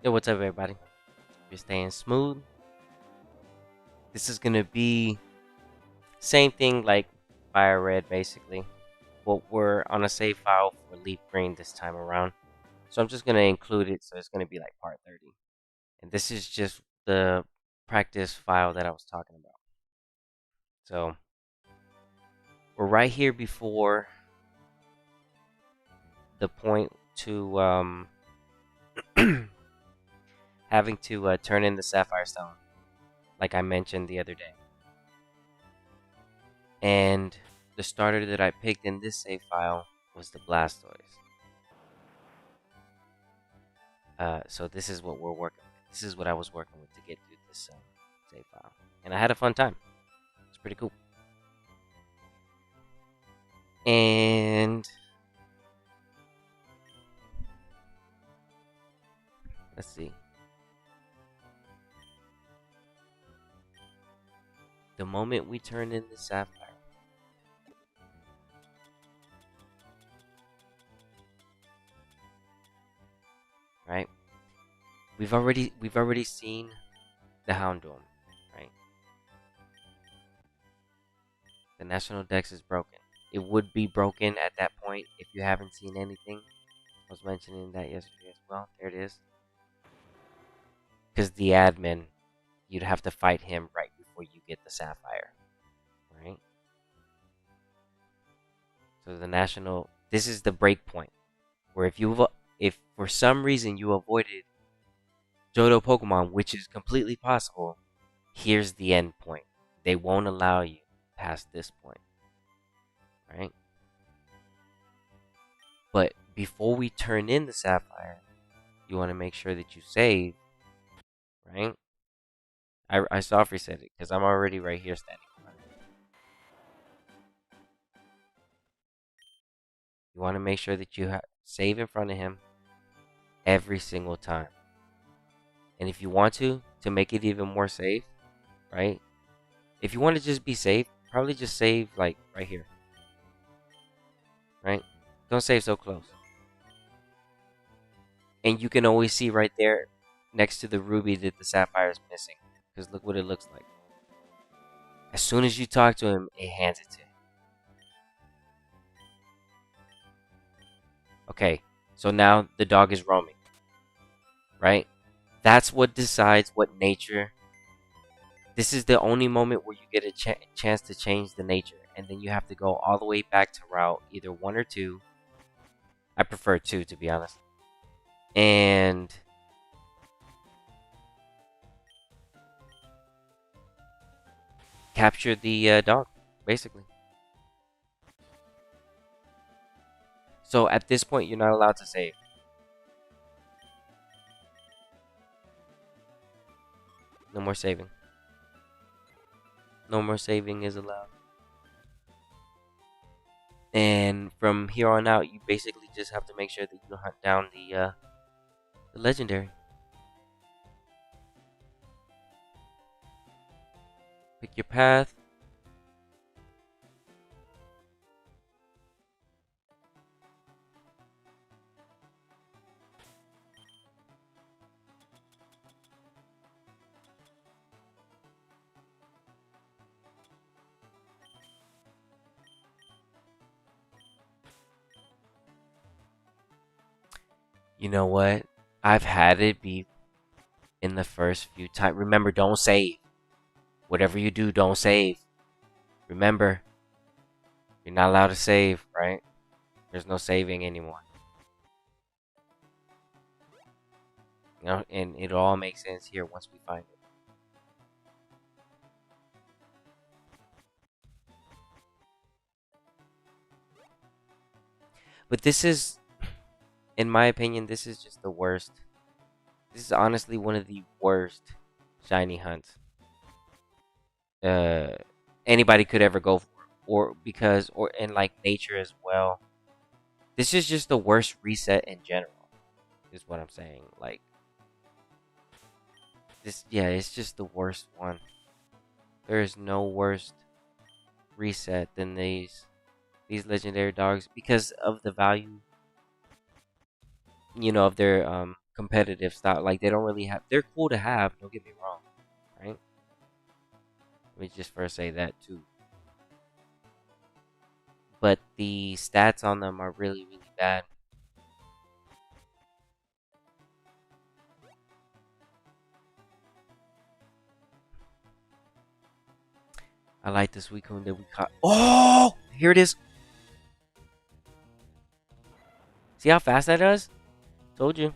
Yo, what's up, everybody? You're staying smooth. This is gonna be same thing like fire red, basically. But we're on a save file for leaf green this time around. So I'm just gonna include it. So it's gonna be like part 30. And this is just the practice file that I was talking about. So we're right here before the point to having to turn in the sapphire stone, like I mentioned the other day. And the starter that I picked in this save file was the Blastoise. So this is what we're working with. This is what I was working with to get through this save file. And I had a fun time. It's pretty cool. And let's see. The moment we turn in the sapphire, right? We've already seen the Houndoom, right? The National Dex is broken. It would be broken at that point if you haven't seen anything. I was mentioning that yesterday as well. There it is. Because the admin, you'd have to fight him right before you get the sapphire, right? So the national, this is the break point where if for some reason you avoided Johto Pokemon, which is completely possible, here's the end point. They won't allow you past this point, right? But before we turn in the sapphire, you want to make sure that you save, right? I soft reset it because I'm already right here standing. You want to make sure that you save in front of him every single time. And if you want to make it even more safe, right? If you want to just be safe, probably just save like right here, right? Don't save so close. And you can always see right there next to the ruby that the sapphire is missing. Because look what it looks like. As soon as you talk to him, it hands it to him. Okay, so now the dog is roaming, right? That's what decides what nature. This is the only moment where you get a chance to change the nature. And then you have to go all the way back to route either 1 or 2. I prefer 2, to be honest. And capture the dog, basically. So at this point, you're not allowed to save. No more saving. No more saving is allowed. And from here on out, you basically just have to make sure that you hunt down the legendary. Pick your path. You know what? I've had it be in the first few times. Remember, don't save. Whatever you do, don't save. Remember, you're not allowed to save, right? There's no saving anymore. You know, and it all makes sense here once we find it. But this is, in my opinion, this is just the worst. This is honestly one of the worst shiny hunts uh anybody could ever go for, or because or in like nature as well. This is just the worst reset in general. Is what I'm saying. Like this, yeah, it's just the worst one. There is no worse reset than these legendary dogs because of the value, of their competitive style. Like they don't really have. They're cool to have. Don't get me wrong, right? Let me just first say that too. But the stats on them are really, really bad. I like this Suicune that we caught. Oh, here it is. See how fast that does? Told you.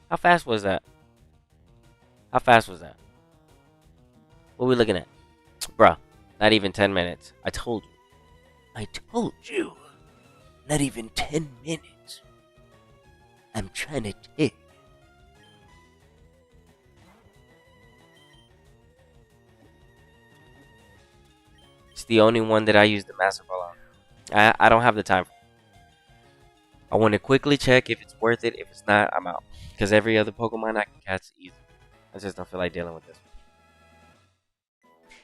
How fast was that? How fast was that? What are we looking at? Bruh, not even 10 minutes. I told you. I told you. Not even 10 minutes. I'm trying to tick. It's the only one that I use the Master Ball on. I don't have the time. I want to quickly check if it's worth it. If it's not, I'm out. Because every other Pokemon I can catch easy. I just don't feel like dealing with this.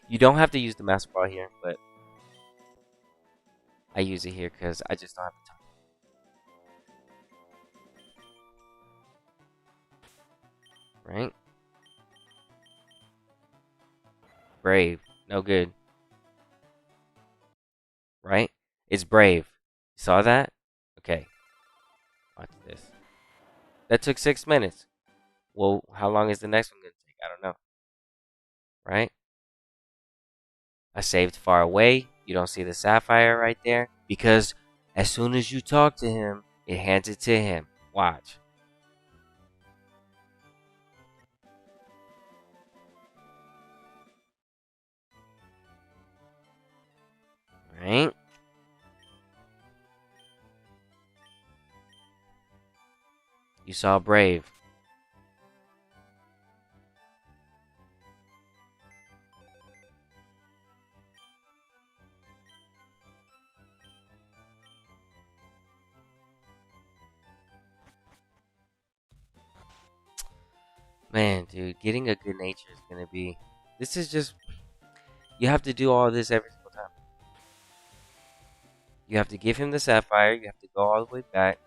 You don't have to use the Master Ball here, but I use it here because I just don't have the time. Right? Brave. No good. Right? It's Brave. You saw that? Okay. Watch this. That took 6 minutes. Well, how long is the next one going to take? I don't know. Right? I saved far away. You don't see the sapphire right there. Because as soon as you talk to him, it hands it to him. Watch. Right? You saw Brave. Man, dude, getting a good nature is going to be... This is just... You have to do all this every single time. You have to give him the sapphire. You have to go all the way back.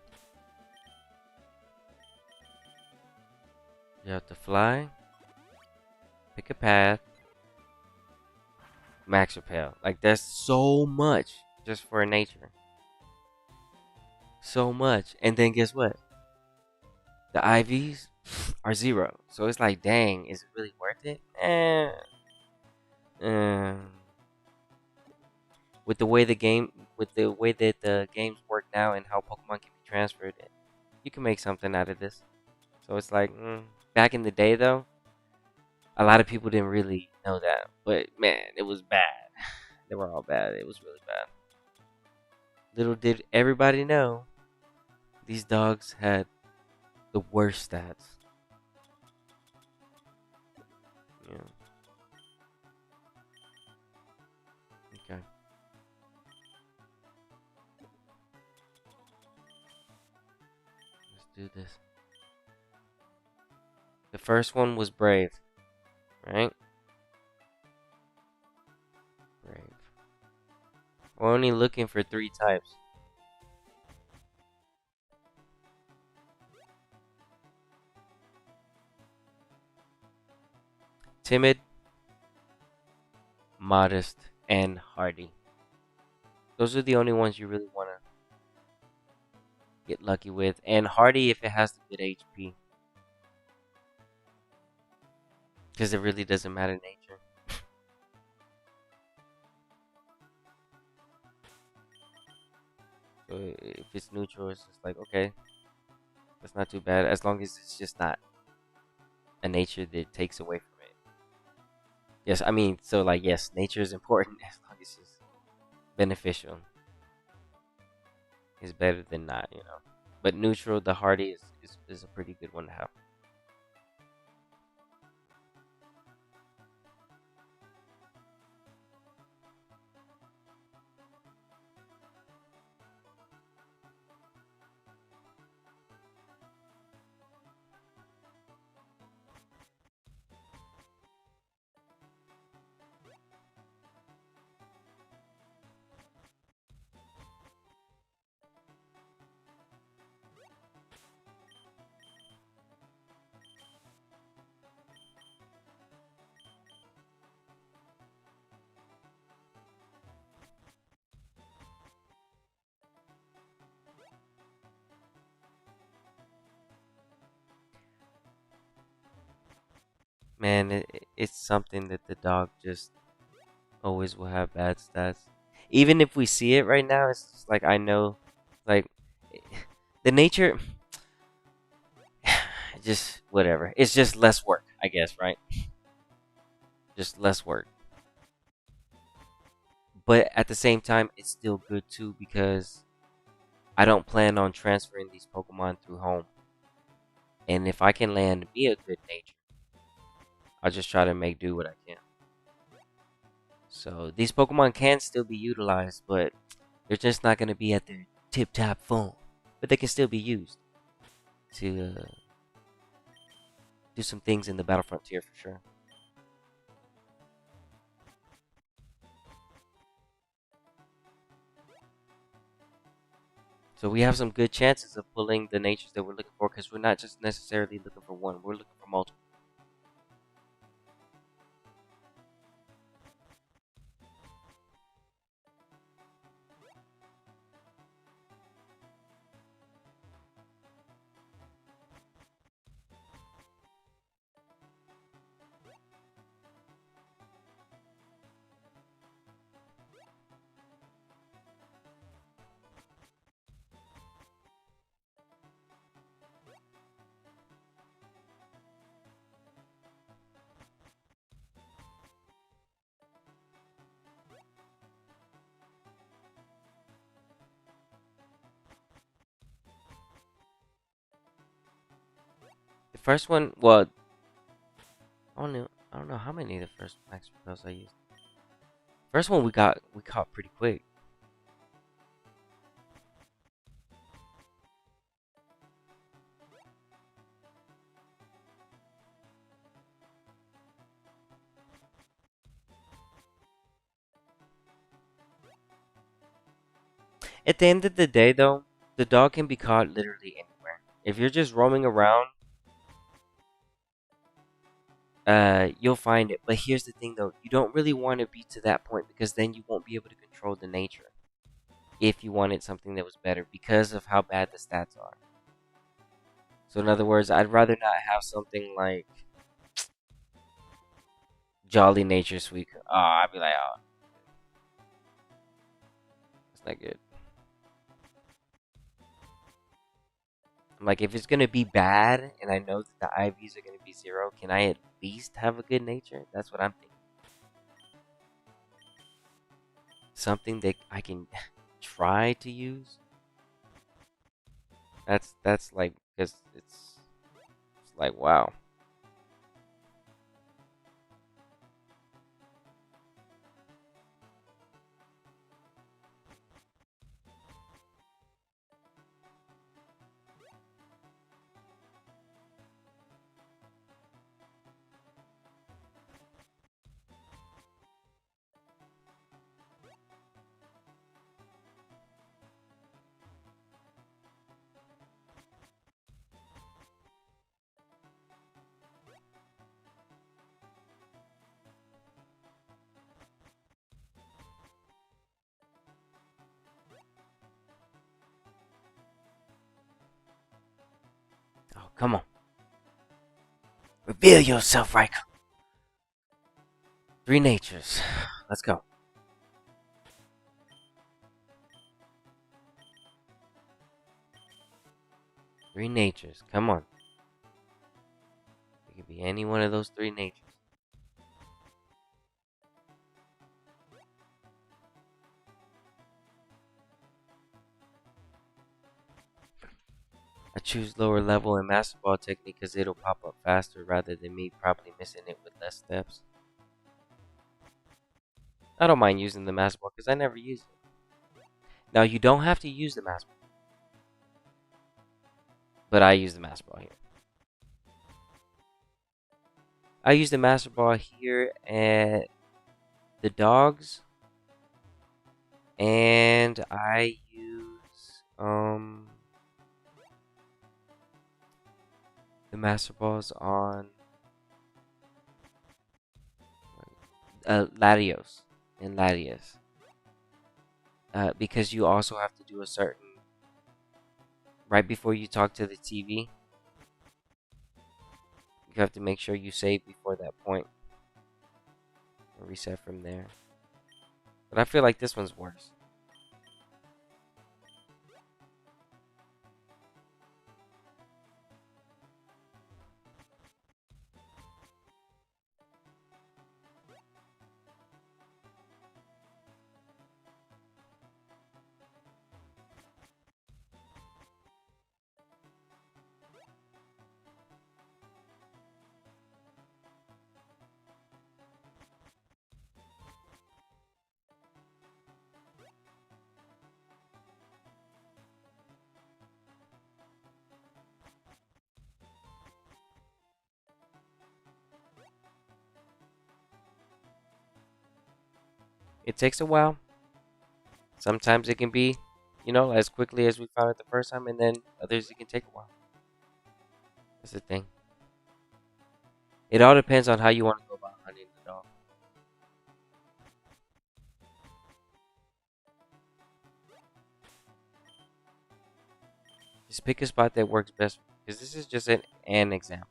You have to fly. Pick a path. Max repel. Like, that's so much just for a nature. So much. And then guess what? The IVs are 0. So it's like, dang, is it really worth it? With the way that the games work now and how Pokemon can be transferred, you can make something out of this. So it's like, back in the day though, a lot of people didn't really know that. But man, it was bad. They were all bad. It was really bad. Little did everybody know, these dogs had the worst stats. Yeah. Okay. Let's do this. The first one was Brave, right? Brave. We're only looking for 3 types. Timid, modest, and hardy. Those are the only ones you really want to get lucky with. And hardy if it has the good HP. Because it really doesn't matter nature. So if it's neutral, it's just like, okay, that's not too bad. As long as it's just not a nature that takes away from it. Yes, I mean, so like, yes, nature is important as long as it's beneficial. It's better than not, you know. But neutral, the hardy is a pretty good one to have. Man, it's something that the dog just always will have bad stats. Even if we see it right now, it's just like I know, like the nature, just whatever. It's just less work, I guess, right? Just less work. But at the same time, it's still good too because I don't plan on transferring these Pokemon through home. And if I can land me a good nature, I'll just try to make do what I can. So these Pokemon can still be utilized, but they're just not going to be at their tip-top form. But they can still be used to do some things in the Battle Frontier for sure. So we have some good chances of pulling the natures that we're looking for because we're not just necessarily looking for one, we're looking for multiple. The first one, well, I don't know how many of the first max repels I used. First one we caught pretty quick. At the end of the day, though, the dog can be caught literally anywhere. If you're just roaming around, you'll find it. But here's the thing, though, you don't really want to be to that point because then you won't be able to control the nature. If you wanted something that was better because of how bad the stats are. So in other words, I'd rather not have something like Jolly Nature Suicune. Oh, I'd be like, oh, that's not good. I'm like, if it's gonna be bad, and I know that the IVs are gonna be 0, can I at least have a good nature? That's what I'm thinking. Something that I can try to use. That's like because it's like wow. Oh come on, reveal yourself, Raikou. 3 natures. Let's go. 3 natures. Come on. It could be any one of those 3 natures. I choose lower level and master ball technique because it'll pop up faster rather than me probably missing it with less steps. I don't mind using the master ball because I never use it. Now you don't have to use the master ball, but I use the master ball here. I use the master ball here at the dogs, and I use the master balls on Latios and Latias. Because you also have to do a certain right before you talk to the TV. You have to make sure you save before that point and reset from there. But I feel like this one's worse. It takes a while. Sometimes it can be, as quickly as we found it the first time, and then others it can take a while. That's the thing. It all depends on how you want to go about hunting the dog. Just pick a spot that works best, because this is just an example.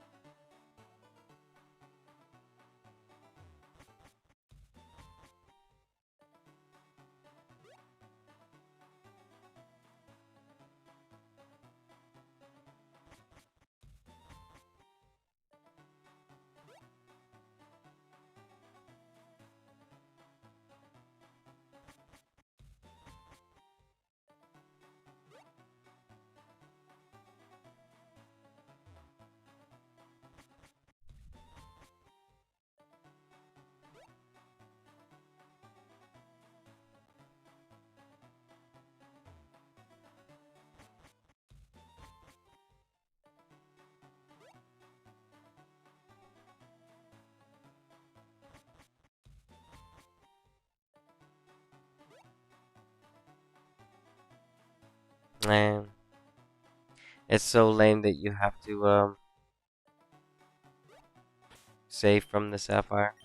Man, it's so lame that you have to save from the sapphire.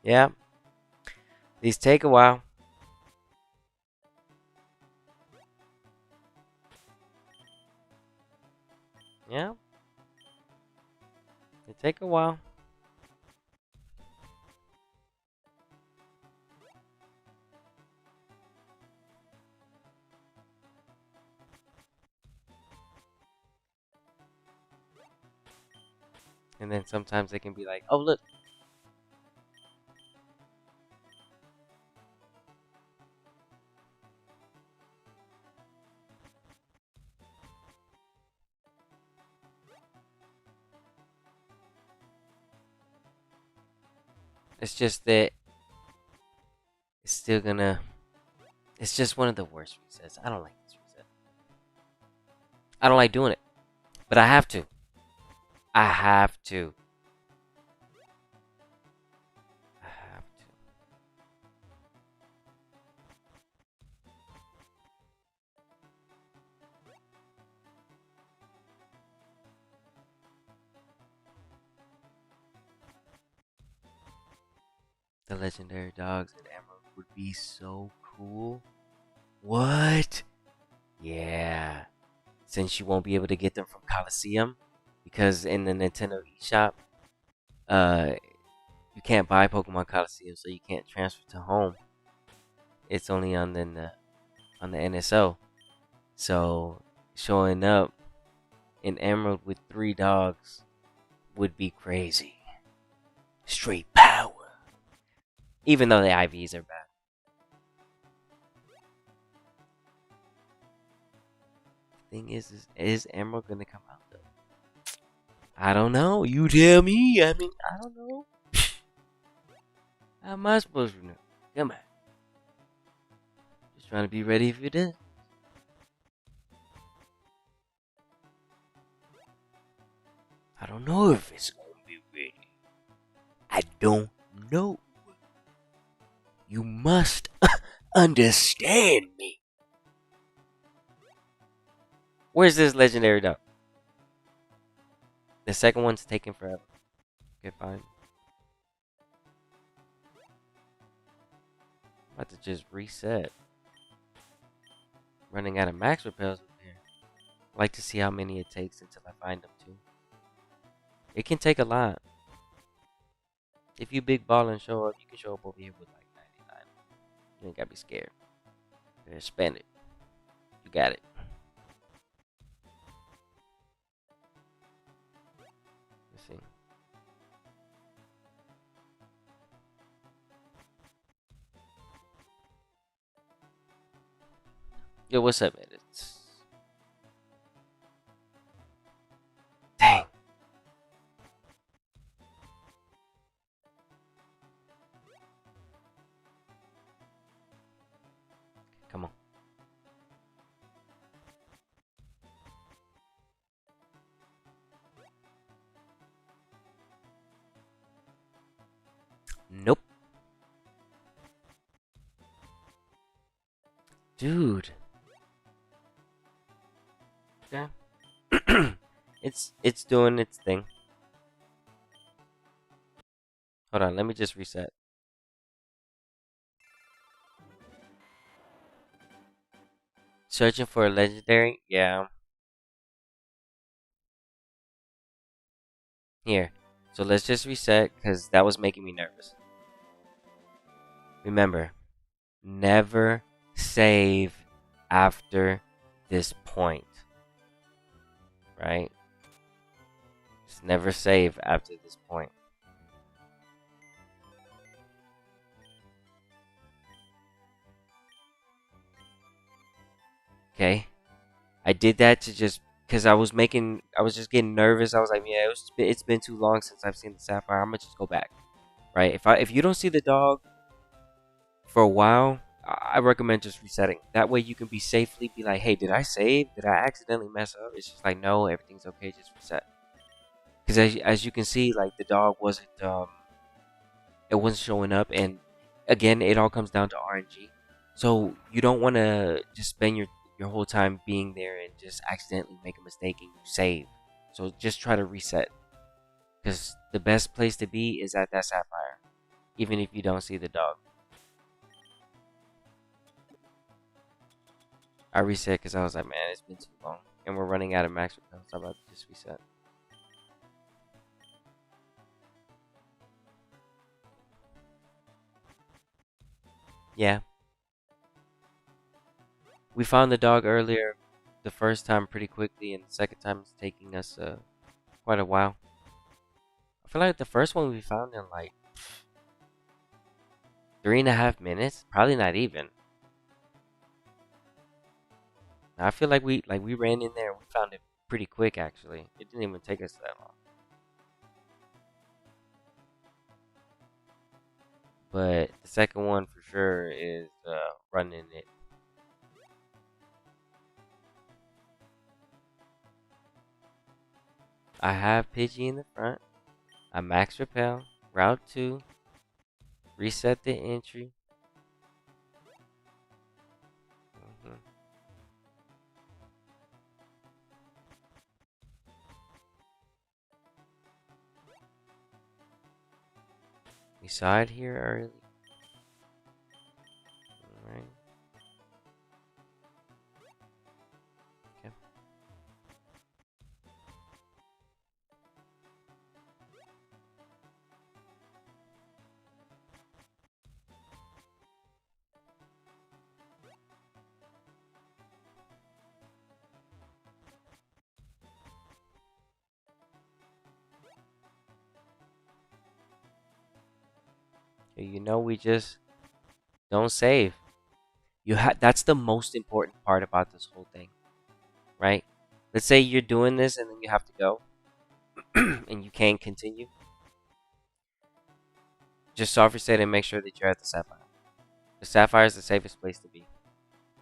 Yeah, these take a while. Yeah, they take a while. And then sometimes they can be like, oh, look. It's just that it's still gonna. It's just one of the worst resets. I don't like this reset. I don't like doing it. But I have to. I have to. I have to. The legendary dogs in Emerald would be so cool. What? Yeah. Since you won't be able to get them from Coliseum, because in the Nintendo eShop, uh, you can't buy Pokemon Coliseum, so you can't transfer to home. It's only on the NSO. So showing up in Emerald with 3 dogs would be crazy. Straight power. Even though the IVs are bad. Thing is Emerald gonna come out though? I don't know. You tell me. I mean, I don't know. How am I supposed to know? Come on. Just trying to be ready for this. I don't know if it's gonna be ready. I don't know. You must understand me. Where's this legendary dog? The second one's taking forever. Okay, fine. I'm about to just reset. Running out of max repels up here. I like to see how many it takes until I find them too. It can take a lot. If you big ball and show up, you can show up over here with like 99. You ain't gotta be scared. Here, spend it. You got it. Let's see. Yo, what's up, edits? Dang. Come on. Nope. Dude. Yeah. it's doing its thing. Hold on, let me just reset. Searching for a legendary? Yeah. Here. So let's just reset because that was making me nervous. Remember, never save after this point. Right? Just never save after this point. Okay? I did that to just because I was just getting nervous. I was like, yeah, it's been too long since I've seen the sapphire. I'm gonna just go back, right? If you don't see the dog for a while, I recommend just resetting. That way you can be like, hey, did I save? Did I accidentally mess up? It's just like, no, everything's okay. Just reset. Because as you can see, like the dog wasn't it wasn't showing up, and again, it all comes down to RNG. So you don't want to just spend your whole time being there and just accidentally make a mistake and you save. So just try to reset, because the best place to be is at that sapphire, even if you don't see the dog. I reset because I was like, man, it's been too long, and we're running out of max repel, so I'm about to just reset. Yeah, we found the dog earlier, the first time pretty quickly, and the second time it's taking us quite a while. I feel like the first one we found in like 3.5 minutes, probably not even. I feel like we ran in there and we found it pretty quick actually. It didn't even take us that long. But the second one for sure is running it. I have Pidgey in the front. I max repel. Route 2. Reset the entry. Mhm. We saw it here early. Alright. Okay. You know we just don't save. That's the most important part about this whole thing, right? Let's say you're doing this and then you have to go and you can't continue. Just solve your state and make sure that you're at the sapphire. The sapphire is the safest place to be.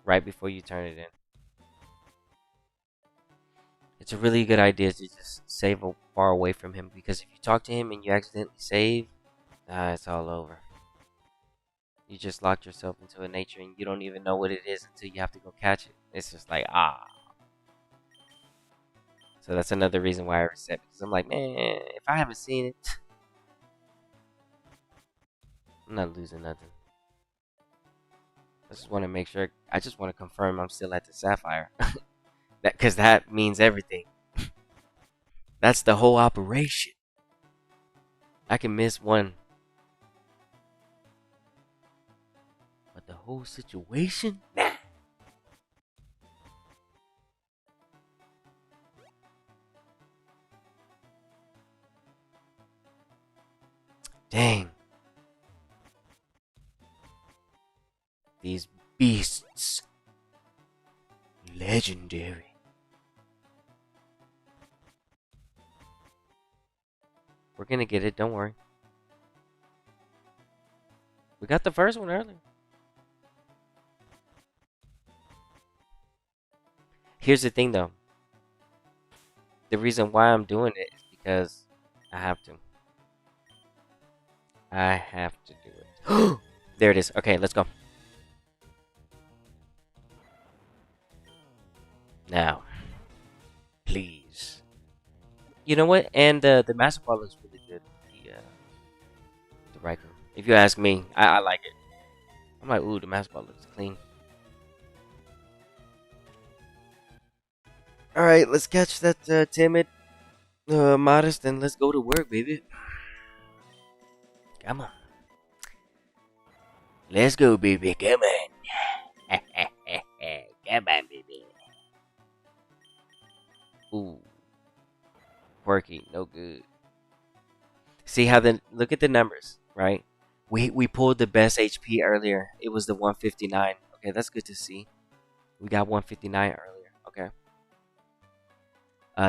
Right before you turn it in. It's a really good idea to just save far away from him, because if you talk to him and you accidentally save, it's all over. You just locked yourself into a nature and you don't even know what it is until you have to go catch it. It's just like, So that's another reason why I reset, because I'm like, man, if I haven't seen it, I'm not losing nothing. I just want to make sure, I just want to confirm I'm still at the sapphire. Because that means everything. That's the whole operation. I can miss one, but the whole situation? Nah. Dang. These beasts. Legendary. We're gonna get it, don't worry. We got the first one earlier. Here's the thing though. The reason why I'm doing it is because I have to. I have to do it. There it is. Okay, let's go. Now, please. You know what? And the master ball looks really good. The Raikou. If you ask me, I like it. I'm like, ooh, the master ball looks clean. All right, let's catch that timid, modest, and let's go to work, baby. Come on. Let's go, baby. Come on. Come on, baby. Ooh. Quirky. No good. See how look at the numbers, right? We pulled the best HP earlier. It was the 159. Okay, that's good to see. We got 159 earlier. Okay.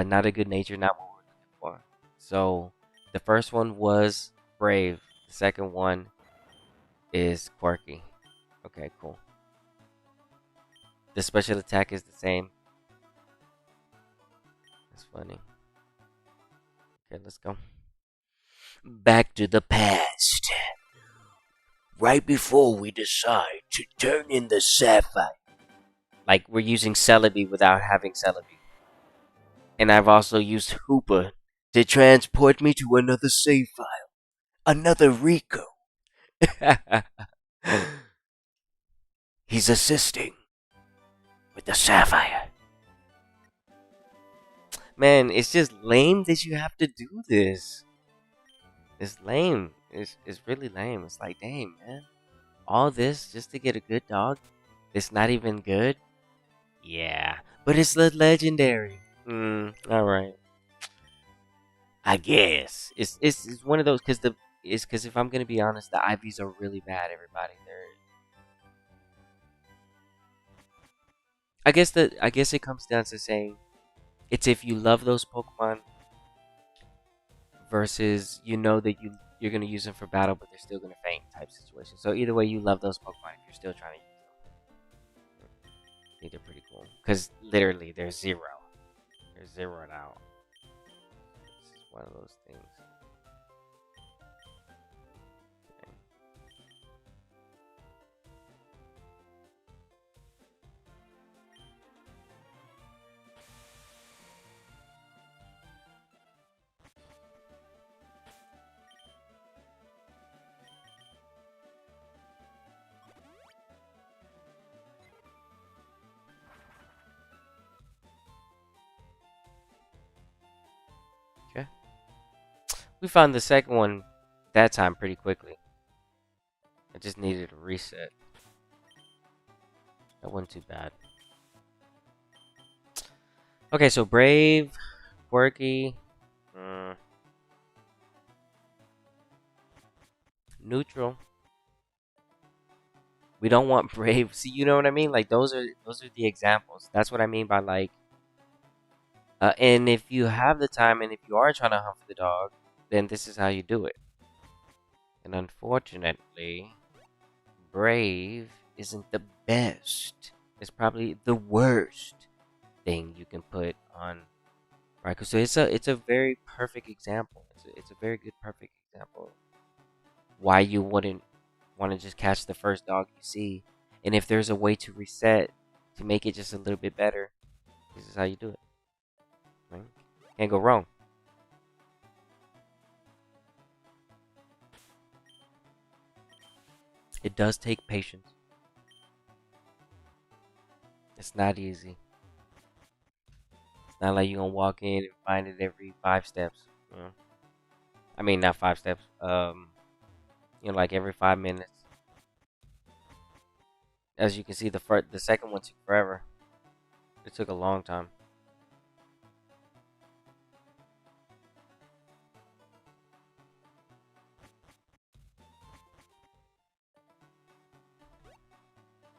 Not a good nature, not what we're looking for. So the first one was brave. The second one is quirky. Okay, cool. The special attack is the same. That's funny. Okay, let's go. Back to the past. Right before we decide to turn in the sapphire. Like we're using Celebi without having Celebi. And I've also used Hooper to transport me to another save file. Another Rico. He's assisting with the sapphire. Man, it's just lame that you have to do this. It's lame. It's really lame. It's like, dang, man. All this just to get a good dog? It's not even good? Yeah. But it's the legendary. Alright. I guess. It's one of those, because if I'm gonna be honest, the IVs are really bad, everybody. I guess it comes down to saying it's if you love those Pokemon versus you know that you're gonna use them for battle, but they're still gonna faint type situation. So either way, you love those Pokemon if you're still trying to use them. I think they're pretty cool because literally they're zero. They're zeroed out. This is one of those things. Okay. We found the second one that time pretty quickly. I just needed a reset. That wasn't too bad. Okay, so brave, quirky, neutral. We don't want brave. See, you know what I mean? Like those are the examples. That's what I mean by like. And if you have the time and if you are trying to hunt for the dog, then this is how you do it. And unfortunately, Brave isn't the best. It's probably the worst thing you can put on Raikou. So it's a very perfect example. It's a very good perfect example why you wouldn't want to just catch the first dog you see. And if there's a way to reset to make it just a little bit better, this is how you do it. Right? Can't go wrong. It does take patience. It's not easy. It's not like you're gonna walk in and find it every 5 steps. You know? I mean, not 5 steps. Like every 5 minutes. As you can see, the second one took forever. It took a long time.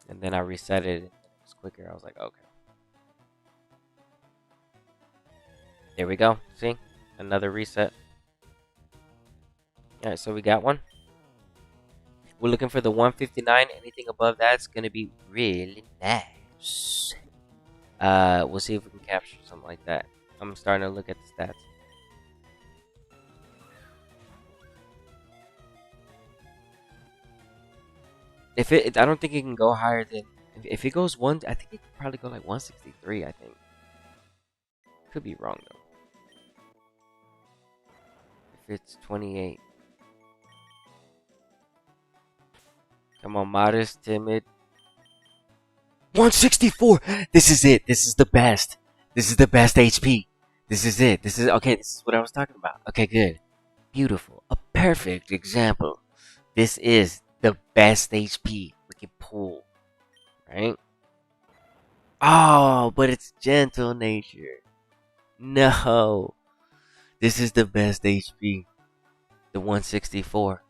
And then I reset it. And it was quicker. I was like, okay. There we go. See? Another reset. Alright, so we got one. We're looking for the 159. Anything above that's going to be really nice. We'll see if we can capture something like that. I'm starting to look at the stats. I don't think it can go higher than. If it goes one, I think it could probably go like 163. I think. Could be wrong though. If it's 28. Come on, modest, timid. 164. This is it. This is the best. This is the best HP. This is it. This is okay. This is what I was talking about. Okay, good. Beautiful. A perfect example. This is the best HP we can pull. Right? Oh, but it's gentle nature. No. This is the best HP. The 164.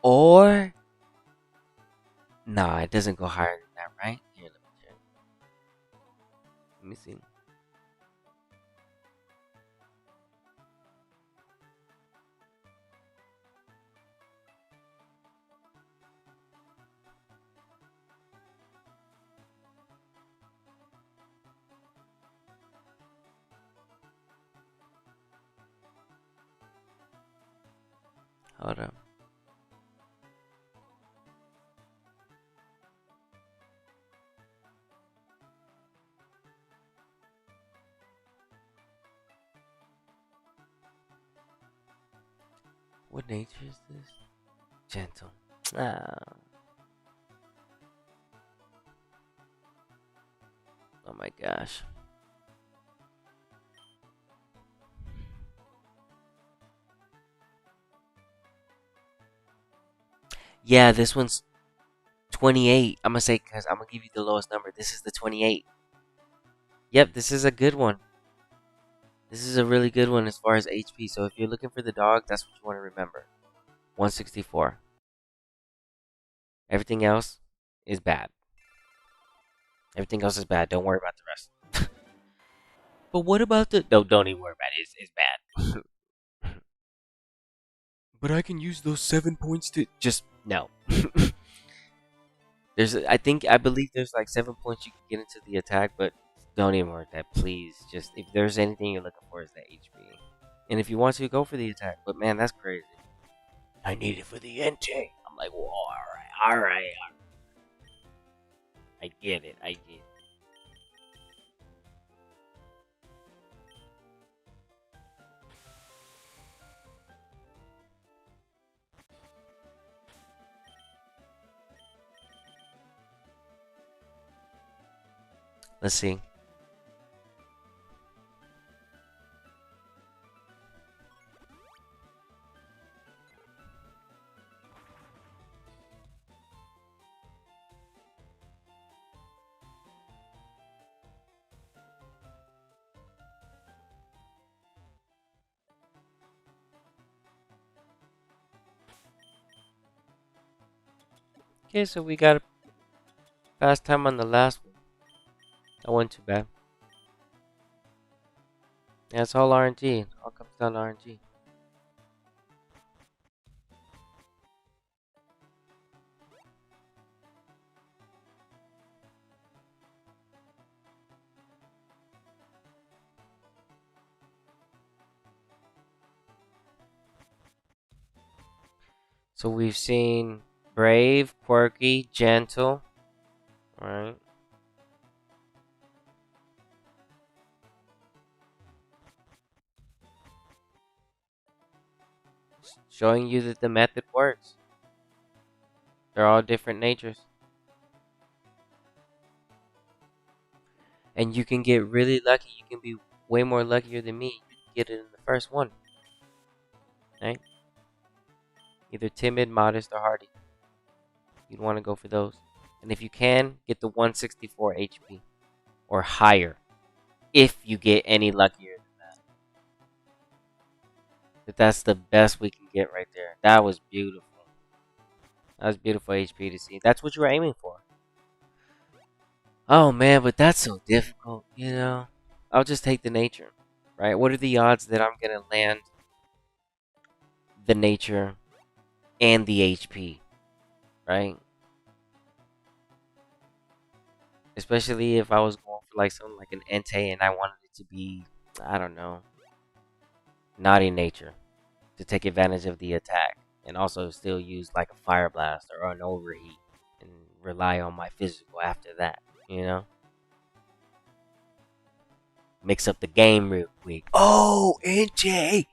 Or nah, it doesn't go higher than that, right? Here, let me check. Let me see. Hold up. What nature is this? Gentle. Ah. Oh my gosh. Yeah, this one's 28. I'm gonna say because I'm gonna give you the lowest number. This is the 28. Yep, this is a good one. This is a really good one as far as HP. So if you're looking for the dog, that's what you want to remember. 164. Everything else is bad. Everything else is bad. Don't worry about the rest. But what about the? No, don't even worry about it. It's bad. But I can use those 7 points to just no. I believe there's like 7 points you can get into the attack, but don't even worry with that, please. Just if there's anything you're looking for, is that HP. And if you want to, go for the attack. But man, that's crazy. I need it for the NT. I'm like, well, all right. I get it. Let's see. Okay, so we got a fast time on the last one. That wasn't too bad. Yeah, it's all RNG. worked on RNG. So we've seen brave, quirky, gentle, right? Showing you that the method works. They're all different natures. And you can get really lucky. You can be way more luckier than me. You can get it in the first one. Right? Either timid, modest, or hardy. You'd want to go for those. And if you can, get the 164 HP. Or higher. If you get any luckier than that. But that's the best we can get right there. That was beautiful. That was beautiful HP to see. That's what you were aiming for. Oh man, but that's so difficult, you know? I'll just take the nature, right? What are the odds that I'm gonna land the nature and the HP, right? Especially if I was going for like something like an Entei and I wanted it to be, I don't know, naughty nature to take advantage of the attack and also still use like a fire blast or an overheat and rely on my physical after that, you know? Mix up the game real quick. Oh, Entei!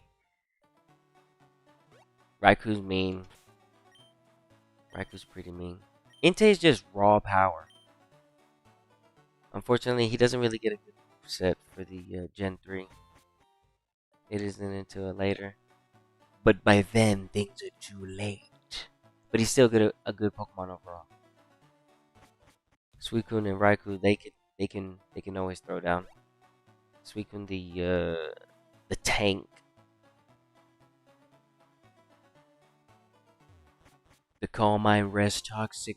Raikou's mean. Raikou's pretty mean. Entei is just raw power. Unfortunately, he doesn't really get a good set for the Gen 3. It isn't until later. But by then, things are too late. But he's still a good Pokemon overall. Suicune and Raikou, they can always throw down. Suicune the tank. The Calm Mind Rest Toxic.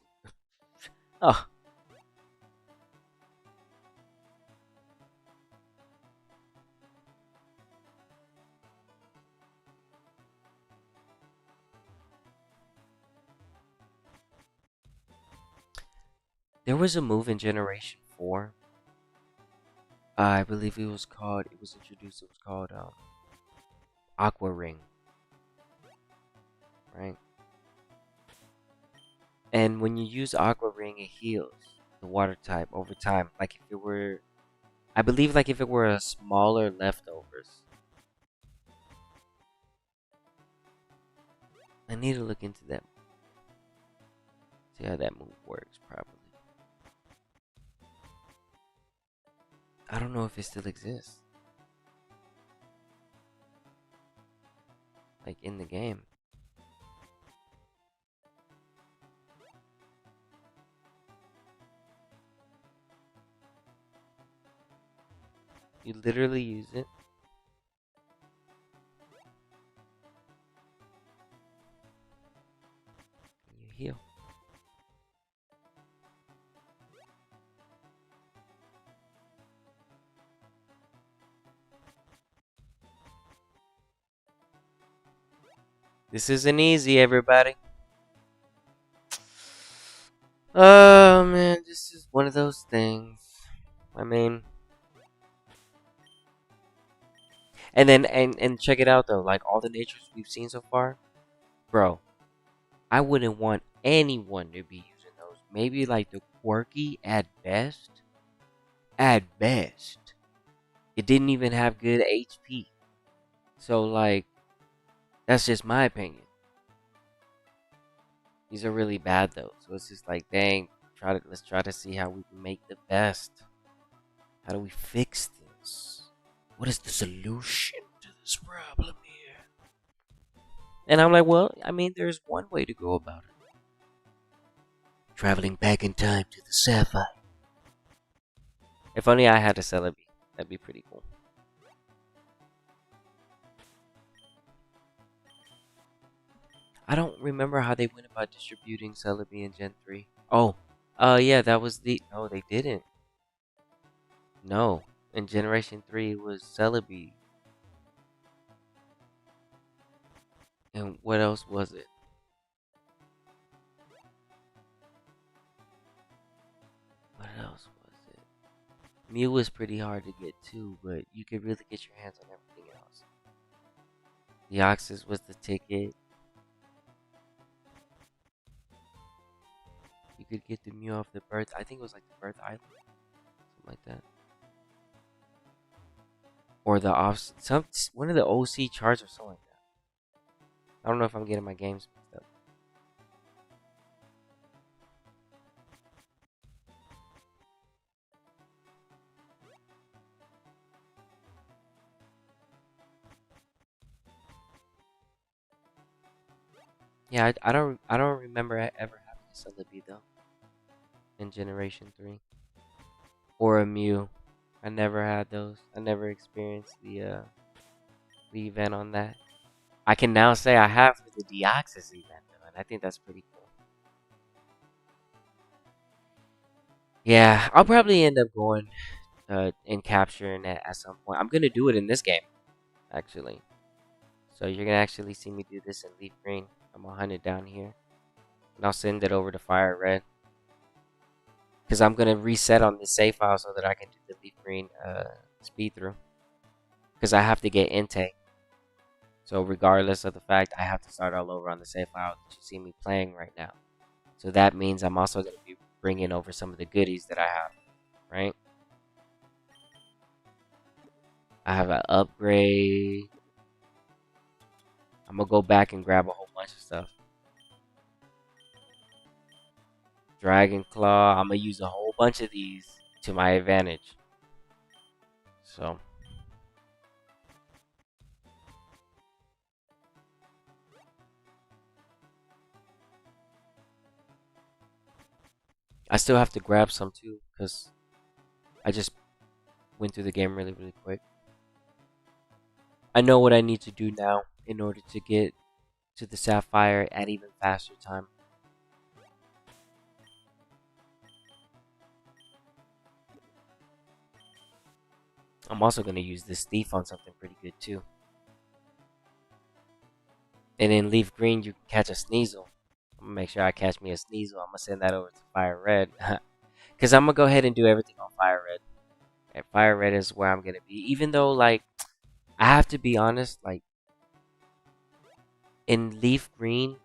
Oh. There was a move in Generation 4. I believe it was introduced, it was called Aqua Ring. Right? And when you use Aqua Ring, it heals the water type over time. Like if it were, I believe, like if it were a smaller leftovers. I need to look into that. See how that move works properly. I don't know if it still exists. Like in the game. You literally use it. And you heal. This isn't easy, everybody. Oh man, this is one of those things. I mean, and then and check it out though. Like all the natures we've seen so far, bro. I wouldn't want anyone to be using those. Maybe like the quirky at best. At best, it didn't even have good HP. So like, that's just my opinion. These are really bad though. So it's just like, dang. Let's try to see how we can make the best. How do we fix this? What is the solution to this problem here? And I'm like, well, I mean, there's one way to go about it. Traveling back in time to the sapphire. If only I had a Celebi. That'd be pretty cool. I don't remember how they went about distributing Celebi in Gen 3. Oh, yeah, that was the... No, they didn't. No. In Generation 3, it was Celebi. And what else was it? What else was it? Mew was pretty hard to get too, but you could really get your hands on everything else. The Oxys was the ticket. You could get the Mew off the Birth. I think it was like the Birth Island, something like that. Or the off some one of the OC charts or something like that. I don't know if I'm getting my games mixed up. Yeah, I don't remember ever having a Celebi though in Generation 3 or a Mew. I never had those. I never experienced the event on that. I can now say I have for the Deoxys event though, and I think that's pretty cool. Yeah, I'll probably end up going and capturing it at some point. I'm gonna do it in this game actually. So you're gonna actually see me do this in Leaf Green. I'm gonna hunt it down here, and I'll send it over to Fire Red because I'm gonna reset on this save file so that I can do the Leaf Green speed through. Because I have to get intake. So regardless of the fact, I have to start all over on the save file that you see me playing right now. So that means I'm also gonna be bringing over some of the goodies that I have, right? I have an upgrade. I'm gonna go back and grab a whole bunch of stuff. Dragon Claw. I'm gonna use a whole bunch of these to my advantage. So I still have to grab some too, because I just went through the game really, really quick. I know what I need to do now in order to get to the sapphire at even faster time. I'm also gonna use this thief on something pretty good too. And in Leaf Green, you can catch a Sneasel. I'm gonna make sure I catch me a Sneasel. I'm gonna send that over to Fire Red. Because I'm gonna go ahead and do everything on Fire Red. And Fire Red is where I'm gonna be. Even though, like, I have to be honest, like, in Leaf Green,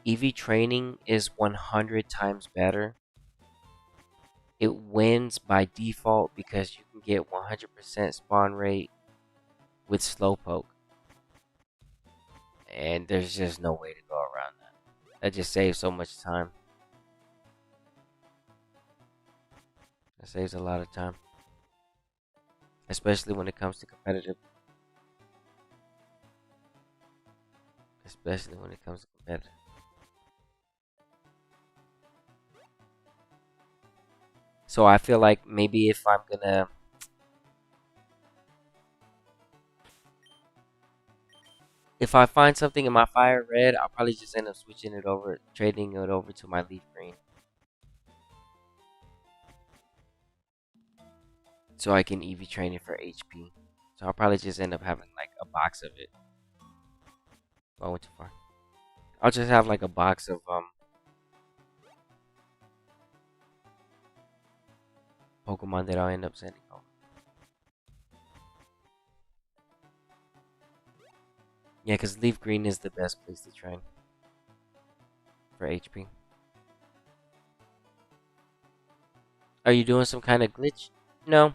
EV training is 100 times better. It wins by default because you can get 100% spawn rate with Slowpoke. And there's just no way to go around that. That just saves so much time. That saves a lot of time. Especially when it comes to competitive. Especially when it comes to competitive. So I feel like maybe if I'm gonna... If I find something in my Fire Red, I'll probably just end up switching it over, trading it over to my Leaf Green. So I can EV train it for HP. So I'll probably just end up having like a box of it. Oh, I went too far. I'll just have like a box of Pokemon that I'll end up sending home. Yeah, because Leaf Green is the best place to train for HP. Are you doing some kind of glitch? No.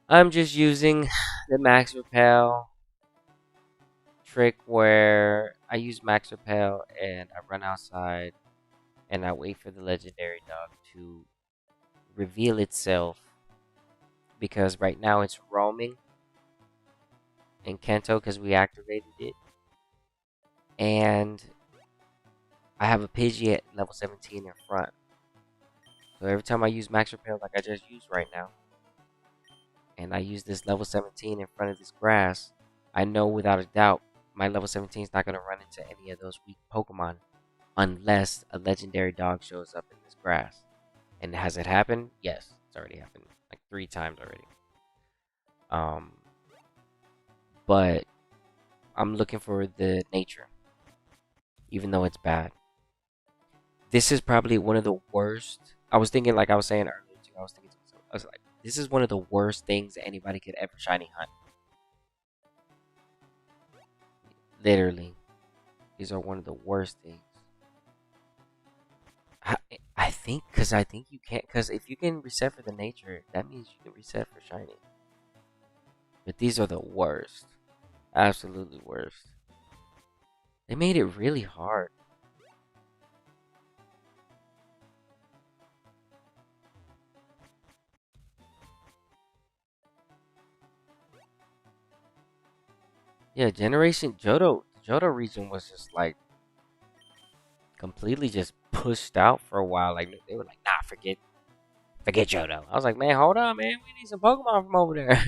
I'm just using the Max Repel trick where I use Max Repel and I run outside and I wait for the legendary dog to reveal itself because right now it's roaming in Kanto because we activated it. And I have a Pidgey at level 17 in front. So every time I use Max Repel like I just used right now, and I use this level 17 in front of this grass, I know without a doubt my level 17 is not going to run into any of those weak Pokemon unless a legendary dog shows up in this grass. And has it happened? Yes, it's already happened like 3 times already. But I'm looking for the nature, even though it's bad. This is probably one of the worst. I was thinking, like I was saying earlier too. I was like, this is one of the worst things that anybody could ever shiny hunt. Literally, these are one of the worst things. I, I think, cause I think you can't, cause if you can reset for the nature, that means you can reset for shiny. But these are the worst, absolutely worst. They made it really hard. Yeah, Generation Johto region was just like completely just pushed out for a while. Like they were like, nah, forget Johto. I was like, man, hold on, man, we need some Pokemon from over there.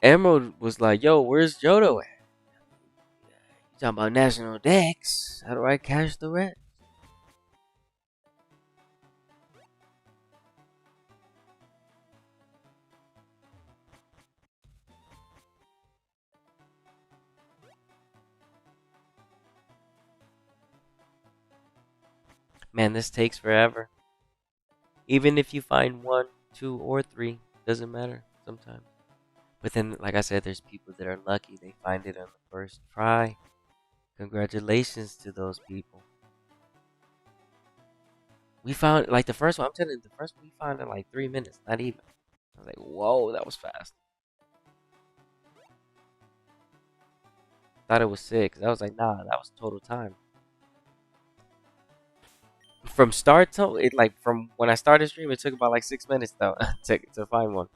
Emerald was like, yo, where's Johto at? You talking about National Dex? How do I catch the red? Man, this takes forever. Even if you find one, two, or three, doesn't matter sometimes. But then, like I said, there's people that are lucky. They find it on the first try. Congratulations to those people. We found, like the first one, I'm telling you, the first one we found in like 3 minutes, not even. I was like, whoa, that was fast. Thought it was 6. I was like, nah, that was total time. From start to it, like from when I started stream, it took about like 6 minutes though to find one.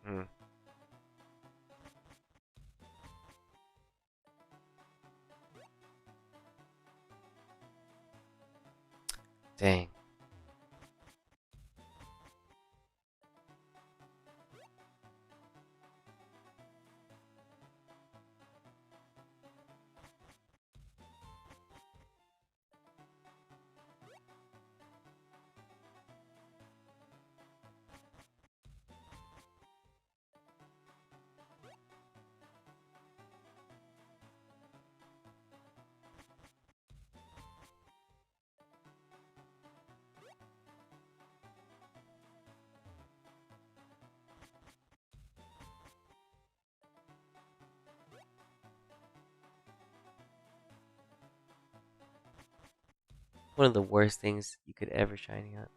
Mm, dang. One of the worst things you could ever shiny up.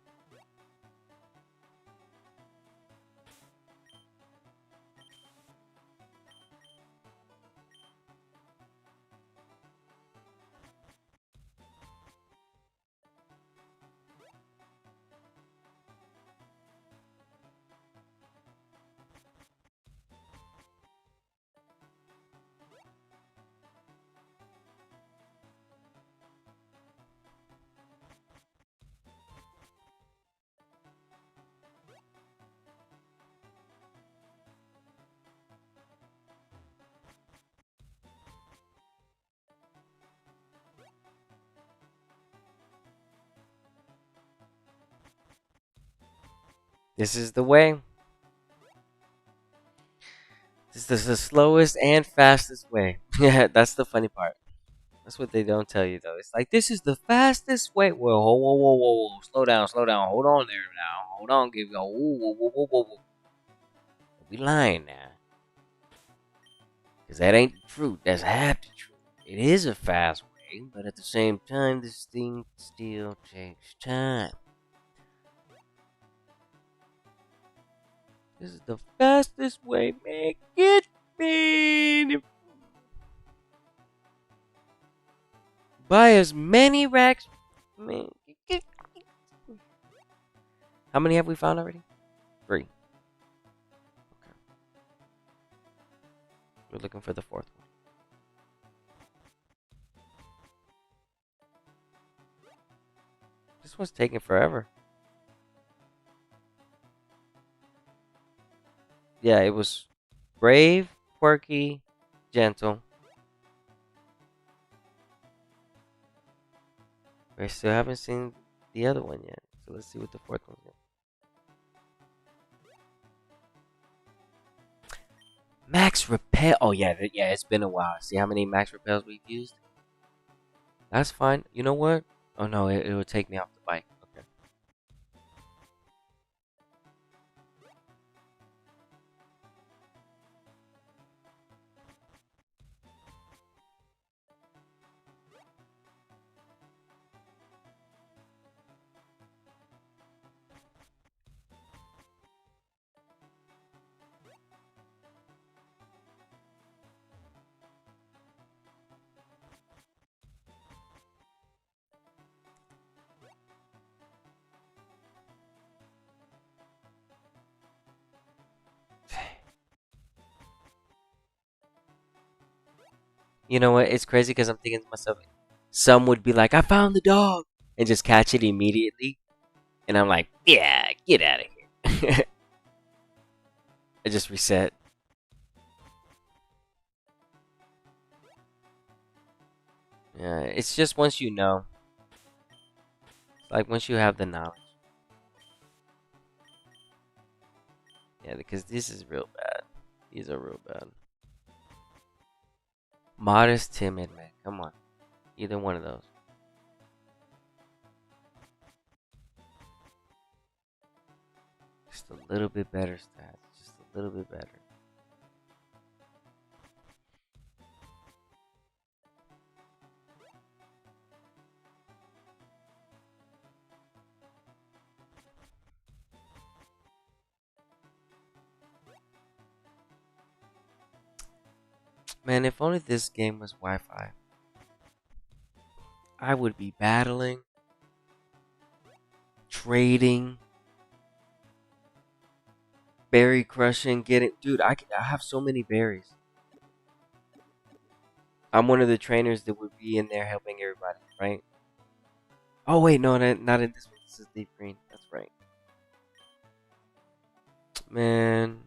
This is the way. This is the slowest and fastest way. Yeah, that's the funny part. That's what they don't tell you though. It's like this is the fastest way. Well, whoa, whoa, whoa, whoa, whoa. Slow down, slow down. Hold on there now. Hold on, give go. Whoa, whoa, whoa, whoa, whoa, whoa. We lying now. Cause that ain't the truth. That's half the truth. It is a fast way, but at the same time, this thing still takes time. This is the fastest way, man. Get me. Buy as many racks. Man, how many have we found already? 3. Okay. We're looking for the 4th one. This one's taking forever. Yeah, it was brave, quirky, gentle. We still haven't seen the other one yet. So let's see what the 4th one's got. Max repel. Oh yeah, yeah. It's been a while. See how many max repels we've used? That's fine. You know what? Oh no, it will take me off the bike. Okay. You know what? It's crazy because I'm thinking to myself, some would be like, "I found the dog," and just catch it immediately, and I'm like, "Yeah, get out of here." I just reset. Yeah, it's just once you know, like once you have the knowledge. Yeah, because this is real bad. These are real bad. Modest, timid, man. Come on, either one of those. Just a little bit better stats. Just a little bit better. Man, if only this game was Wi-Fi, I would be battling, trading, berry crushing, getting. Dude, I have so many berries. I'm one of the trainers that would be in there helping everybody, right? Oh wait, no, not in this one. This is deep green. That's right, man.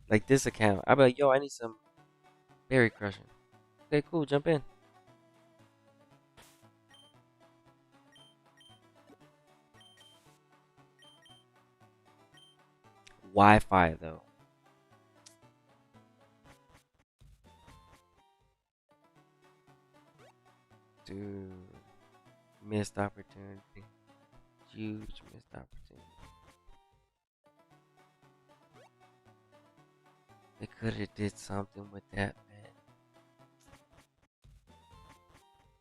Like this account, I'd be like, yo, I need some berry crushing. Okay, cool, jump in. Wi-Fi though, dude, missed opportunity. Huge missed opportunity. They could have did something with that, man.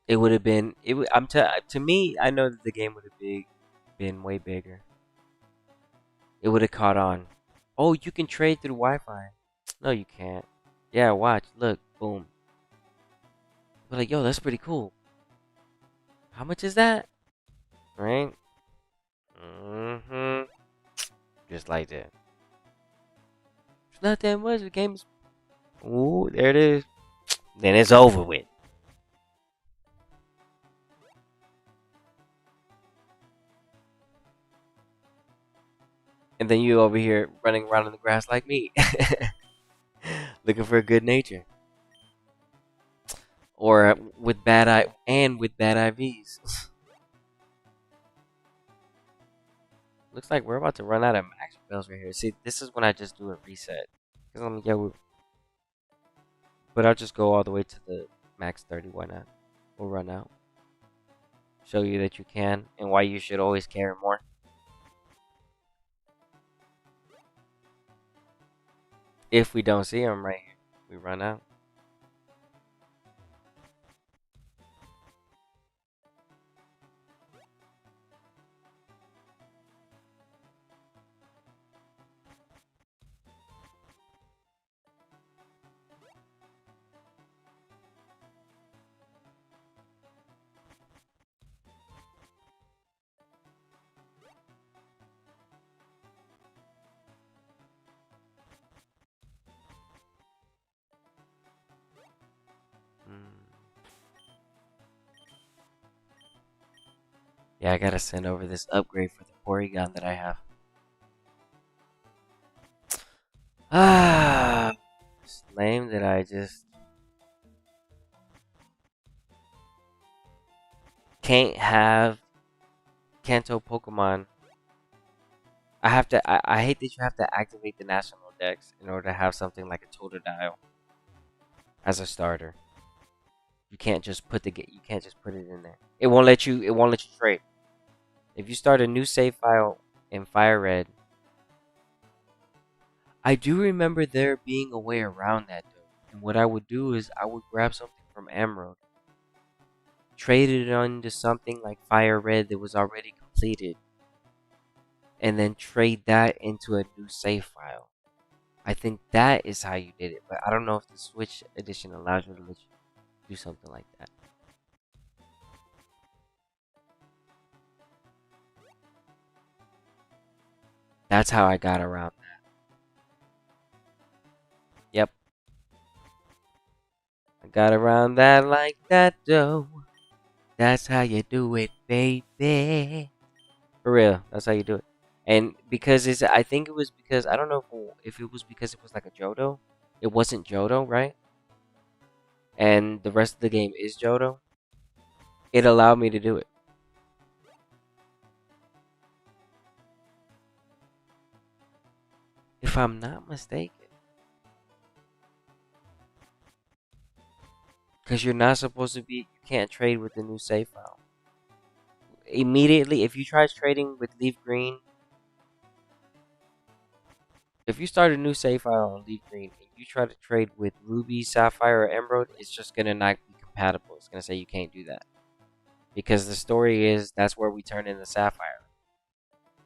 It would have been. It. To me. I know that the game would have been way bigger. It would have caught on. Oh, you can trade through Wi-Fi. No, you can't. Yeah, watch. Look, boom. But like, yo, that's pretty cool. How much is that? Right? Mm-hmm. Just like that. It's not that much. The game is. Ooh, there it is. Then it's over with. And then you over here running around in the grass like me, looking for a good nature, or with bad IVs. Looks like we're about to run out of max spells right here. See, this is when I just do a reset. Cause but I'll just go all the way to the max 30. Why not? We'll run out. Show you that you can and why you should always carry more. If we don't see them right here, we run out. Mm. Yeah, I gotta send over this upgrade for the Porygon that I have. Ah, it's lame that I just can't have Kanto Pokemon. I hate that you have to activate the national dex in order to have something like a Totodile as a starter. You can't just put you can't just put it in there. It won't let you trade. If you start a new save file in Fire Red, I do remember there being a way around that though. And what I would do is I would grab something from Emerald, trade it onto something like Fire Red that was already completed, and then trade that into a new save file. I think that is how you did it, but I don't know if the Switch edition allows you to let you do something like that. That's how I got around that. Yep, I got around that like that though. That's how you do it, baby. For real, that's how you do it. And because I think it was because I don't know if it was because it was like a Johto. It wasn't Johto, right? And the rest of the game is Johto. It allowed me to do it. If I'm not mistaken. Because you're not supposed to be, you can't trade with the new save file. Immediately, if you try trading with Leaf Green, if you start a new save file on Leaf Green and you try to trade with Ruby, Sapphire, or Emerald, it's just going to not be compatible. It's going to say you can't do that. Because the story is that's where we turn into Sapphire,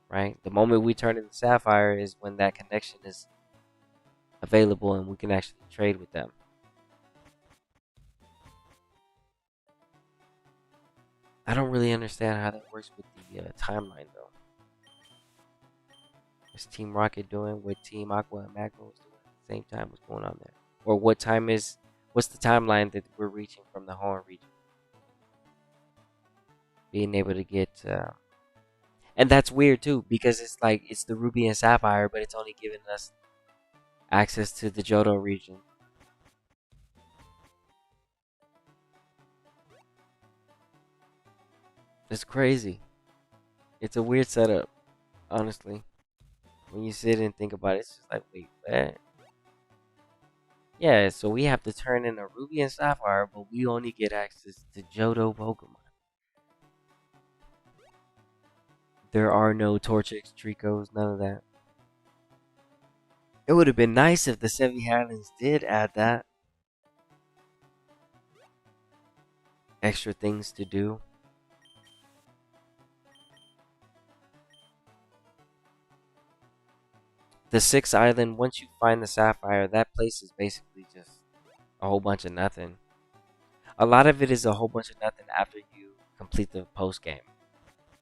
right? The moment we turn into Sapphire is when that connection is available and we can actually trade with them. I don't really understand how that works with the timeline though. What's Team Rocket doing? What Team Aqua and Magma is doing at the same time? What's going on there? Or what's the timeline that we're reaching from the Horn region? Being able to get, and that's weird too because it's like it's the Ruby and Sapphire, but it's only giving us access to the Johto region. It's crazy. It's a weird setup, honestly. When you sit and think about it, it's just like, wait, what? Yeah, so we have to turn in a Ruby and Sapphire, but we only get access to Johto Pokemon. There are no Torchics, Tricos, none of that. It would have been nice if the Sevi Highlands did add that. Extra things to do. The sixth island, once you find the Sapphire, that place is basically just a whole bunch of nothing. A lot of it is a whole bunch of nothing after you complete the post game.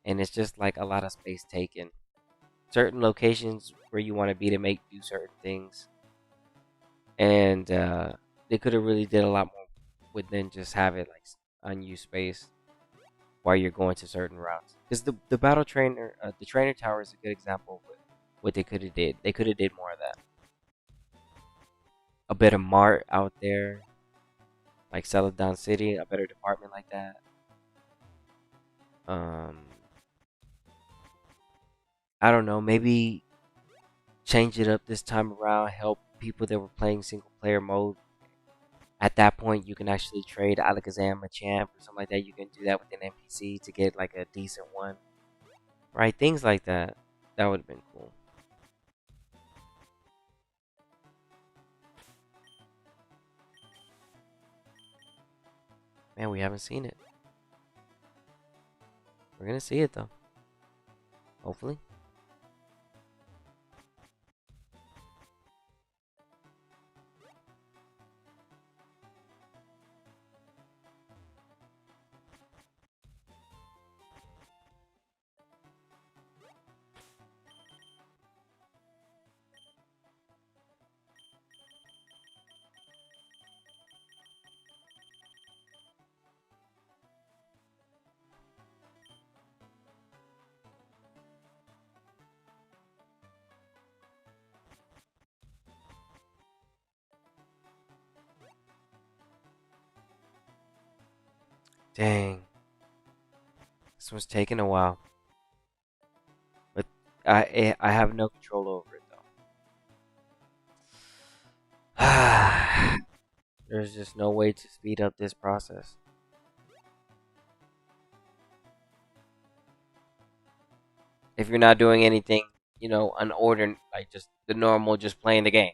And it's just like a lot of space taken. Certain locations where you want to be to do certain things. And they could have really did a lot more with than just have it like unused space while you're going to certain routes. Because the battle trainer, the trainer tower is a good example of what they could have did. They could have did more of that. A better mart out there, like Celadon City, a better department like that. Um, I don't know, maybe change it up this time around. Help people that were playing single player mode. At that point, you can actually trade Alakazam, a champ, or something like that. You can do that with an NPC to get like a decent one, right? Things like that. That would have been cool. Man, we haven't seen it. We're gonna see it though. Hopefully. Dang. This one's taking a while. But I have no control over it though. There's just no way to speed up this process. If you're not doing anything, unordered, like just the normal, just playing the game.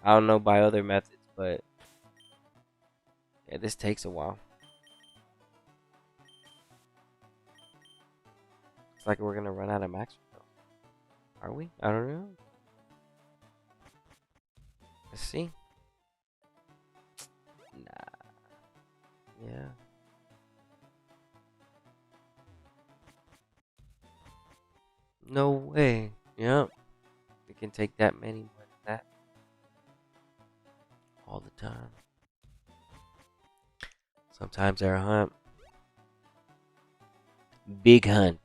I don't know by other methods, but yeah, this takes a while. It's like we're gonna run out of max. Are we? I don't know. Let's see. Nah. Yeah. No way. Yep. We can take that many more than that all the time. Sometimes our hunt. Big hunt.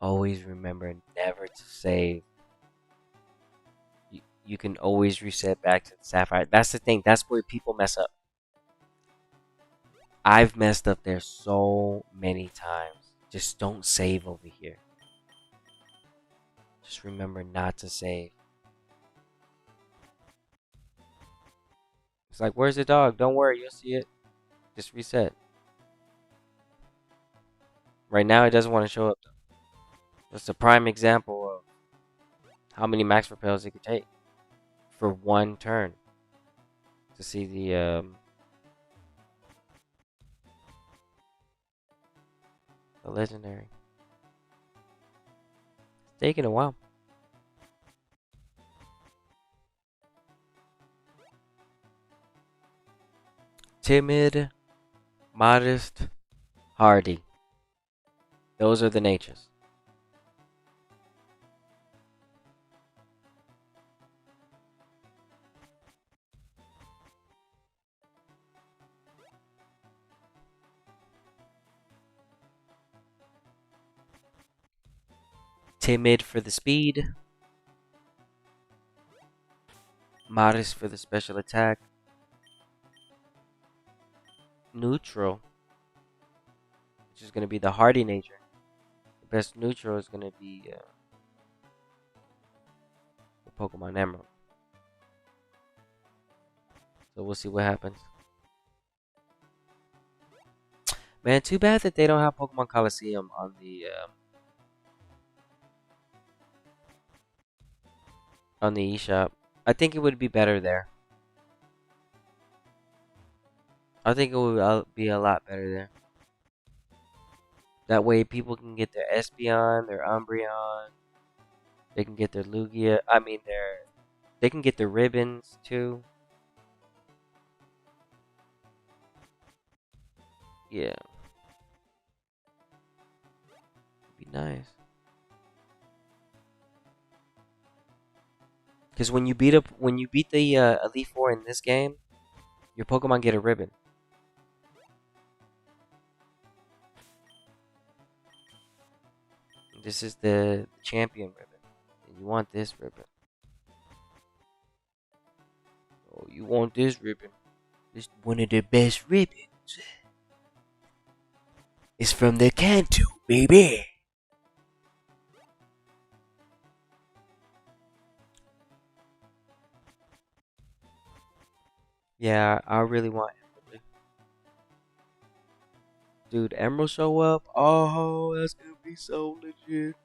Always remember never to save. You can always reset back to the sapphire. That's the thing. That's where people mess up. I've messed up there so many times. Just don't save over here. Just remember not to save. It's like, where's the dog? Don't worry, you'll see it. Just reset. Right now, it doesn't want to show up. That's a prime example of how many max repels it could take for one turn to see the legendary. It's taking a while. Timid, modest, hardy. Those are the natures. Timid for the speed, modest for the special attack, neutral, which is going to be the hardy nature. The best neutral is going to be the Pokemon Emerald. So we'll see what happens. Man, too bad that they don't have Pokemon Coliseum on the eShop. I think it would be better there. I think it would be a lot better there. That way, people can get their Espeon, their Umbreon. They can get their Lugia. I mean, they can get their ribbons too. Yeah, be nice. Because when you beat the Elite Four in this game, your Pokemon get a ribbon. This is the champion ribbon, and you want this ribbon. Oh, you want this ribbon? It's one of the best ribbons. It's from the Kanto, baby. Yeah, I really want Emerald. Dude, Emerald show up? Oh, that's gonna be so legit.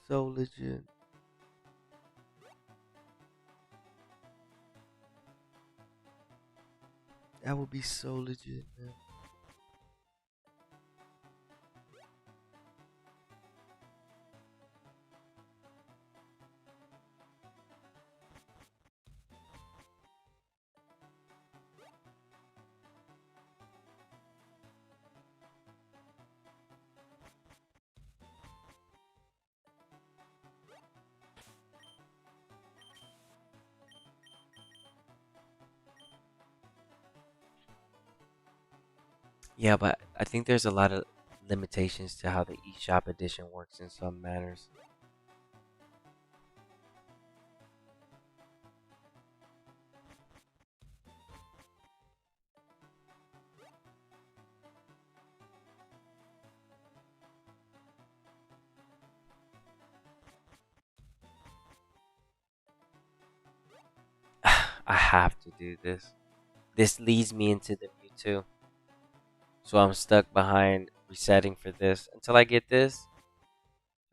So legit. That would be so legit, man. Yeah, but I think there's a lot of limitations to how the eShop edition works in some manners. I have to do this. This leads me into the Mewtwo. So I'm stuck behind resetting for this. Until I get this,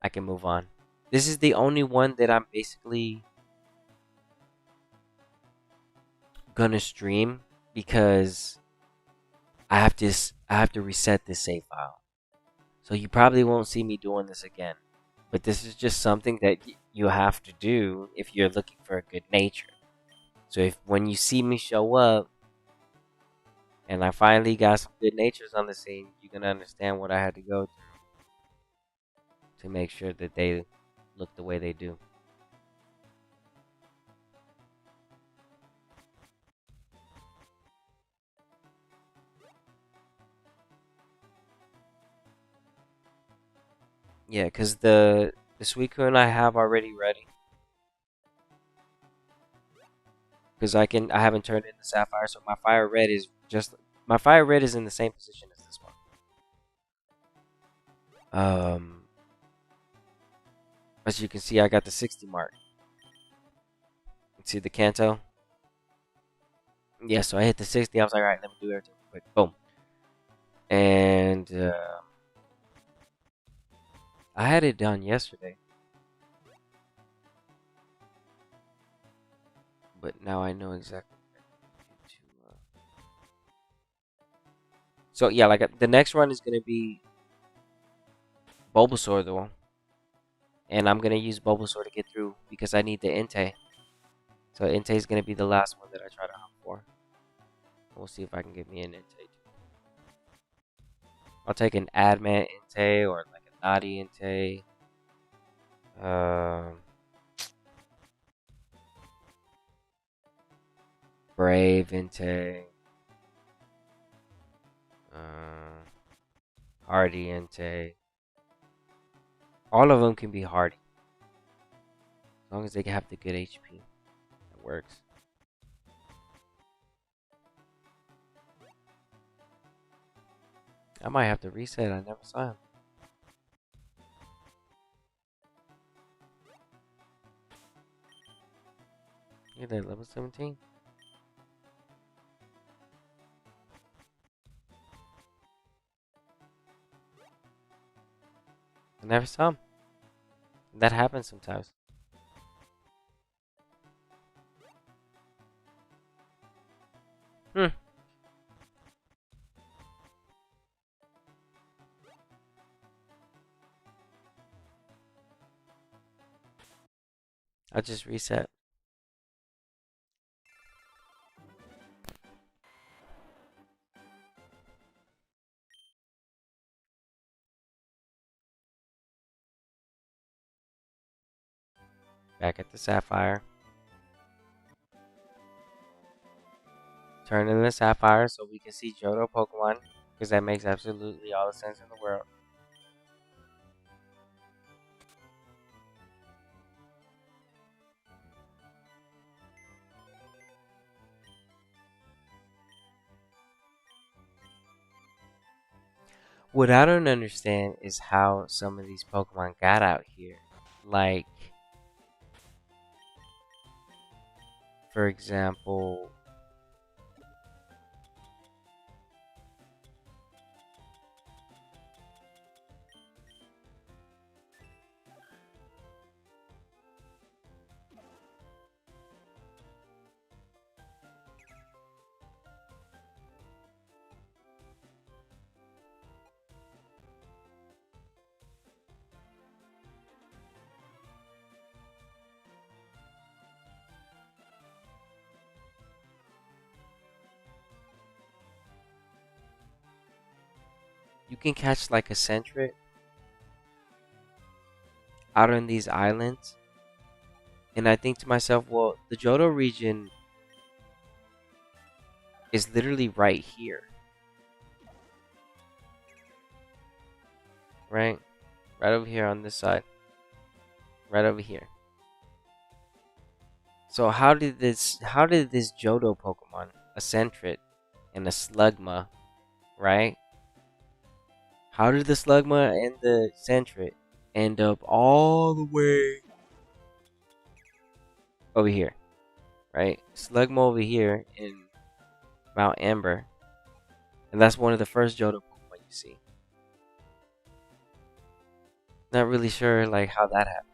I can move on. This is the only one that I'm basically gonna stream because I have to reset this save file. So you probably won't see me doing this again. But this is just something that you have to do if you're looking for a good nature. So if when you see me show up and I finally got some good natures on the scene, you're gonna understand what I had to go through to make sure that they look the way they do. Yeah, because the Suicune I have already ready. Because I haven't turned into Sapphire, so my Fire Red is in the same position as this one. As you can see, I got the 60 mark. See the Kanto? Yeah, so I hit the 60. I was like, all right, let me do everything quick. Boom. And I had it done yesterday, but now I know exactly what to. So yeah, like the next run is gonna be Bulbasaur though, and I'm gonna use Bulbasaur to get through because I need the Entei. So Entei is gonna be the last one that I try to hunt for. We'll see if I can get me an Entei. I'll take an Adamant Entei or like a Naughty Entei. Um, Brave Entei. Uh, Hardy Entei. All of them can be hardy as long as they have the good HP. That works. I might have to reset. I never saw him. You're there, level 17. I never saw him. That happens sometimes. Hmm. I'll just reset. Back at the Sapphire. Turn in the Sapphire so we can see Johto Pokemon. Because that makes absolutely all the sense in the world. What I don't understand is how some of these Pokemon got out here. Like, for example, you can catch like a Sentret out on these islands. And I think to myself, well, the Johto region is literally right here. right? Right over here on this side. Right over here. So how did this Johto Pokemon, a Sentret and a Slugma, right? How did the Slugma and the Sentret end up all the way over here, right? Slugma over here in Mount Amber, and that's one of the first Johto Pokemon you see. Not really sure like how that happened.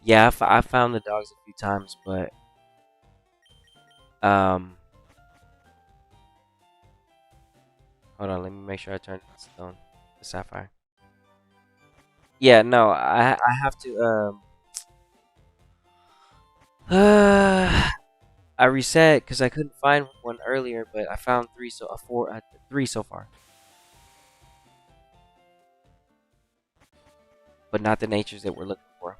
Yeah, I found the dogs a few times, but um, hold on, let me make sure I turn the stone, the sapphire. Yeah, no, I have to I reset because I couldn't find one earlier, but I found three, so three so far, but not the natures that we're looking for.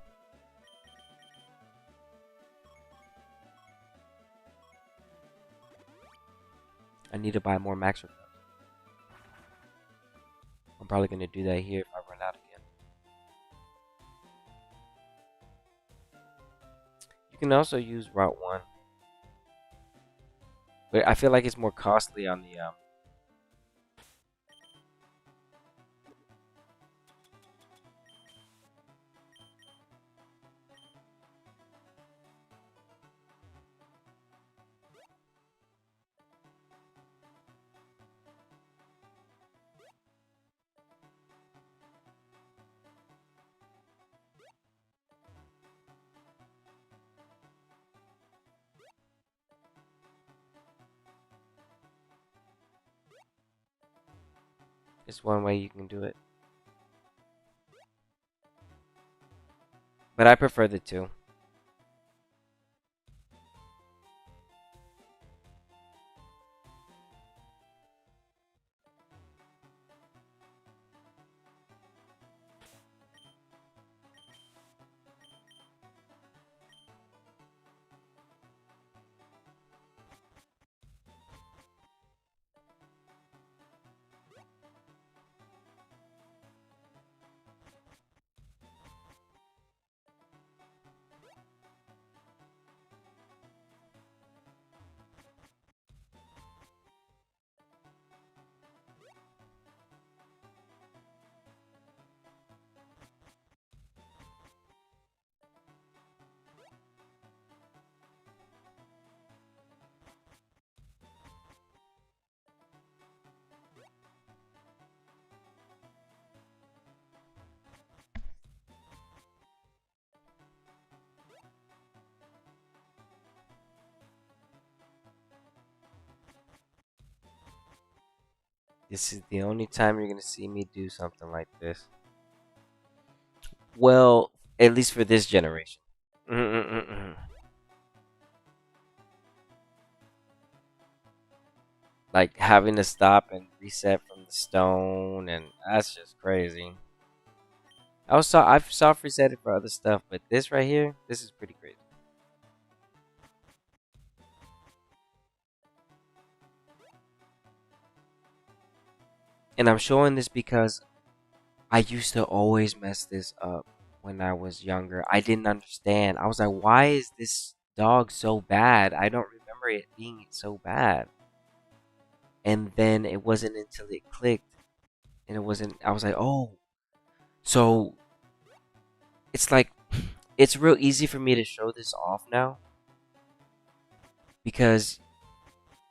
I need to buy more max repels. I'm probably gonna do that here if I run out again. You can also use Route One, but I feel like it's more costly on the It's one way you can do it, but I prefer the two. This is the only time you're gonna see me do something like this. Well, at least for this generation. Mm-mm-mm-mm. Like having to stop and reset from the stone, and that's just crazy. I've soft reset it for other stuff, but this right here, this is pretty crazy. And I'm showing this because I used to always mess this up when I was younger. I didn't understand. I was like, why is this dog so bad? I don't remember it being so bad. And then it wasn't until it clicked, and it wasn't. I was like, oh, so it's like it's real easy for me to show this off now because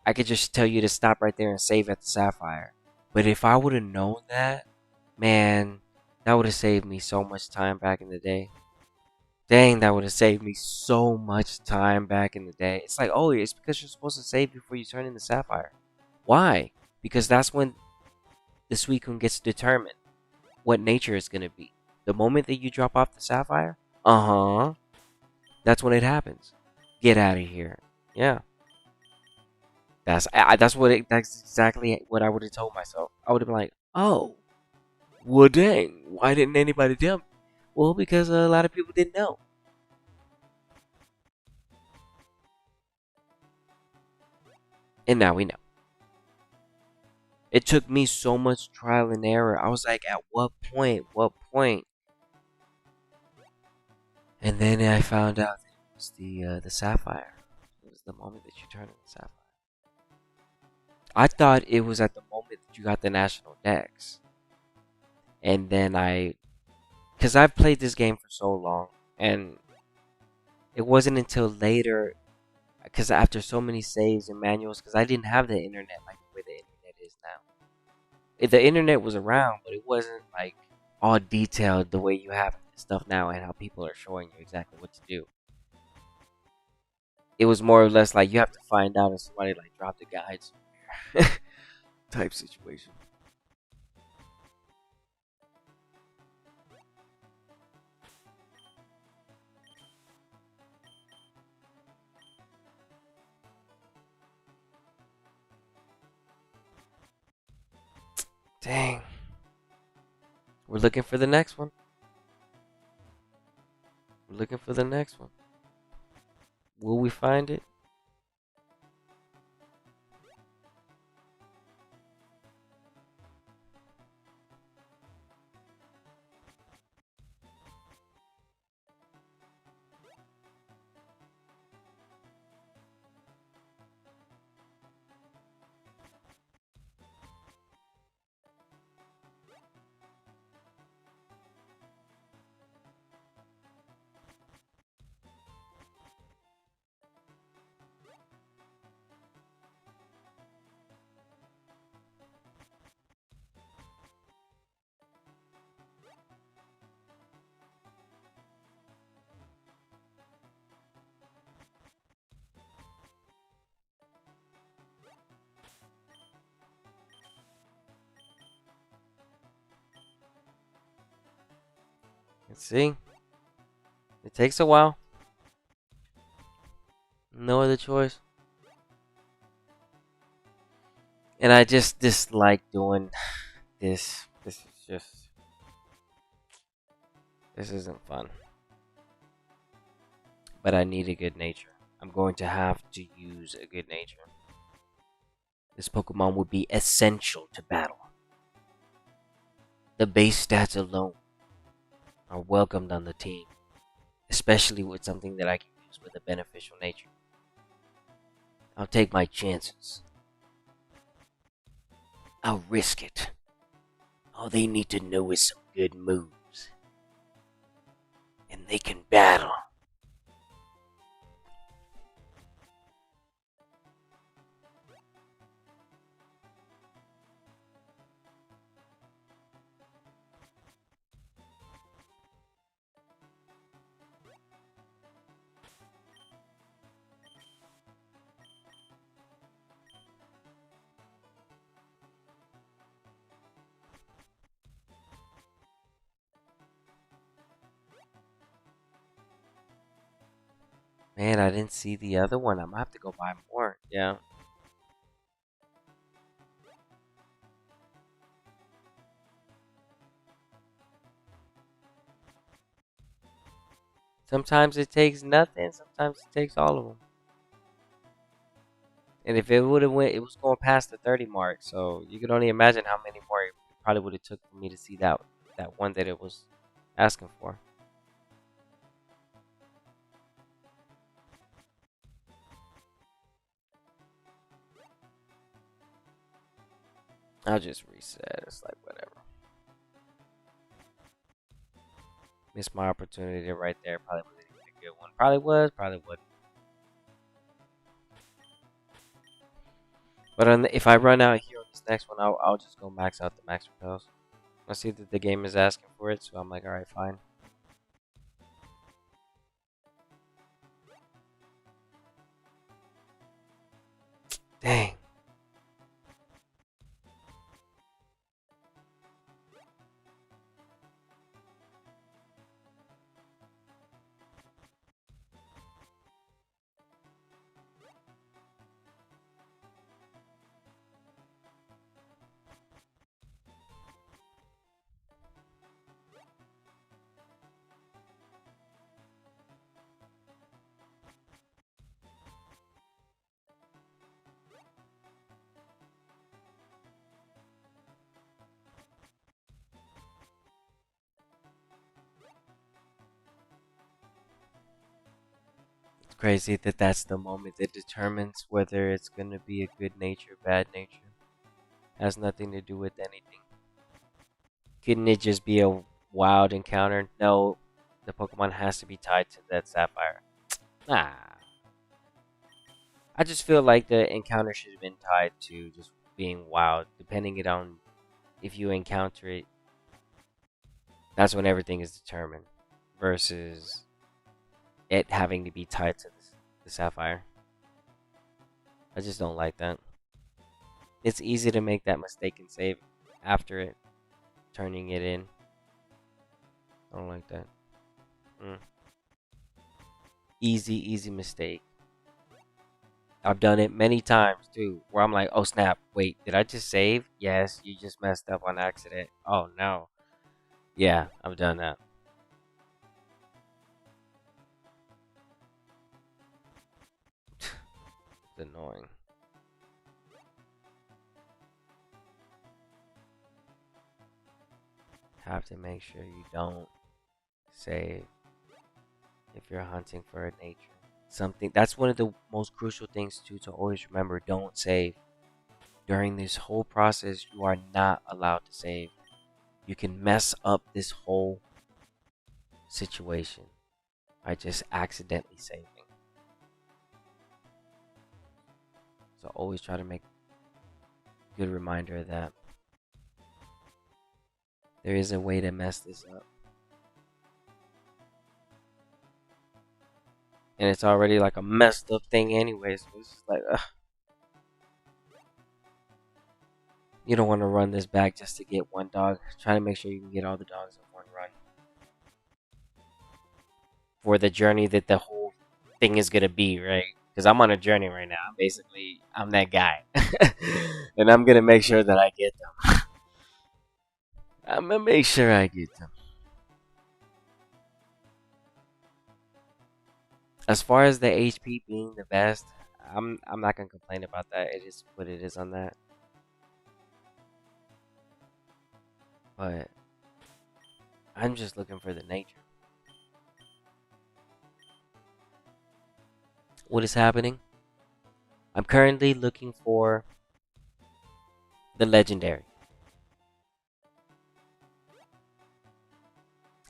I could just tell you to stop right there and save at the sapphire. But if I would have known that, man, that would have saved me so much time back in the day. Dang, that would have saved me so much time back in the day. It's like, oh, it's because you're supposed to save before you turn in the sapphire. Why? Because that's when the Suicune gets to determine what nature is gonna be. The moment that you drop off the sapphire, that's when it happens. Get out of here. Yeah, that's exactly what I would have told myself. I would have been like, oh, well, dang, why didn't anybody tell me? Well, because a lot of people didn't know, and now we know. It took me so much trial and error. I was like, at what point? What point? And then I found out that it was the sapphire. It was the moment that you turned on the sapphire. I thought it was at the moment that you got the national dex. And then because I've played this game for so long, and it wasn't until later, because after so many saves and manuals, because I didn't have the internet like the way the internet is now. The internet was around, but it wasn't like all detailed the way you have stuff now and how people are showing you exactly what to do. It was more or less like you have to find out if somebody like dropped the guides type situation. Dang. We're looking for the next one. We're looking for the next one. Will we find it? Let's see. It takes a while. No other choice. And I just dislike doing this. This isn't fun. But I need a good nature. I'm going to have to use a good nature. This Pokemon would be essential to battle. The base stats alone are welcomed on the team, especially with something that I can use with a beneficial nature. I'll take my chances. I'll risk it. All they need to know is some good moves. And they can battle. Man, I didn't see the other one. I'm gonna have to go buy more. Yeah. Sometimes it takes nothing. Sometimes it takes all of them. And if it would have went, it was going past the 30 mark. So you can only imagine how many more it probably would have took for me to see that one that it was asking for. I'll just reset. It's like whatever. Missed my opportunity right there. Probably wasn't even a good one. Probably was. Probably wouldn't. But if I run out here on this next one, I'll just go max out the max repels. I see that the game is asking for it, so I'm like, alright, fine. Dang. crazy that that's the moment that determines whether it's gonna be a good nature, bad nature. Has nothing to do with anything. Couldn't it just be a wild encounter? No, the Pokemon has to be tied to that sapphire. Nah. I just feel like the encounter should have been tied to just being wild, depending it on if you encounter it. That's when everything is determined, versus it having to be tied to the sapphire. I just don't like that. It's easy to make that mistake and save after it, turning it in. I don't like that. Mm. Easy mistake. I've done it many times too, where I'm like, oh snap, wait, did I just save? Yes, you just messed up on accident. Oh no. Yeah, I've done that. It's annoying. Have to make sure you don't save if you're hunting for a nature. Something that's one of the most crucial things too to always remember. Don't save. During this whole process, you are not allowed to save. You can mess up this whole situation by just accidentally saving. So always try to make a good reminder of that. There is a way to mess this up. And it's already like a messed up thing anyway, so it's just like, ugh. You don't want to run this back just to get one dog. Try to make sure you can get all the dogs in one run. For the journey that the whole thing is going to be, right? Because I'm on a journey right now. Basically, I'm that guy. And I'm going to make sure that I get them. I'm going to make sure I get them. As far as the HP being the best, I'm not going to complain about that. It is what it is on that. But I'm just looking for the nature. What is happening? I'm currently looking for the legendary.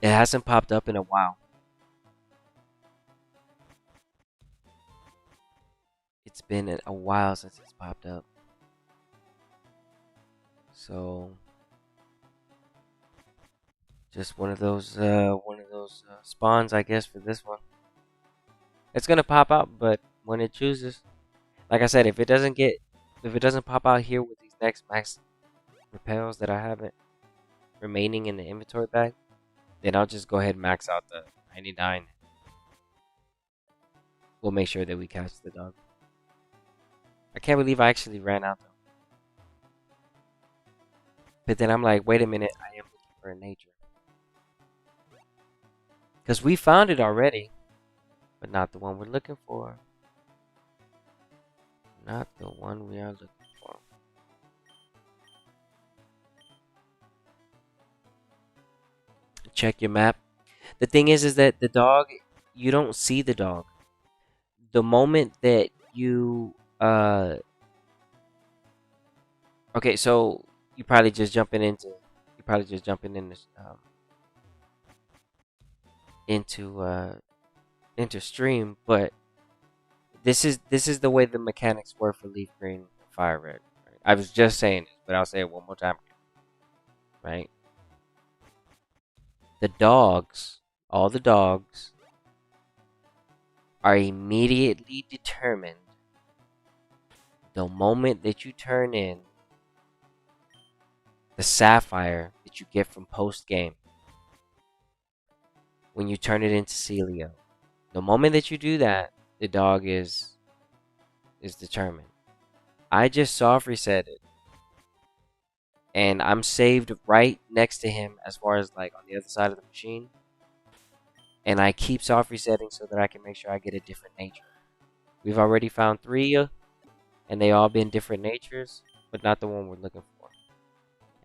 It hasn't popped up in a while. It's been a while since it's popped up. So just one of those spawns, I guess, for this one. It's gonna pop out, but when it chooses, like I said, if it doesn't pop out here with these next max repels that I have it remaining in the inventory bag, then I'll just go ahead and max out the 99. We'll make sure that we catch the dog. I can't believe I actually ran out though. But then I'm like, wait a minute, I am looking for a nature. Because we found it already, but not the one we're looking for. Not the one we are looking for. Check your map. The thing is that the dog, you don't see the dog. The moment that you, okay, so you probably just jumping in this, into stream, but this is the way the mechanics work for Leaf Green and Fire Red. Right? I was just saying this, but I'll say it one more time. Right? The dogs, all the dogs, are immediately determined the moment that you turn in the sapphire that you get from post game. When you turn it into Celio, the moment that you do that, the dog is determined. I just soft reset it, and I'm saved right next to him as far as like on the other side of the machine. And I keep soft resetting so that I can make sure I get a different nature. We've already found 3, and they all been different natures, but not the one we're looking for.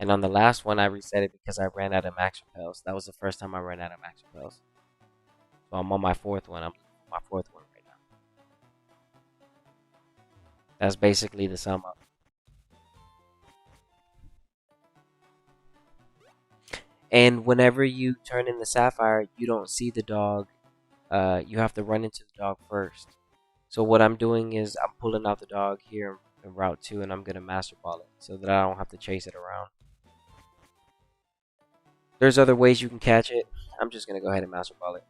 And on the last one, I reset it because I ran out of max repels. That was the first time I ran out of max repels. So I'm on my 4th one. I'm looking for my 4th one right now. That's basically the sum up. And whenever you turn in the sapphire, you don't see the dog. You have to run into the dog first. So what I'm doing is I'm pulling out the dog here in Route 2, and I'm gonna master ball it so that I don't have to chase it around. There's other ways you can catch it. I'm just gonna go ahead and master ball it.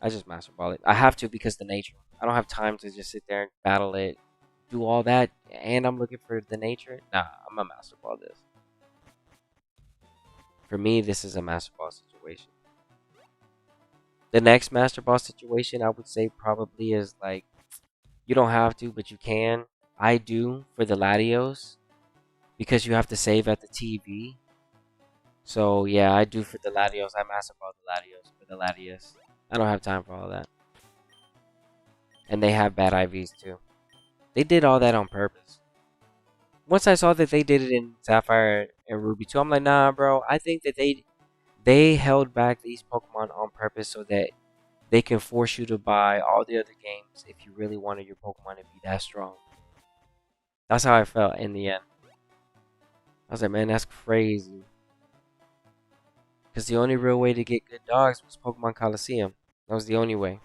I just master ball it. I have to because the nature. I don't have time to just sit there and battle it, do all that, and I'm looking for the nature. Nah, I'm gonna master ball this. For me, this is a master ball situation. The next master ball situation, I would say probably is like you don't have to, but you can. I do for the Latios because you have to save at the TV. So yeah, I do for the Latios. I master ball the Latios for the Latios. I don't have time for all that. And they have bad IVs too. They did all that on purpose. Once I saw that they did it in Sapphire and Ruby too, I'm like, nah, bro. I think that they held back these Pokemon on purpose so that they can force you to buy all the other games if you really wanted your Pokemon to be that strong. That's how I felt in the end. I was like, man, that's crazy. Because the only real way to get good dogs was Pokemon Coliseum. That was the only way.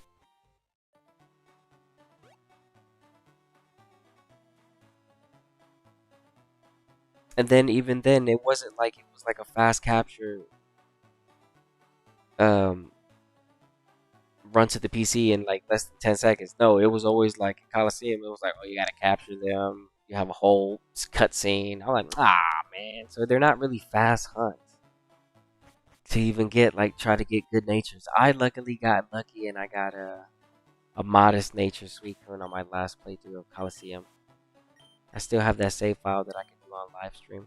And then even then, it wasn't like it was like a fast capture um, run to the PC in like less than 10 seconds. No, it was always like Coliseum. It was like, oh, you gotta capture them. You have a whole cutscene. I'm like, man. So they're not really fast hunts to even get like try to get good natures. I luckily got lucky and I got a modest nature Suicune on my last playthrough of Coliseum. I still have that save file that I can do on live stream.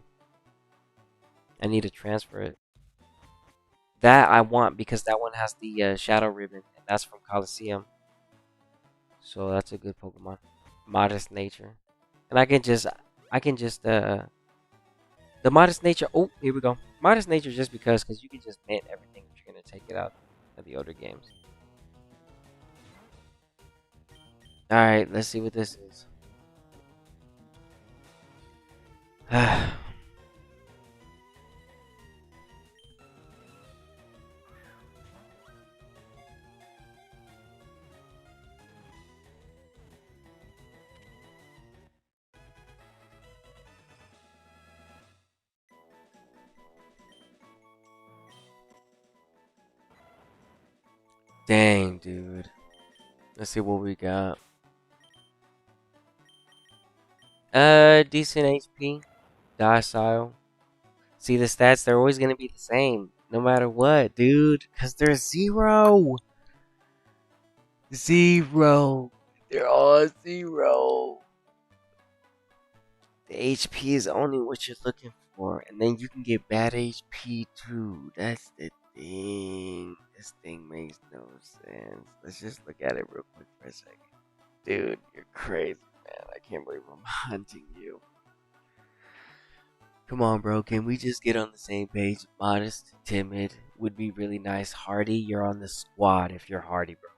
I need to transfer it. That I want because that one has the shadow ribbon, and that's from Coliseum. So that's a good Pokemon. Modest nature, and I can just the modest nature. Oh, here we go. Modest nature just because you can just mint everything if you're gonna take it out of the older games. All right, let's see what this is. Dang, dude. Let's see what we got. Decent HP, docile. See the stats, they're always gonna be the same, no matter what, dude. Cause they're zero. Zero. They're all zero. The HP is only what you're looking for, and then you can get bad HP too. That's the thing. This thing makes no sense. Let's just look at it real quick for a second. Dude, you're crazy, man. I can't believe I'm hunting you. Come on, bro. Can we just get on the same page? Modest, timid would be really nice. Hardy, you're on the squad if you're hardy, bro.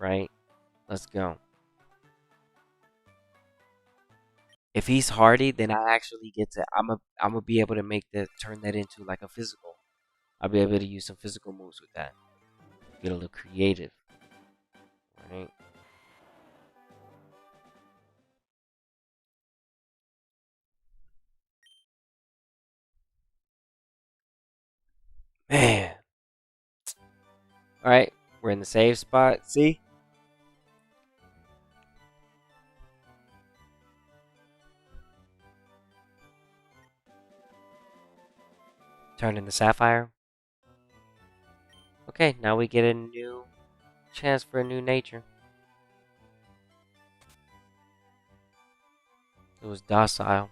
Right? Let's go. If he's hardy, then I actually get to. I'm gonna be able to turn that into like a physical. I'll be able to use some physical moves with that. Get a little creative, right? Man. All right, we're in the save spot. See? Turn into sapphire. Okay, now we get a new chance for a new nature. It was docile.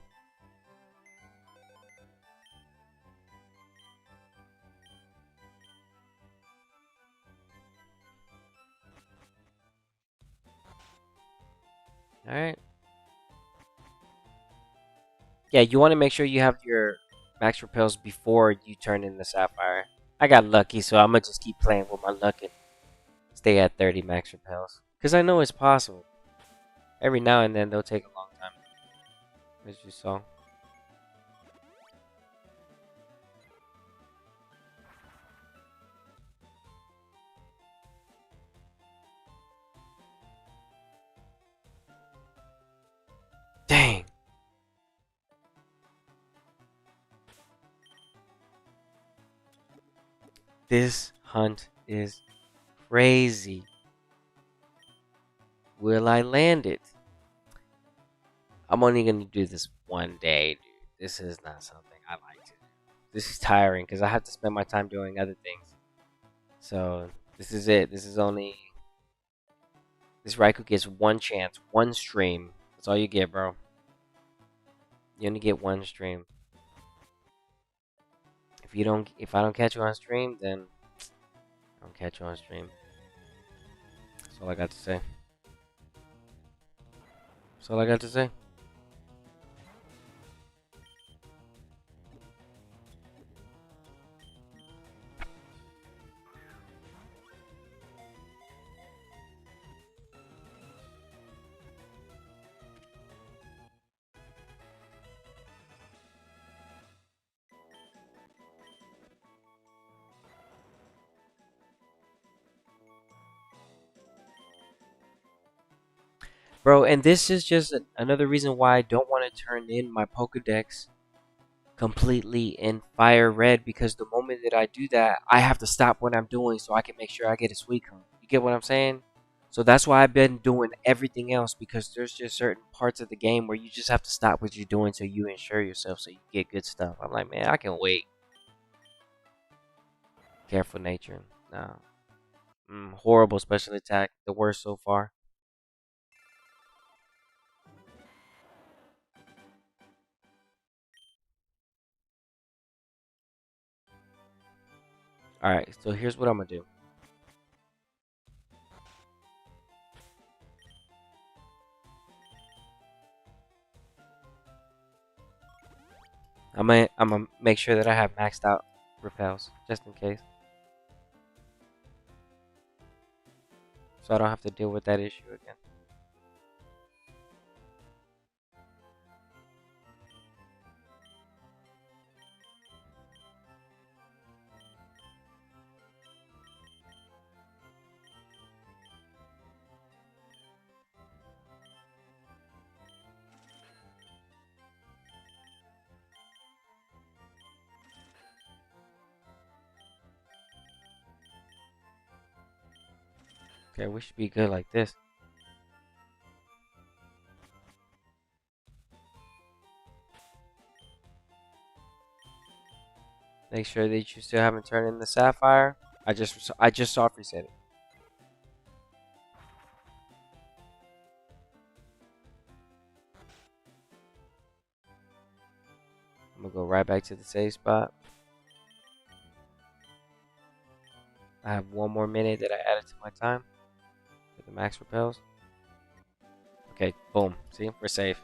Alright. Yeah, you want to make sure you have your max repels before you turn in the sapphire. I got lucky, so I'm going to just keep playing with my luck and stay at 30 max repels. Because I know it's possible. Every now and then, they'll take a long time. as you saw. Dang. This hunt is crazy. Will I land it? I'm only gonna do this one day, dude. This is not something I like to do. This is tiring because I have to spend my time doing other things. So this is it. This is only this Raikou gets one chance, one stream. That's all you get, bro. You only get one stream. If I don't catch you on stream, then I don't catch you on stream. That's all I got to say. That's all I got to say. Bro, and this is just another reason why I don't want to turn in my Pokedex completely in fire red, because the moment that I do that, I have to stop what I'm doing so I can make sure I get a Suicune. You get what I'm saying? So that's why I've been doing everything else, because there's just certain parts of the game where you just have to stop what you're doing so you ensure yourself so you get good stuff. I'm like, man, I can wait. Careful nature. No. Horrible special attack. The worst so far. Alright, so here's what I'm going to do. I'm gonna make sure that I have maxed out repels, just in case. So I don't have to deal with that issue again. Okay, we should be good like this. Make sure that you still haven't turned in the sapphire. I just soft reset it. I'm gonna go right back to the save spot. I have one more minute that I added to my time for the max repels. Okay, boom. See, we're safe.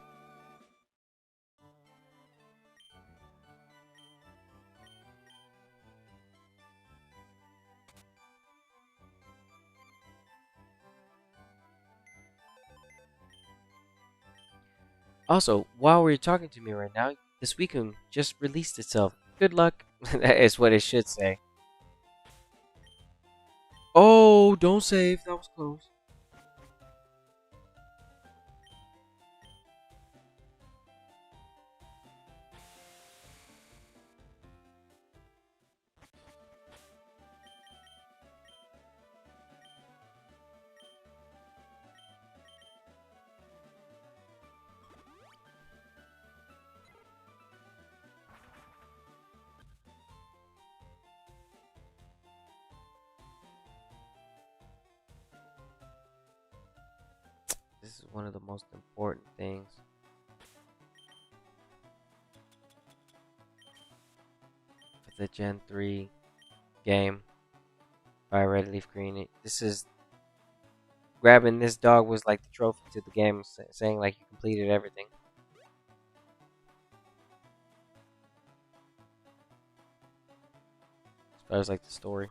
Also, while we're talking to me right now, this weekend just released itself. Good luck. That is what it should say. Oh, don't save. That was close. This is one of the most important things for the Gen 3 game. Fire Red Leaf Green. This is grabbing this dog was like the trophy to the game, saying like you completed everything. As far as like the story.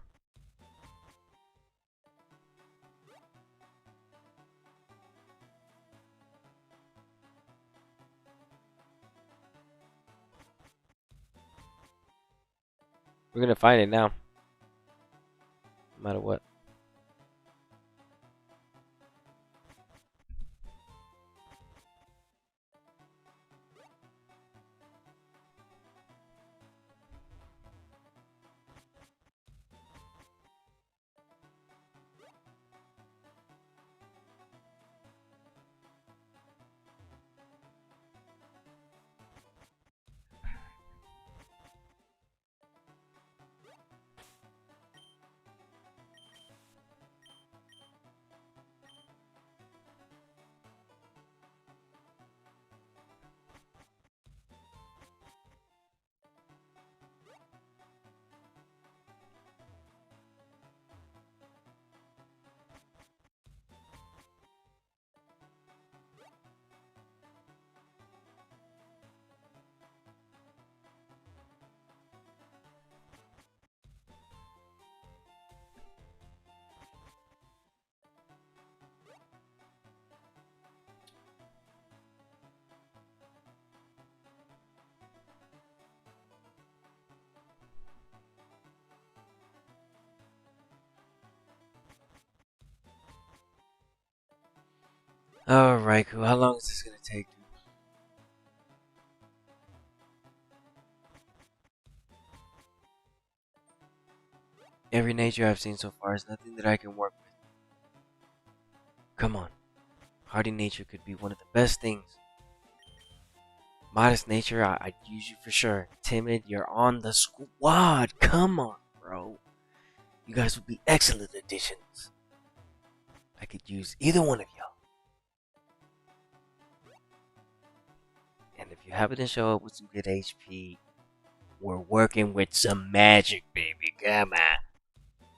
We're gonna find it now, no matter what. All right, cool. How long is this gonna take? Every nature I've seen so far is nothing that I can work with. Come on. Hardy nature could be one of the best things. Modest nature, I'd use you for sure. Timid, you're on the squad. Come on, bro. You guys would be excellent additions. I could use either one of y'all. And if you happen to show up with some good HP, we're working with some magic, baby. Come on.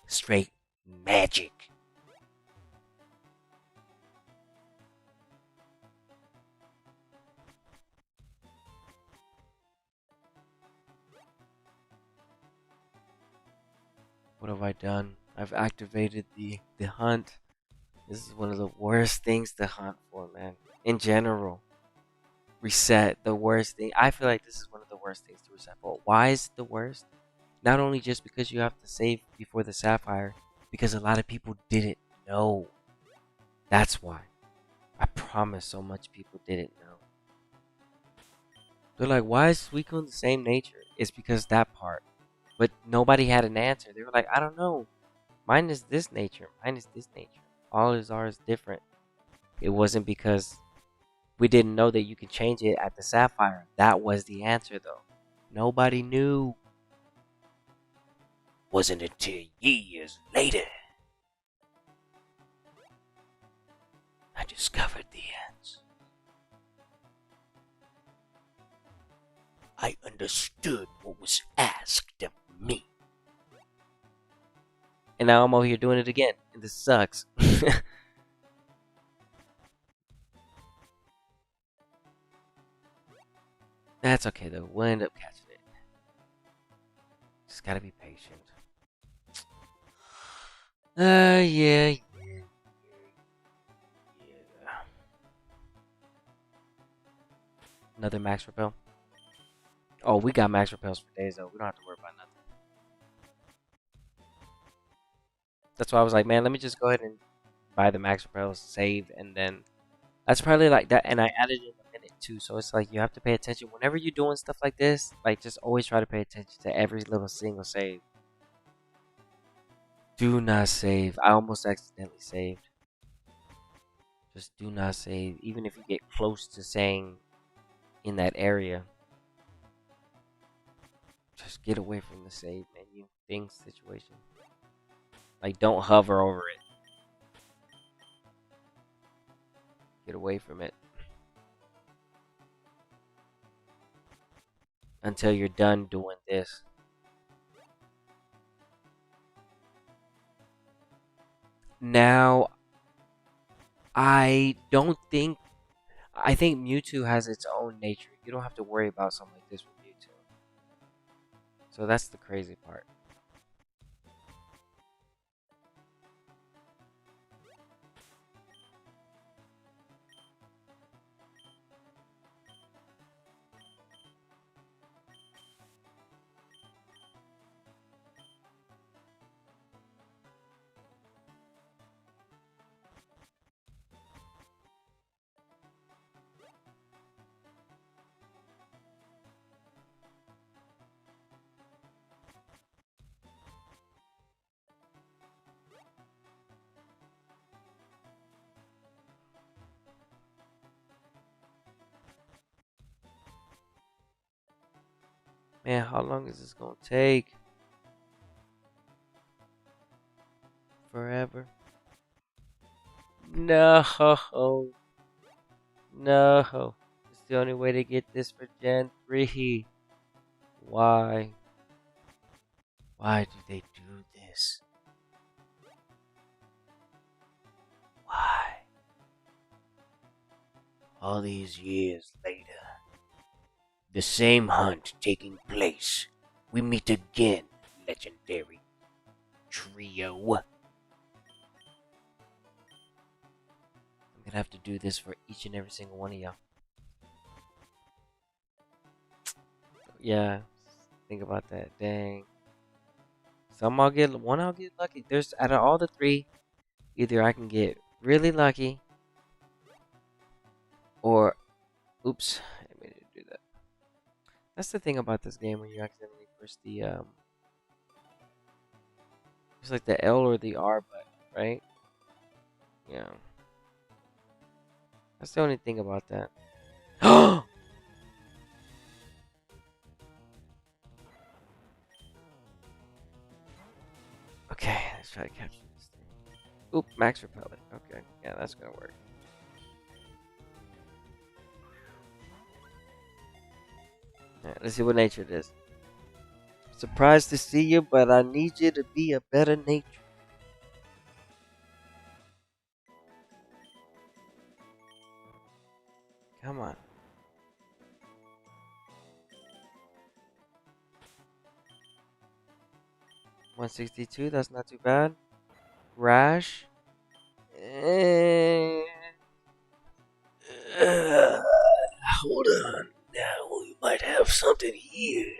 Straight magic. What have I done? I've activated the hunt. This is one of the worst things to hunt for, man. In general. Reset, the worst thing. I feel like this is one of the worst things to reset for. Why is it the worst? Not only just because you have to save before the sapphire, because a lot of people didn't know. That's why. I promise so much people didn't know. They're like, why is Suicune the same nature? It's because that part. But nobody had an answer. They were like, I don't know. Mine is this nature. Mine is this nature. All is ours different. It wasn't because we didn't know that you could change it at the sapphire. That was the answer, though. Nobody knew. Wasn't until years later I discovered the answer. I understood what was asked of me. And now I'm over here doing it again. And this sucks. That's okay though. We'll end up catching it. Just gotta be patient. Yeah. Another max repel. Oh, we got max repels for days though. We don't have to worry about nothing. That's why I was like, man, let me just go ahead and buy the max repels, save, and then that's probably like that. And I added in a minute too, so it's like you have to pay attention whenever you're doing stuff like this. Like, just always try to pay attention to every little single save. Do not save. I almost accidentally saved. Just do not save, even if you get close to saying in that area. Just get away from the save menu thing situation. Like, don't hover over it. Get away from it until you're done doing this. Now, I don't think. I think Mewtwo has its own nature. You don't have to worry about something like this with Mewtwo. So that's the crazy part. Man, how long is this gonna take? Forever? No. No. It's the only way to get this for Gen 3. Why? Why do they do this? Why? All these years later, the same hunt taking place. We meet again, legendary trio. I'm gonna have to do this for each and every single one of y'all. Yeah, think about that. Dang. Some I'll get, one I'll get lucky. There's out of all the three, either I can get really lucky, or oops, I made it do that. That's the thing about this game when you accidentally push the it's like the L or the R button, right? Yeah. That's the only thing about that. Okay, let's try to capture this thing. Oop, max repellent. Okay, yeah, that's gonna work. Alright, let's see what nature it is. Surprised to see you, but I need you to be a better nature. Come on. $162, that's not too bad. Rash. Eh, hold on. Now we might have something here.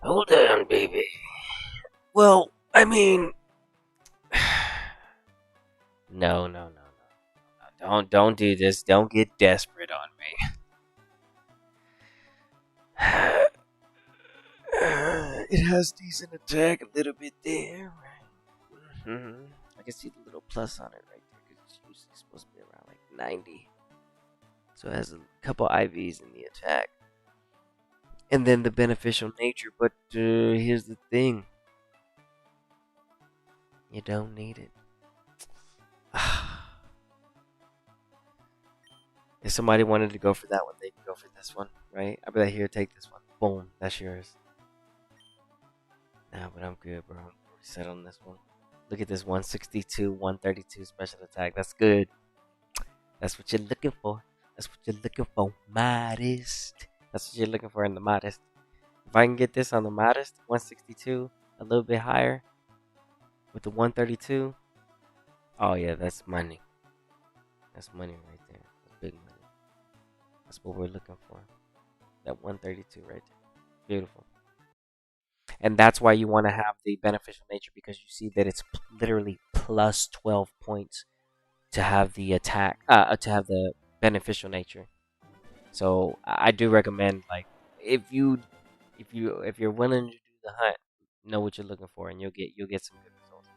Hold on, baby. Well, I mean, no. Don't do this. Don't get desperate on me. It has decent attack, a little bit there. I can see the little plus on it right there because it's usually supposed to be around like 90. So it has a couple IVs in the attack. And then the beneficial nature. But here's the thing. You don't need it. If somebody wanted to go for that one, they can go for this one, right? I'd be like, here, take this one. Boom, that's yours. Nah, but I'm good, bro. I'm set on this one. Look at this 162, 132 special attack. That's good. That's what you're looking for. That's what you're looking for. Modest. That's what you're looking for in the modest. If I can get this on the modest, 162, a little bit higher, with the 132, oh yeah, that's money. That's money right there. That's big money. That's what we're looking for. That 132 right there. Beautiful. And that's why you want to have the beneficial nature, because you see that it's literally plus 12 points to have the attack, to have the beneficial nature. So I do recommend, like, if you're willing to do the hunt, know what you're looking for, and you'll get some good results.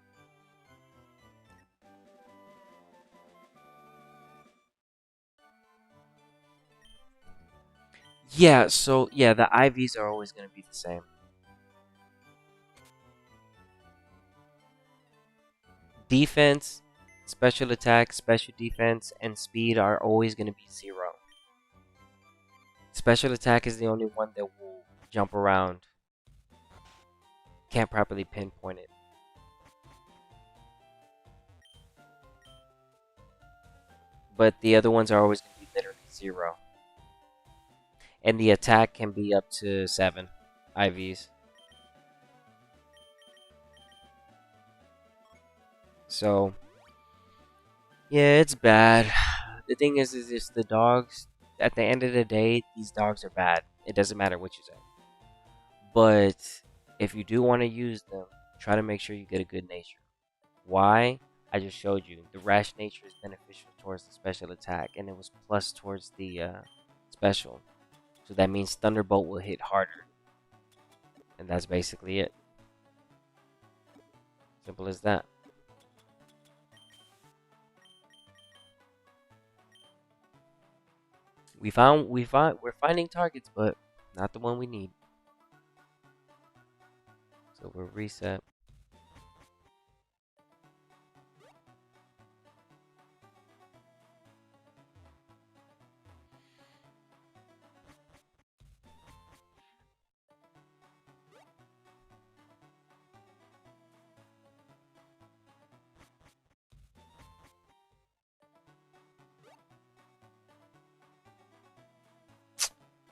Yeah. So yeah, the IVs are always going to be the same. Defense, special attack, special defense, and speed are always going to be 0. Special attack is the only one that will jump around. Can't properly pinpoint it. But the other ones are always going to be literally 0. And the attack can be up to 7 IVs. So, yeah, it's bad. The thing is it's the dogs. At the end of the day, these dogs are bad. It doesn't matter what you say. But if you do want to use them, try to make sure you get a good nature. Why? I just showed you. The rash nature is beneficial towards the special attack, and it was plus towards the special. So that means Thunderbolt will hit harder. And that's basically it. Simple as that. We're finding targets, but Not the one we need. So we'll reset.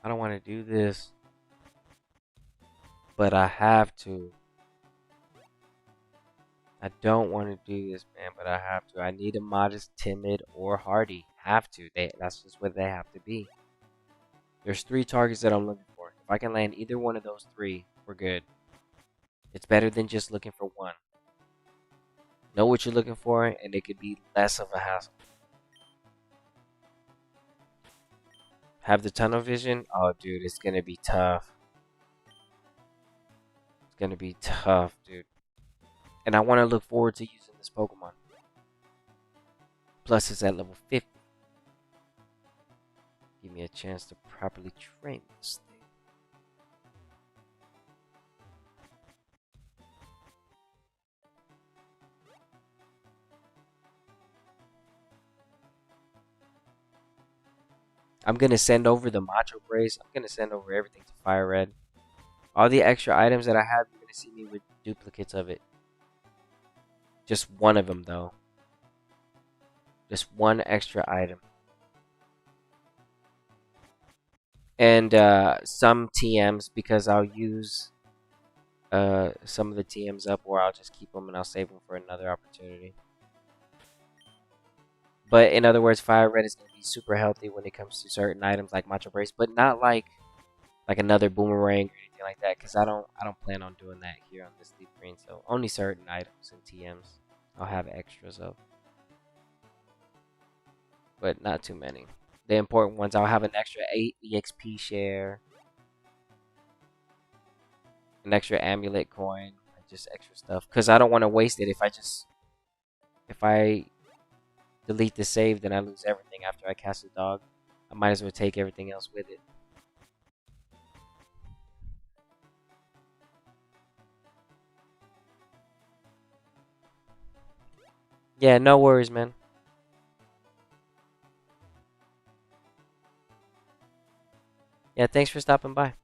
I don't want to do this, but I have to. I don't want to do this, man, but I have to. I need a modest, timid, or hardy. Have to. That's just what they have to be. There's 3 targets that I'm looking for. If I can land either one of those 3, we're good. It's better than just looking for one. Know what you're looking for, and it could be less of a hassle. Have the tunnel vision? Oh, dude, it's gonna be tough. It's gonna be tough, dude. And I want to look forward to using this Pokemon. Plus, it's at level 50. Give me a chance to properly train this thing. I'm gonna send over the Macho Brace. I'm gonna send over everything to Fire Red. All the extra items that I have, you're gonna see me with duplicates of it. Just one of them, though. Just one extra item. And some TMs, because I'll use some of the TMs up, or I'll just keep them and I'll save them for another opportunity. But in other words, Fire Red is going to be super healthy when it comes to certain items like Macho Brace, but not like another Boomerang or anything like that, because I don't plan on doing that here on this Deep Green. So only certain items and TMs I'll have extras of, but not too many. The important ones, I'll have an extra 8 EXP share, an extra amulet coin, just extra stuff, because I don't want to waste it. If I delete the save, then I lose everything after I cast a dog. I might as well take everything else with it. Yeah, no worries, man. Yeah, thanks for stopping by.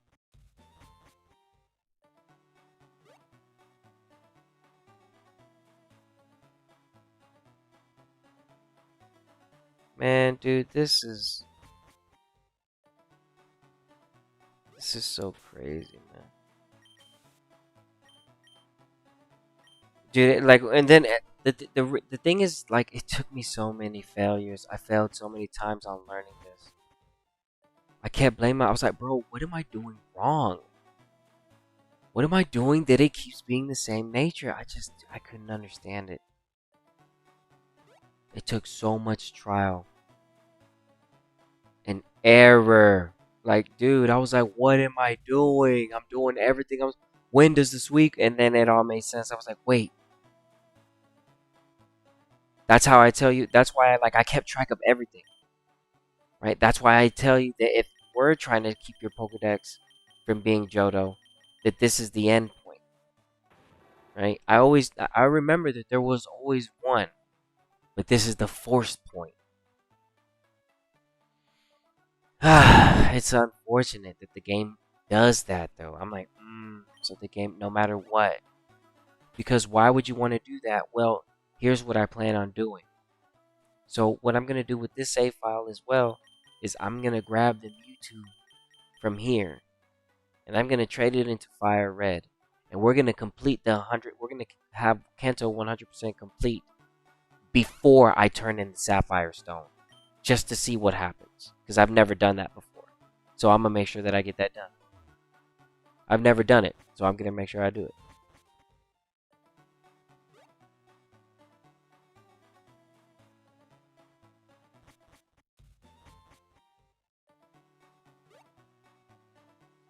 Man, dude, this is so crazy, man. Dude, like, and then the thing is, like, it took me so many failures. I failed so many times on learning this. I kept blaming. I was like, bro, what am I doing wrong? What am I doing that it keeps being the same nature? I couldn't understand it. It took so much trial and error. Like, dude, I was like, what am I doing? I'm doing everything. When does this week? And then it all made sense. I was like, wait. That's how I tell you. That's why I kept track of everything. Right? That's why I tell you that if we're trying to keep your Pokedex from being Johto, that this is the end point. Right? I remember that there was always one, but this is the forced point. It's unfortunate that the game does that, though. I'm like, so the game, no matter what. Because why would you want to do that? Well, here's what I plan on doing. So what I'm going to do with this save file as well is I'm going to grab the Mewtwo from here. And I'm going to trade it into Fire Red. And we're going to complete the 100. We're going to have Kanto 100% complete before I turn in the Sapphire Stone. Just to see what happens. Because I've never done that before. So I'm going to make sure that I get that done. I've never done it. So I'm going to make sure I do it.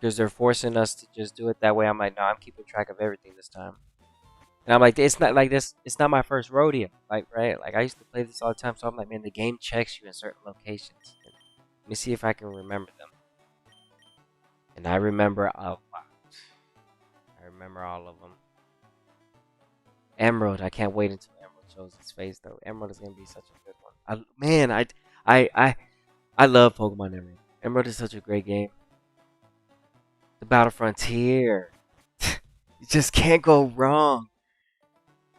Because they're forcing us to just do it that way. I'm like, no, I'm keeping track of everything this time. And I'm like, it's not like this. It's not my first rodeo. Like, right? Like, I used to play this all the time. So I'm like, man, the game checks you in certain locations. Let me see if I can remember them. And I remember a lot. I remember all of them. Emerald, I can't wait until Emerald shows its face though. Emerald is gonna be such a good one. I, I, I love Pokemon Emerald. Emerald is such a great game. The Battle Frontier, you just can't go wrong.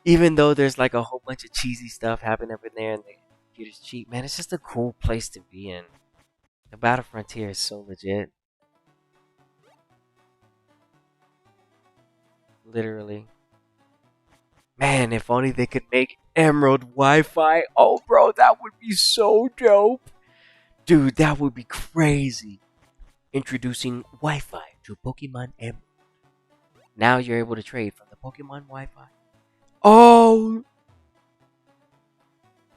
Even though there's like a whole bunch of cheesy stuff happening up in there and the computers cheat, man, it's just a cool place to be in. The Battle Frontier is so legit. Literally. Man, if only they could make Emerald Wi-Fi. Oh, bro, that would be so dope. Dude, that would be crazy. Introducing Wi-Fi to Pokemon Emerald. Now you're able to trade from the Pokemon Wi-Fi. Oh,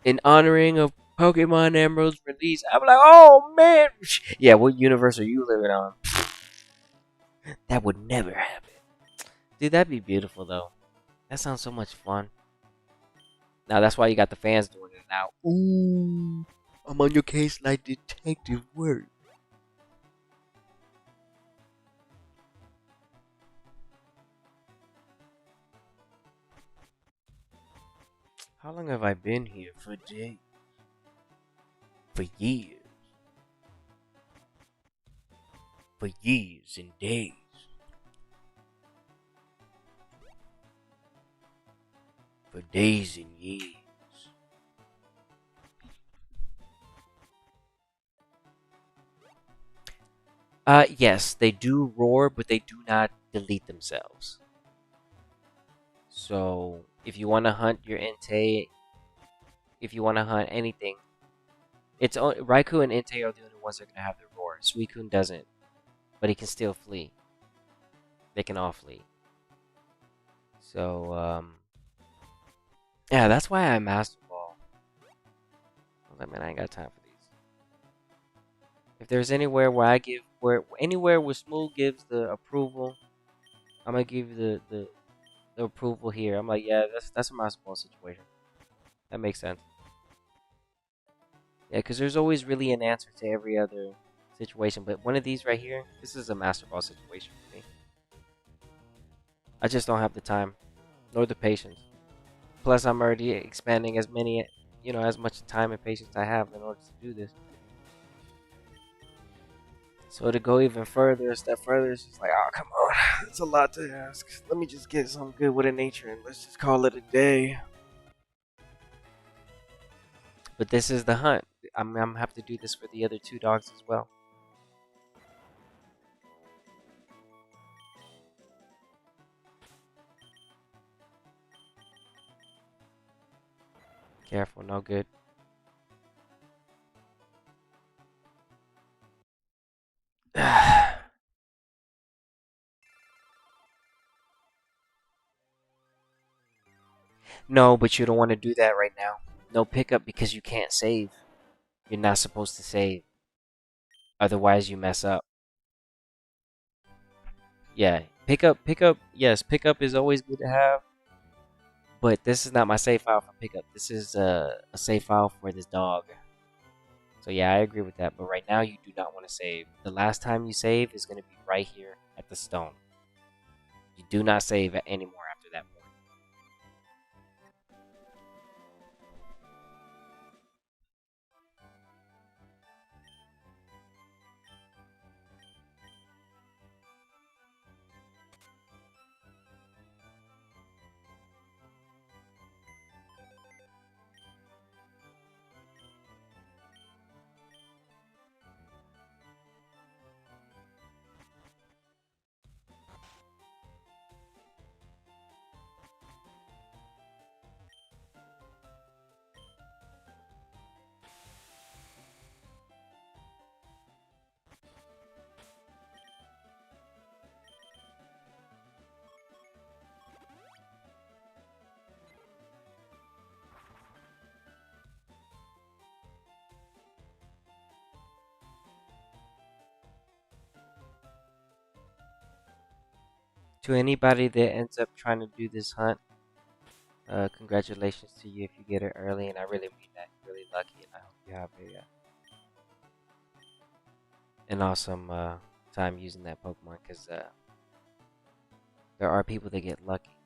in honoring of Pokemon Emerald's release. I'm like, oh man. Yeah, what universe are you living on? That would never happen. Dude, that'd be beautiful though. That sounds so much fun. Now that's why you got the fans doing it now. Ooh, I'm on your case like detective work. How long have I been here? For days. For years. For years and days. For days and years. Yes, they do roar, but they do not delete themselves. So, if you want to hunt your Entei, if you want to hunt anything, Raikou and Entei are the only ones that are going to have their roar. Suicune doesn't, but he can still flee. They can all flee. So, yeah, that's why I Master Ball. I was like, man, I ain't got time for these. If there's anywhere where anywhere where Smooth gives the approval, I'm gonna give you the approval here. I'm like, yeah, that's a Master Ball situation. That makes sense. Yeah, because there's always really an answer to every other situation, but one of these right here, this is a Master Ball situation for me. I just don't have the time, nor the patience. Plus, I'm already expanding as much time and patience I have in order to do this. So to go even further, a step further, it's just like, oh, come on. It's a lot to ask. Let me just get something good with a nature and let's just call it a day. But this is the hunt. I'm gonna have to do this for the other two dogs as well. Careful, no good. No, but you don't want to do that right now. No pickup because you can't save. You're not supposed to save. Otherwise, you mess up. Yeah, pickup. Yes, pickup is always good to have. But this is not my save file for pickup. This is a save file for this dog. So yeah, I agree with that. But right now, you do not want to save. The last time you save is going to be right here at the stone. You do not save anymore after that point. To anybody that ends up trying to do this hunt, congratulations to you if you get it early, and I really mean that. You're really lucky, and I hope you have an awesome time using that Pokemon because there are people that get lucky.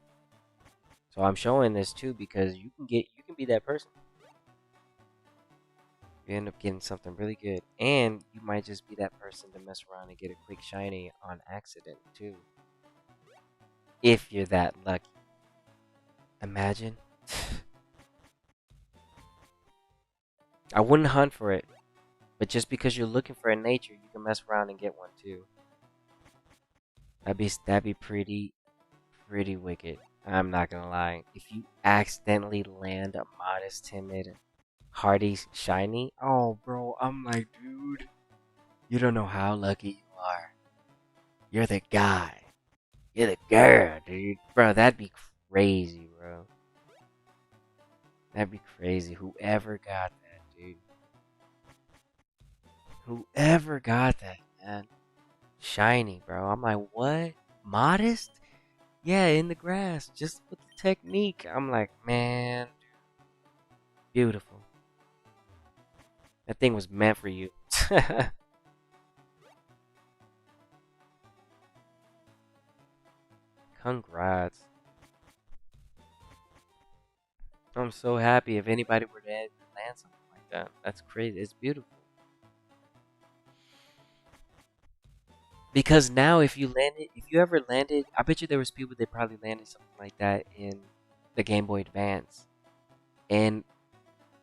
So I'm showing this too because you can be that person. You end up getting something really good, and you might just be that person to mess around and get a quick shiny on accident too. If you're that lucky. Imagine. I wouldn't hunt for it, but just because you're looking for a nature, you can mess around and get one too. That'd be pretty wicked. I'm not gonna lie. If you accidentally land a modest, timid, hardy, shiny, oh bro, I'm like, dude, you don't know how lucky you are. You're the guy. You're the girl, dude. Bro, that'd be crazy, bro. That'd be crazy. Whoever got that, dude. Whoever got that, man. Shiny, bro. I'm like, what? Modest? Yeah, in the grass. Just with the technique. I'm like, man. Beautiful. That thing was meant for you. Congrats. I'm so happy if anybody were to land something like that. That's crazy. It's beautiful. Because now if you ever landed, I bet you there was people that probably landed something like that in the Game Boy Advance. And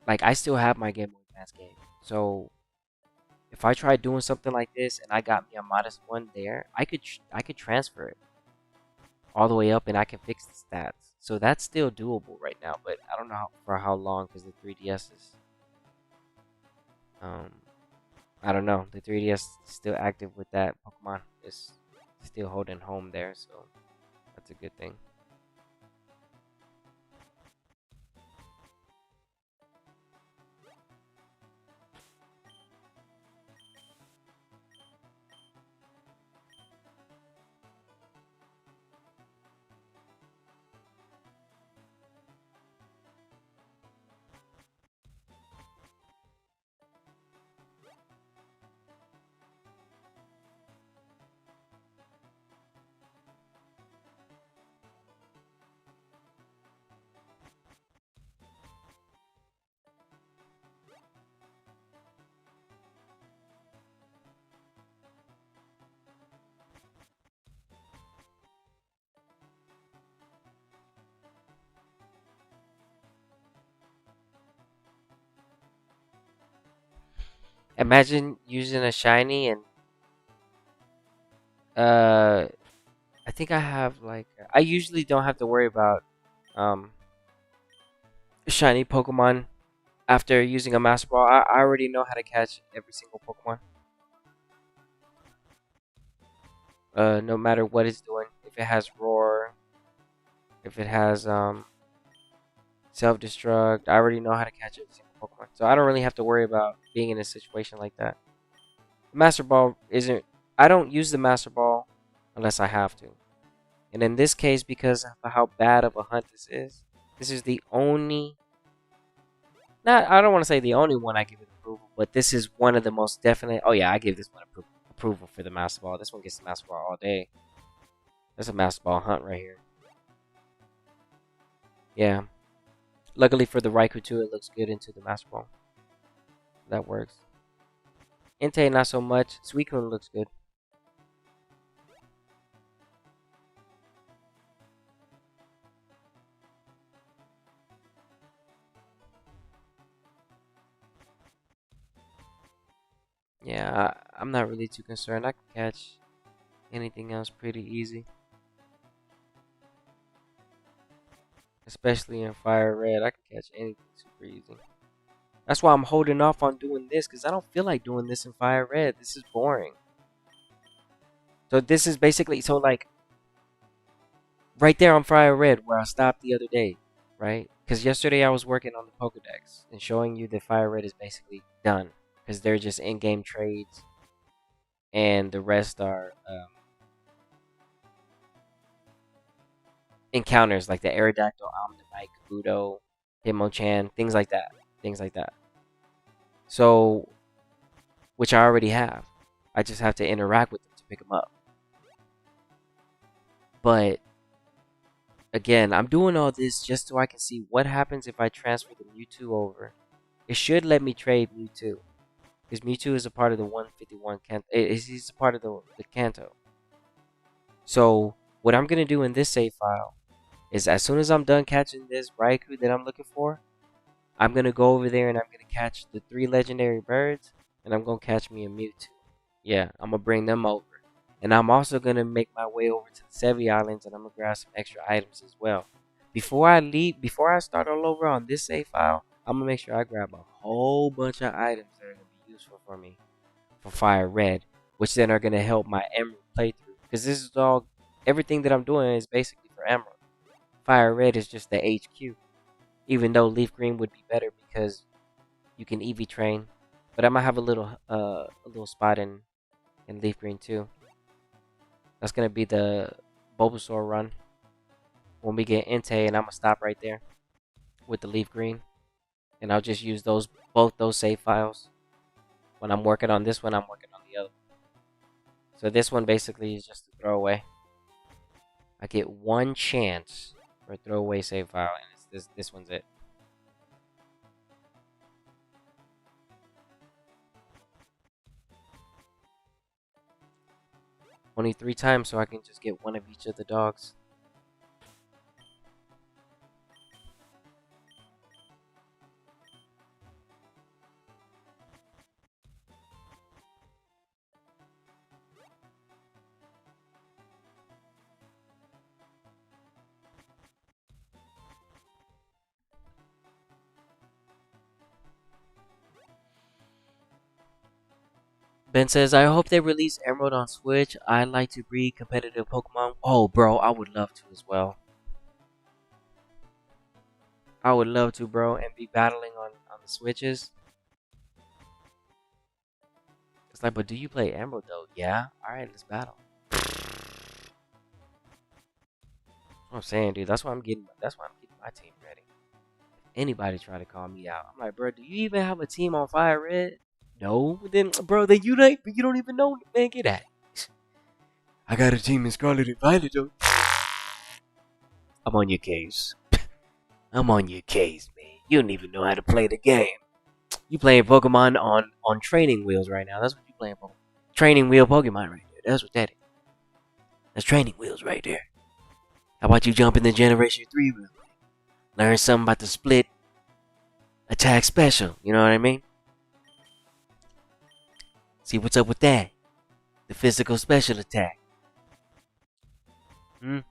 like I still have my Game Boy Advance game. So if I tried doing something like this and I got me a modest one there, I could transfer it all the way up and I can fix the stats. So that's still doable right now, but I don't know for how long because the 3DS is um I don't know. The 3DS is still active with that. Pokemon is still holding home there, so that's a good thing. Imagine using a shiny and uh I think I have like I usually don't have to worry about um shiny Pokemon after using a Master Ball. I already know how to catch every single Pokemon. No matter what it's doing. If it has Roar, if it has self-destruct, I already know how to catch every single Pokemon. So I don't really have to worry about being in a situation like that. The Master Ball isn't I don't use the Master Ball unless I have to. And in this case, because of how bad of a hunt this is the only not I don't want to say the only one I give it approval, but this is one of the most definite. Oh yeah, I give this one approval for the Master Ball. This one gets the Master Ball all day. That's a Master Ball hunt right here. Yeah. Luckily for the Raikou too, it looks good into the Master Ball. That works. Entei not so much. Suicune looks good. Yeah, I'm not really too concerned. I can catch anything else pretty easy. Especially in Fire Red, I can catch anything super easy. That's why I'm holding off on doing this, because I don't feel like doing this in Fire Red. This is boring. So this is basically, so like, right there on Fire Red, where I stopped the other day, right? Because yesterday I was working on the Pokedex, and showing you that Fire Red is basically done. Because they're just in-game trades, and the rest are encounters, like the Aerodactyl, Omnivite, Kabuto, Hitmonchan, things like that. Things like that. So, which I already have. I just have to interact with them to pick them up. But again, I'm doing all this just so I can see what happens if I transfer the Mewtwo over. It should let me trade Mewtwo. Because Mewtwo is a part of the 151 Kanto. He's a part of the Kanto. So, what I'm going to do in this save file is as soon as I'm done catching this Raikou that I'm looking for, I'm going to go over there and I'm going to catch the 3 legendary birds. And I'm going to catch me a Mewtwo. Yeah, I'm going to bring them over. And I'm also going to make my way over to the Sevi Islands and I'm going to grab some extra items as well. Before I start all over on this save file, I'm going to make sure I grab a whole bunch of items that are going to be useful for me for Fire Red, which then are going to help my Emerald playthrough. Because this is everything that I'm doing is basically for Emerald. Fire Red is just the HQ. Even though Leaf Green would be better because you can EV train. But I might have a little spot in Leaf Green too. That's going to be the Bulbasaur run. When we get Entei, and I'm going to stop right there with the Leaf Green. And I'll just use both those save files. When I'm working on this one, I'm working on the other. So this one basically is just a throwaway. I get one chance for a throwaway save file, and this one's it. 23 times so I can just get one of each of the dogs. Ben says, I hope they release Emerald on Switch. I like to breed competitive Pokemon. Oh, bro, I would love to as well. I would love to, bro, and be battling on the Switches. It's like, but do you play Emerald, though? Yeah? Alright, let's battle. I'm saying, dude, that's why I'm getting my team ready. If anybody try to call me out, I'm like, bro, do you even have a team on Fire Red? No, then, bro, then you don't even know, man. Get at it. I got a team in Scarlet and Violet, though. I'm on your case. I'm on your case, man. You don't even know how to play the game. You playing Pokemon on training wheels right now. That's what you playing Pokemon. Training wheel Pokemon right there. That's what that is. That's training wheels right there. How about you jump in the Generation 3 real quick? Learn something about the split attack special. You know what I mean? See what's up with that. The physical special attack. How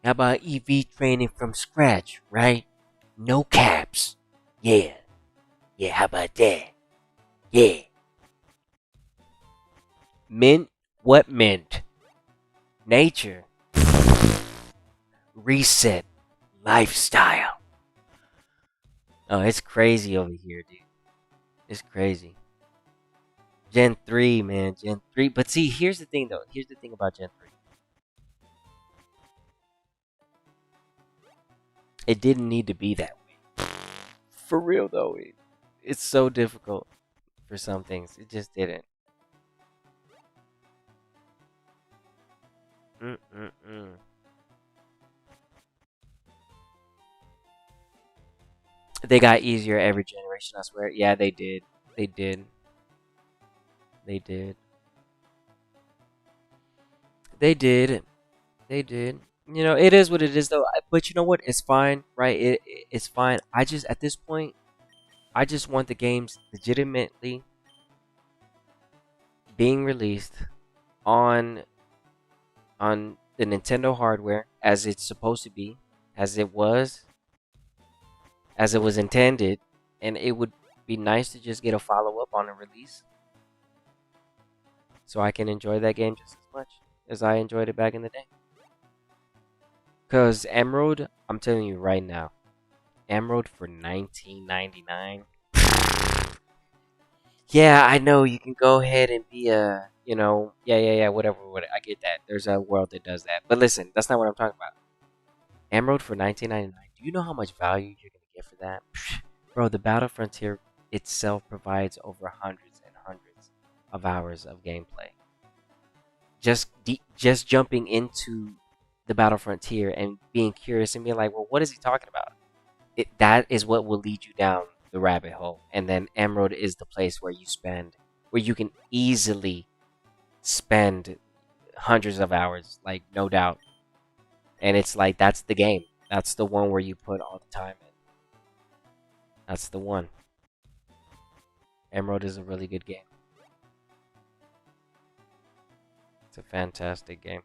about EV training from scratch, right? No caps. Yeah. Yeah, how about that? Yeah. Mint? What mint? Nature. Reset. Lifestyle. Oh, it's crazy over here, dude. It's crazy. Gen 3, man. Gen 3. But see, here's the thing, though. Here's the thing about Gen 3. It didn't need to be that way. For real, though. It's so difficult for some things. It just didn't. They got easier every generation, I swear. Yeah, they did. They did. They did. They did. They did. You know, it is what it is, though. But you know what? It's fine, right? It's fine. I just, at this point, I just want the games legitimately being released on the Nintendo hardware as it's supposed to be, as it was intended, and it would be nice to just get a follow-up on a release so I can enjoy that game just as much as I enjoyed it back in the day. Because Emerald, I'm telling you right now, Emerald for $19.99. Yeah, I know you can go ahead and be a, whatever. I get that. There's a world that does that. But listen, that's not what I'm talking about. Emerald for $19.99. Do you know how much value you're going to get for that? Bro, the Battle Frontier itself provides over hundreds and hundreds of hours of gameplay. just jumping into the battle frontier and being curious and being like, well, what is he talking about? That is what will lead you down the rabbit hole. And then Emerald is the place where you can easily spend hundreds of hours, like no doubt. And it's like that's the game. That's the one where you put all the time in. That's the one. Emerald is a really good game. It's a fantastic game.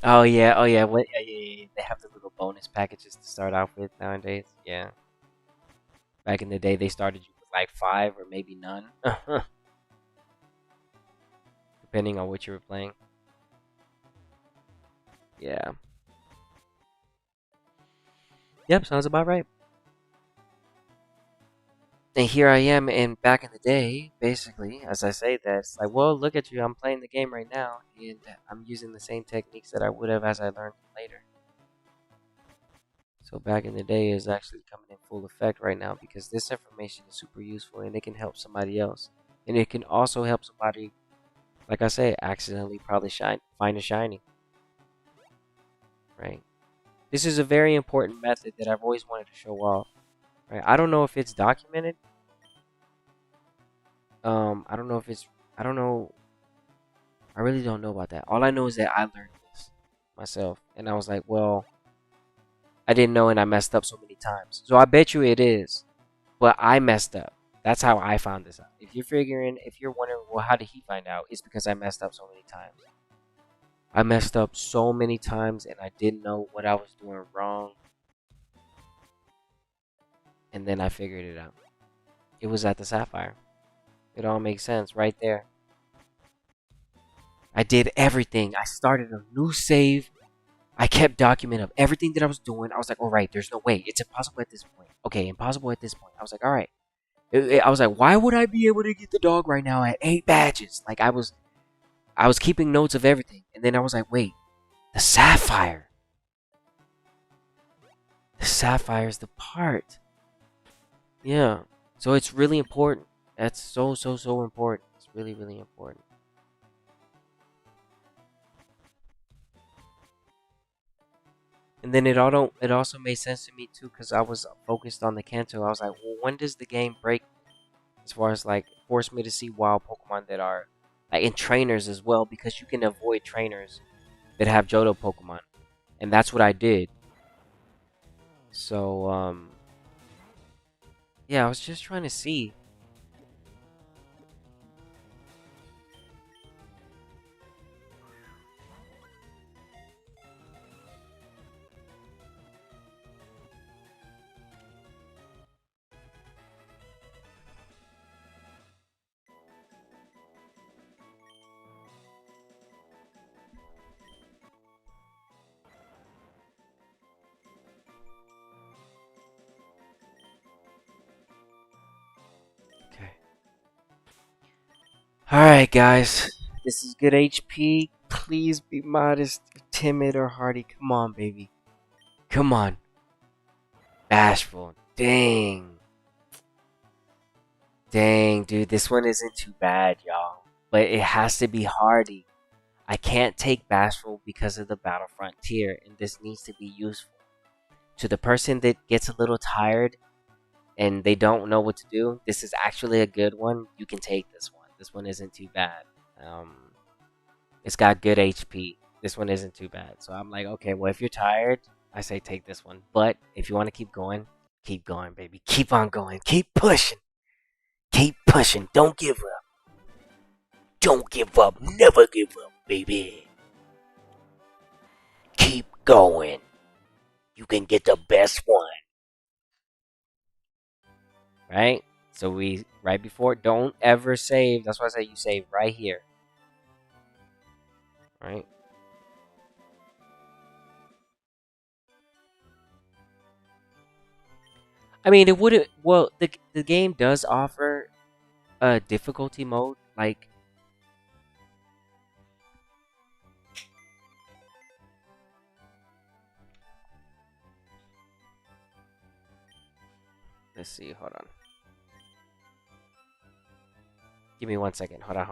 Oh yeah, oh yeah. What? Yeah. They have the little bonus packages to start off with nowadays. Yeah. Back in the day, they started you with like 5 or maybe none, depending on what you were playing. Yeah. Yep, sounds about right. And here I am, and back in the day, basically, as I say that, it's like, well, look at you, I'm playing the game right now, and I'm using the same techniques that I would have as I learned later. So back in the day is actually coming in full effect right now because this information is super useful and it can help somebody else. And it can also help somebody, like I say, accidentally probably find a shiny. Right? This is a very important method that I've always wanted to show off. Right? I don't know if it's documented. I don't know if it's I don't know. I really don't know about that. All I know is that I learned this myself. And I was like, well, I didn't know and I messed up so many times. So I bet you it is. But I messed up. That's how I found this out. If you're wondering, well, how did he find out? It's because I messed up so many times. I messed up so many times and I didn't know what I was doing wrong. And then I figured it out. It was at the sapphire. It all makes sense right there. I did everything. I started a new save. I kept document of everything that I was doing. I was like, all right, there's no way. It's impossible at this point. Okay, impossible at this point. I was like, all right. I was like, why would I be able to get the dog right now at 8 badges? Like I was keeping notes of everything. And then I was like, wait, the sapphire. The sapphire is the part. Yeah. So it's really important. That's so important. It's really, really important. And then it also made sense to me too because I was focused on the Kanto. I was like, well, when does the game break as far as like force me to see wild Pokemon that are like in trainers as well because you can avoid trainers that have Johto Pokemon. And that's what I did. So yeah, I was just trying to see. Okay. Alright guys. This is good HP. Please be modest, timid, or hardy. Come on, baby. Come on. Bashful. Dang. Dang, dude. This one isn't too bad, y'all. But it has to be hardy. I can't take Bashful because of the Battle Frontier, and this needs to be useful. To the person that gets a little tired and they don't know what to do, this is actually a good one. You can take this one. This one isn't too bad. Um, it's got good HP. This one isn't too bad. So I'm like, okay, well, if you're tired, I say take this one. But if you want to keep going, baby. Keep on going. Keep pushing. Keep pushing. Don't give up. Don't give up. Never give up, baby. Keep going. You can get the best one. Right? So right before, don't ever save. That's why I say you save right here. Right? I mean, it wouldn't. Well, the game does offer a difficulty mode. Like, Let's see. Hold on. Give me 1 second. Hold on.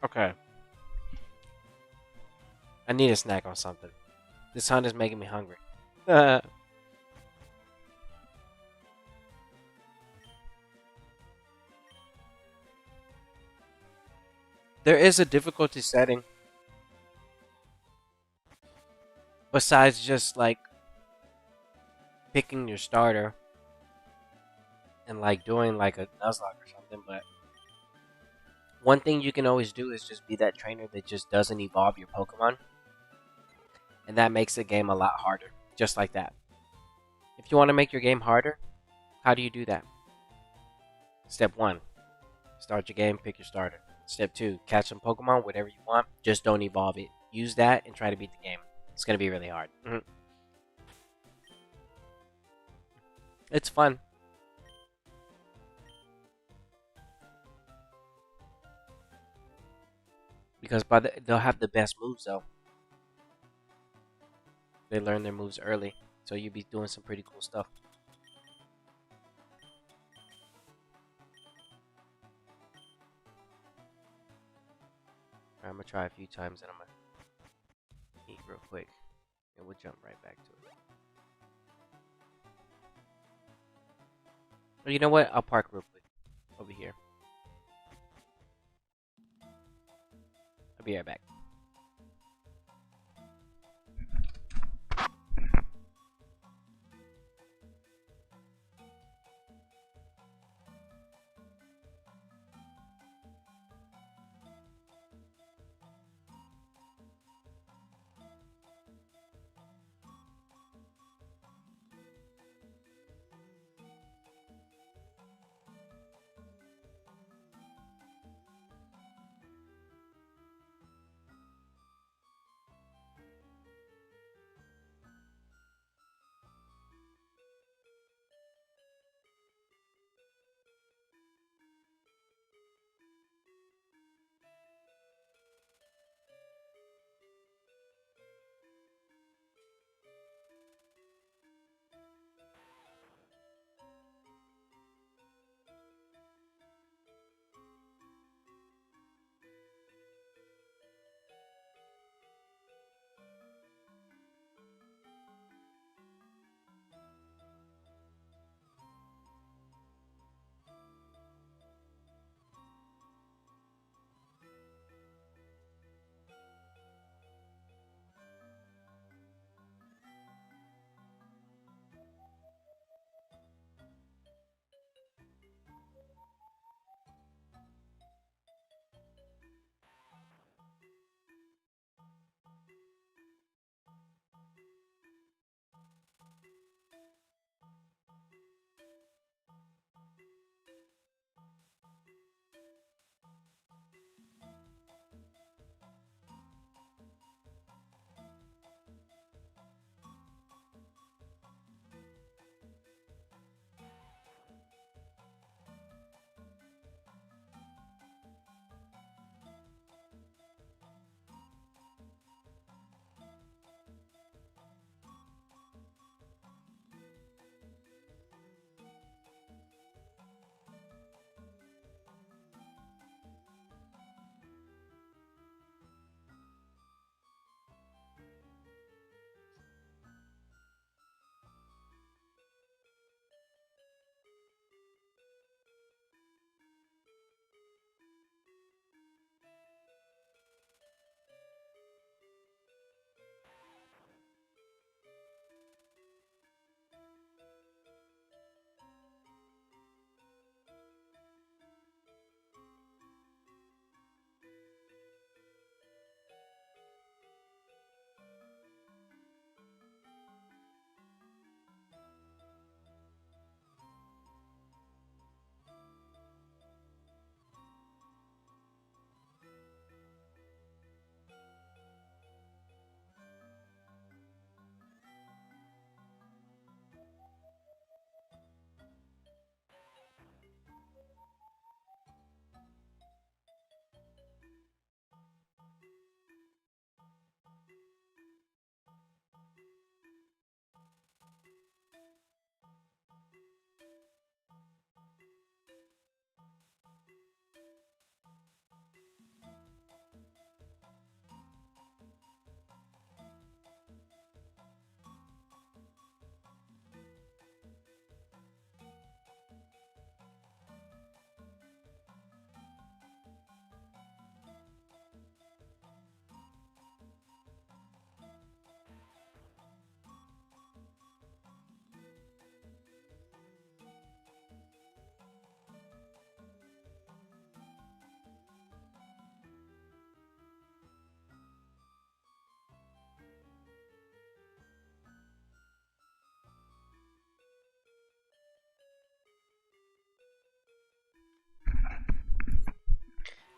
Okay. I need a snack on something. This hunt is making me hungry. There is a difficulty setting besides just like picking your starter and like doing like a Nuzlocke or something, but one thing you can always do is just be that trainer that just doesn't evolve your Pokemon, and that makes the game a lot harder. Just like that. If you want to make your game harder, how do you do that? Step 1, start your game, pick your starter. Step 2, catch some Pokemon, whatever you want, just don't evolve it. Use that and try to beat the game. It's going to be really hard. It's fun. Because they'll have the best moves though. They learn their moves early, so you'll be doing some pretty cool stuff. Alright, I'm gonna try a few times and I'm gonna eat real quick, and we'll jump right back to it. Or you know what? I'll park real quick over here. I'll be right back.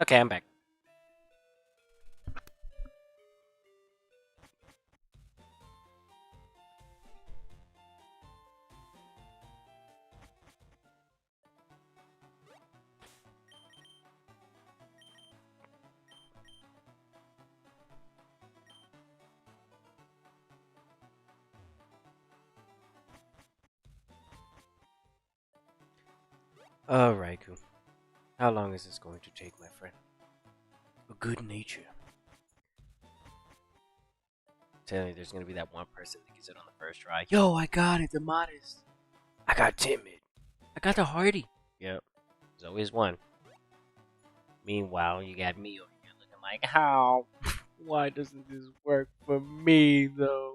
Okay, I'm back. Raikou. How long is this going to take, my friend? A good nature. Telling you, there's gonna be that one person that gets it on the first try. Yo, I got it, the modest. I got timid. I got the hardy. Yep, there's always one. Meanwhile, you got me over here looking like, how? Why doesn't this work for me, though?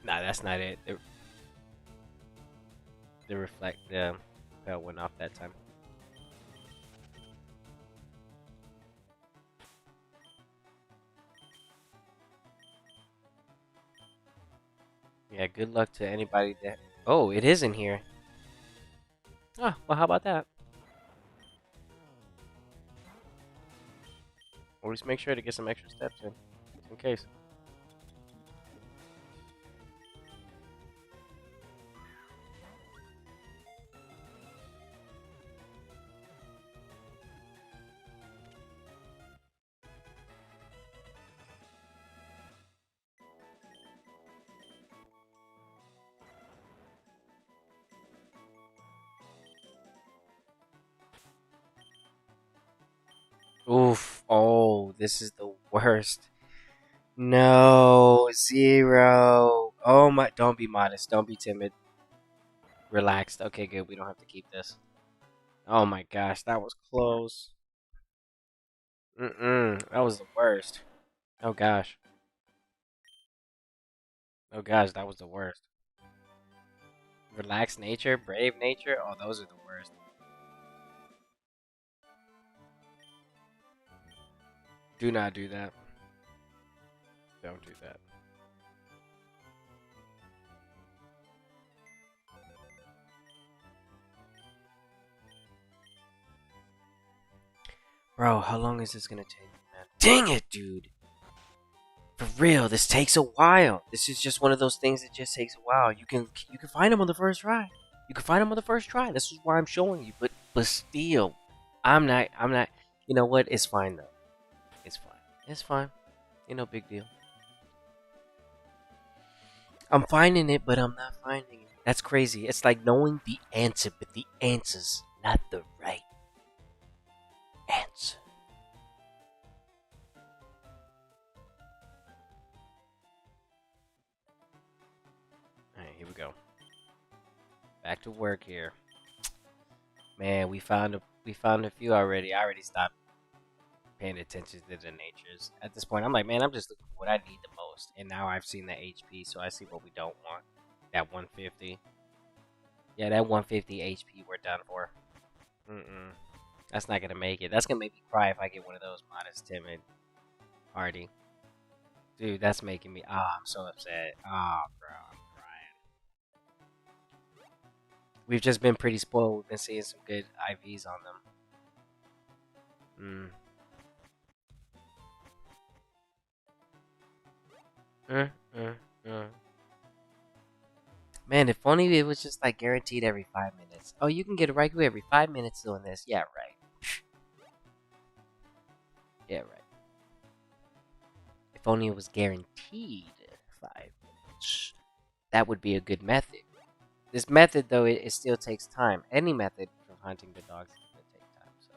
Nah, that's not it. The reflect, the bell went off that time. Yeah, good luck to anybody that. Oh, it is in here. Ah, well, how about that? Always make sure to get some extra steps in, just in case. Oof. Oh, this is the worst. No, zero. Oh my, don't be modest. Don't be timid. Relaxed. Okay, good. We don't have to keep this. Oh my gosh, that was close. That was the worst. Oh gosh. Oh gosh, that was the worst. Relaxed nature, brave nature. Oh, those are the worst. Do not do that. Don't do that. Bro, how long is this gonna take, man? Dang it, dude. For real, this takes a while. This is just one of those things that just takes a while. You can find them on the first try. You can find them on the first try. This is why I'm showing you. But still, I'm not. You know what? It's fine though. It's fine. It's fine. Ain't no big deal. I'm finding it, but I'm not finding it. That's crazy. It's like knowing the answer, but the answer's not the right answer. Alright, here we go. Back to work here. Man, we found a few already. I already stopped paying attention to the natures. At this point, I'm like, man, I'm just looking for what I need the most. And now I've seen the HP, so I see what we don't want. That 150. Yeah, that 150 HP we're done for. Mm-mm. That's not gonna make it. That's gonna make me cry if I get one of those modest timid hardy. Dude, that's making me. I'm so upset. Bro, I'm crying. We've just been pretty spoiled. We've been seeing some good IVs on them. Mm, mm, mm. Man, if only it was just like guaranteed every 5 minutes. Oh, you can get a Raikou every 5 minutes doing this. Yeah, right. Yeah, right. If only it was guaranteed 5 minutes. That would be a good method. This method, though, it still takes time. Any method for hunting the dogs is going to take time. So,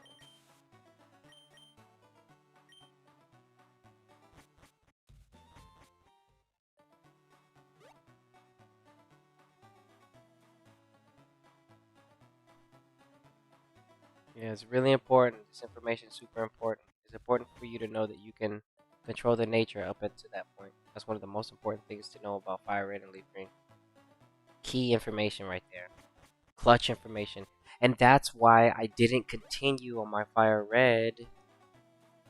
yeah, it's really important. This information is super important. It's important for you to know that you can control the nature up until that point. That's one of the most important things to know about Fire Red and Leaf Green. Key information right there. Clutch information. And that's why I didn't continue on my Fire Red,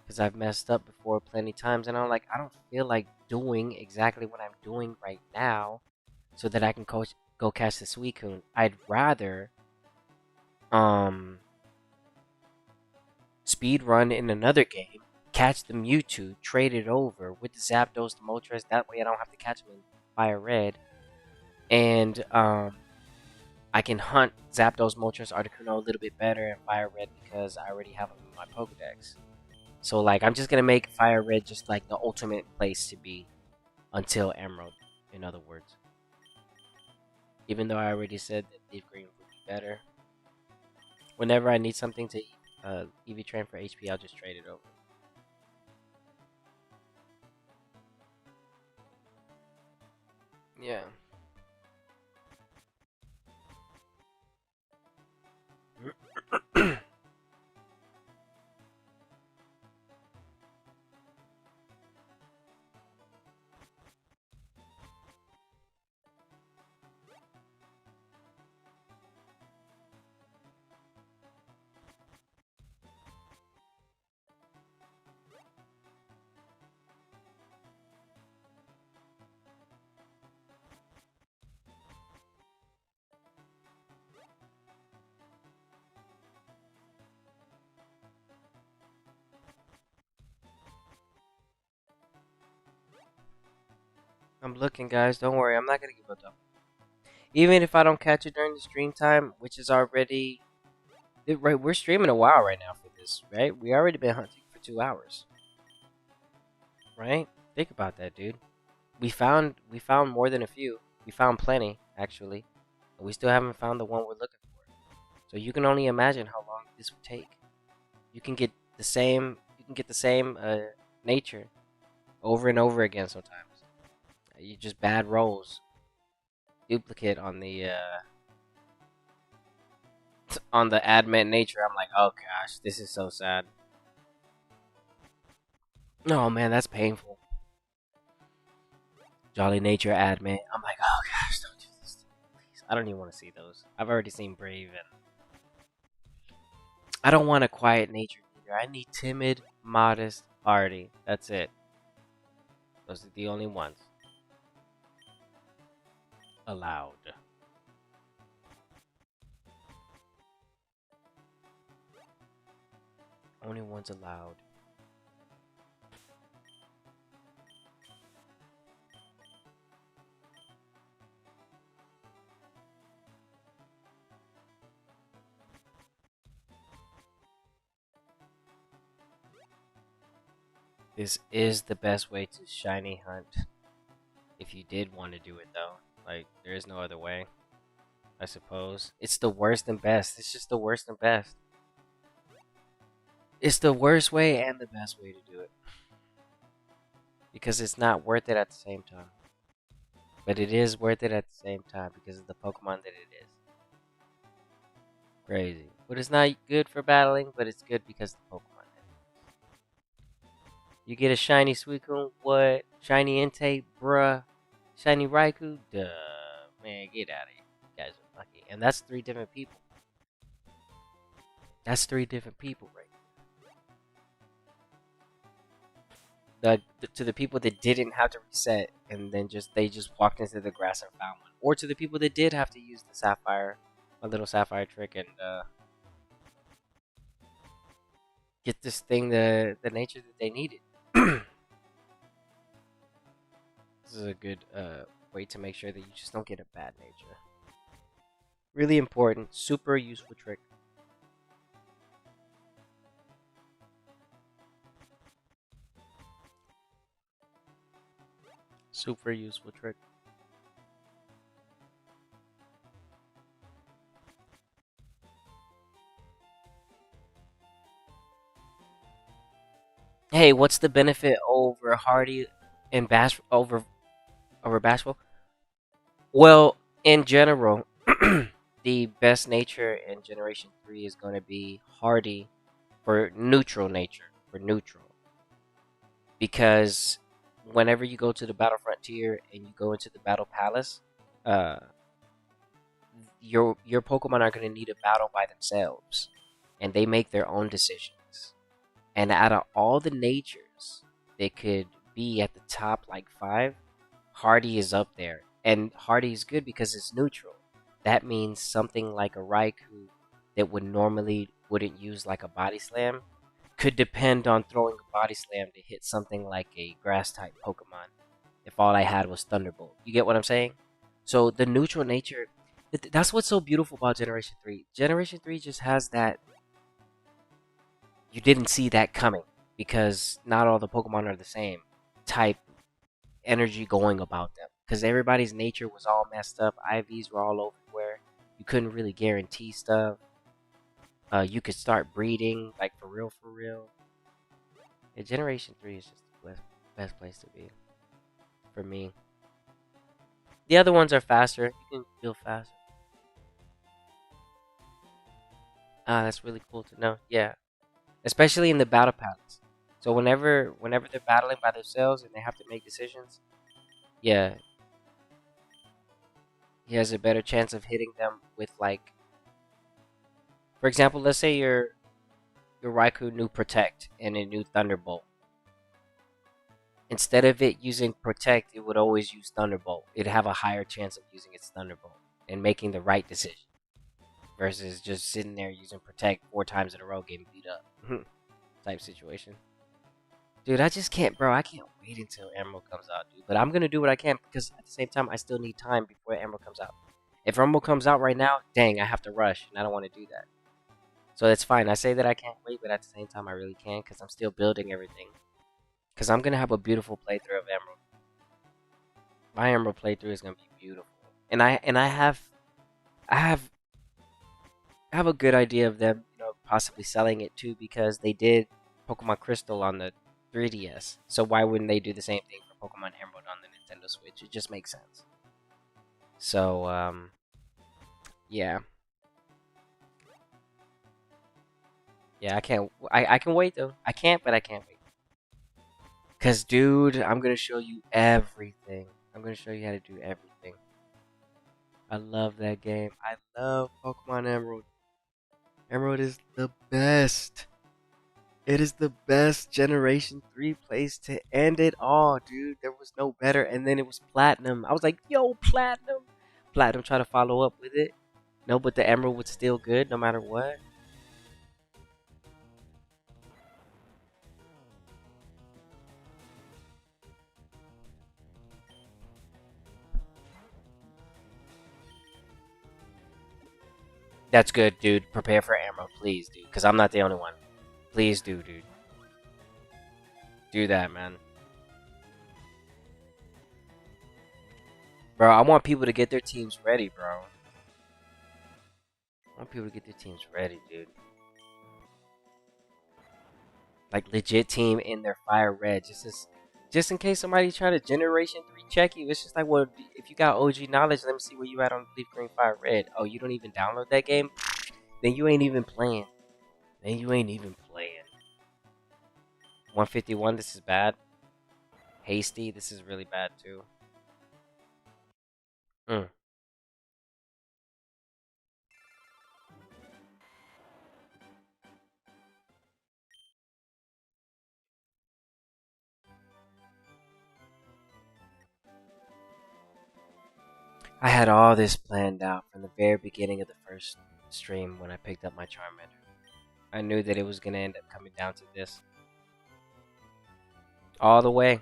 because I've messed up before plenty times, and I'm like, I don't feel like doing exactly what I'm doing right now, so that I can go catch the Suicune. I'd rather um speed run in another game, catch the Mewtwo, trade it over with the Zapdos, the Moltres. That way I don't have to catch them in Fire Red, and I can hunt Zapdos, Moltres, Articuno a little bit better in Fire Red because I already have them in my Pokedex. So like I'm just gonna make Fire Red just like the ultimate place to be until Emerald. In other words, even though I already said that Leaf Green would be better. Whenever I need something to EV train for HP, I'll just trade it over. Yeah. I'm looking, guys. Don't worry. I'm not gonna give up though. Even if I don't catch it during the stream time, which is already right, we're streaming a while right now for this, right? We already been hunting for 2 hours, right? Think about that, dude. We found more than a few. We found plenty actually, and we still haven't found the one we're looking for. So you can only imagine how long this would take. You can get the same. You can get the same nature over and over again sometimes. You just bad rolls. Duplicate on the admit nature. I'm like, oh gosh, this is so sad. Oh man, that's painful. Jolly nature admit. I'm like, oh gosh, don't do this to me, please. I don't even want to see those. I've already seen brave, and I don't want a quiet nature either. I need timid, modest, hardy. That's it. Those are the only ones allowed. Only ones allowed. This is the best way to shiny hunt. If you did want to do it though. Like, there is no other way. I suppose. It's the worst and best. It's just the worst and best. It's the worst way and the best way to do it. Because it's not worth it at the same time. But it is worth it at the same time because of the Pokemon that it is. Crazy. But it's not good for battling, but it's good because of the Pokemon. You get a shiny Suicune, what? Shiny Entei, bruh. Shiny Raikou, duh. Man, get out of here. You guys are lucky. And that's 3 different people. That's 3 different people right to the people that didn't have to reset and then they just walked into the grass and found one, or to the people that did have to use the sapphire, a little sapphire trick, and get this thing the nature that they needed. This is a good way to make sure that you just don't get a bad nature. Really important, super useful trick. Super useful trick. Hey, what's the benefit over Hardy and over Bashful? Well, in general, the best nature in Generation 3 is going to be Hardy for neutral nature, for neutral. Because whenever you go to the Battle Frontier and you go into the Battle Palace, uh, your Pokemon are going to need a battle by themselves, and they make their own decisions. And out of all the natures that could be at the top, like 5, Hardy is up there. And hardy is good because it's neutral. That means something like a Raikou that would normally wouldn't use like a body slam could depend on throwing a body slam to hit something like a grass type Pokemon if all I had was Thunderbolt. You get what I'm saying? So the neutral nature, that's what's so beautiful about Generation 3. Generation 3 just has that, you didn't see that coming because not all the Pokemon are the same type energy going about them. Because everybody's nature was all messed up. IVs were all everywhere. You couldn't really guarantee stuff. You could start breeding, like for real, for real. Yeah, Generation 3 is just the best place to be. For me. The other ones are faster. You can feel faster. Ah, that's really cool to know. Yeah. Especially in the battle paths. So whenever they're battling by themselves and they have to make decisions, yeah, he has a better chance of hitting them with like, for example, let's say your Raikou knew Protect and it knew Thunderbolt. Instead of it using Protect, it would always use Thunderbolt. It'd have a higher chance of using its Thunderbolt and making the right decision versus just sitting there using Protect 4 times in a row, getting beat up type situation. Dude, I just can't, bro. I can't wait until Emerald comes out, dude. But I'm gonna do what I can because at the same time, I still need time before Emerald comes out. If Emerald comes out right now, dang, I have to rush, and I don't want to do that. So that's fine. I say that I can't wait, but at the same time, I really can because I'm still building everything. Because I'm gonna have a beautiful playthrough of Emerald. My Emerald playthrough is gonna be beautiful, and I have a good idea of them, possibly selling it too because they did Pokemon Crystal on the 3DS. So why wouldn't they do the same thing for Pokemon Emerald on the Nintendo Switch? It just makes sense. So yeah. Yeah, I can't I can wait though. I can't, but I can't wait. Cause dude, I'm gonna show you everything. I'm gonna show you how to do everything. I love that game. I love Pokemon Emerald. Emerald is the best. It is the best Generation 3 place to end it all, dude. There was no better. And then it was Platinum. I was like, yo, Platinum. Platinum tried to follow up with it. No, but the Emerald was still good no matter what. That's good, dude. Prepare for Emerald, please, dude. Because I'm not the only one. Please do, dude. Do that, man. Bro, I want people to get their teams ready, bro. I want people to get their teams ready, dude. Like, legit team in their fire red. Just in case somebody try to Generation 3 check you. It's just like, well, if you got OG knowledge, let me see where you at on Leaf Green Fire Red. Oh, you don't even download that game? Then you ain't even playing. 151, this is bad. Hasty, this is really bad too. Mm. I had all this planned out from the very beginning of the first stream when I picked up my Charmander. I knew that it was going to end up coming down to this. All the way.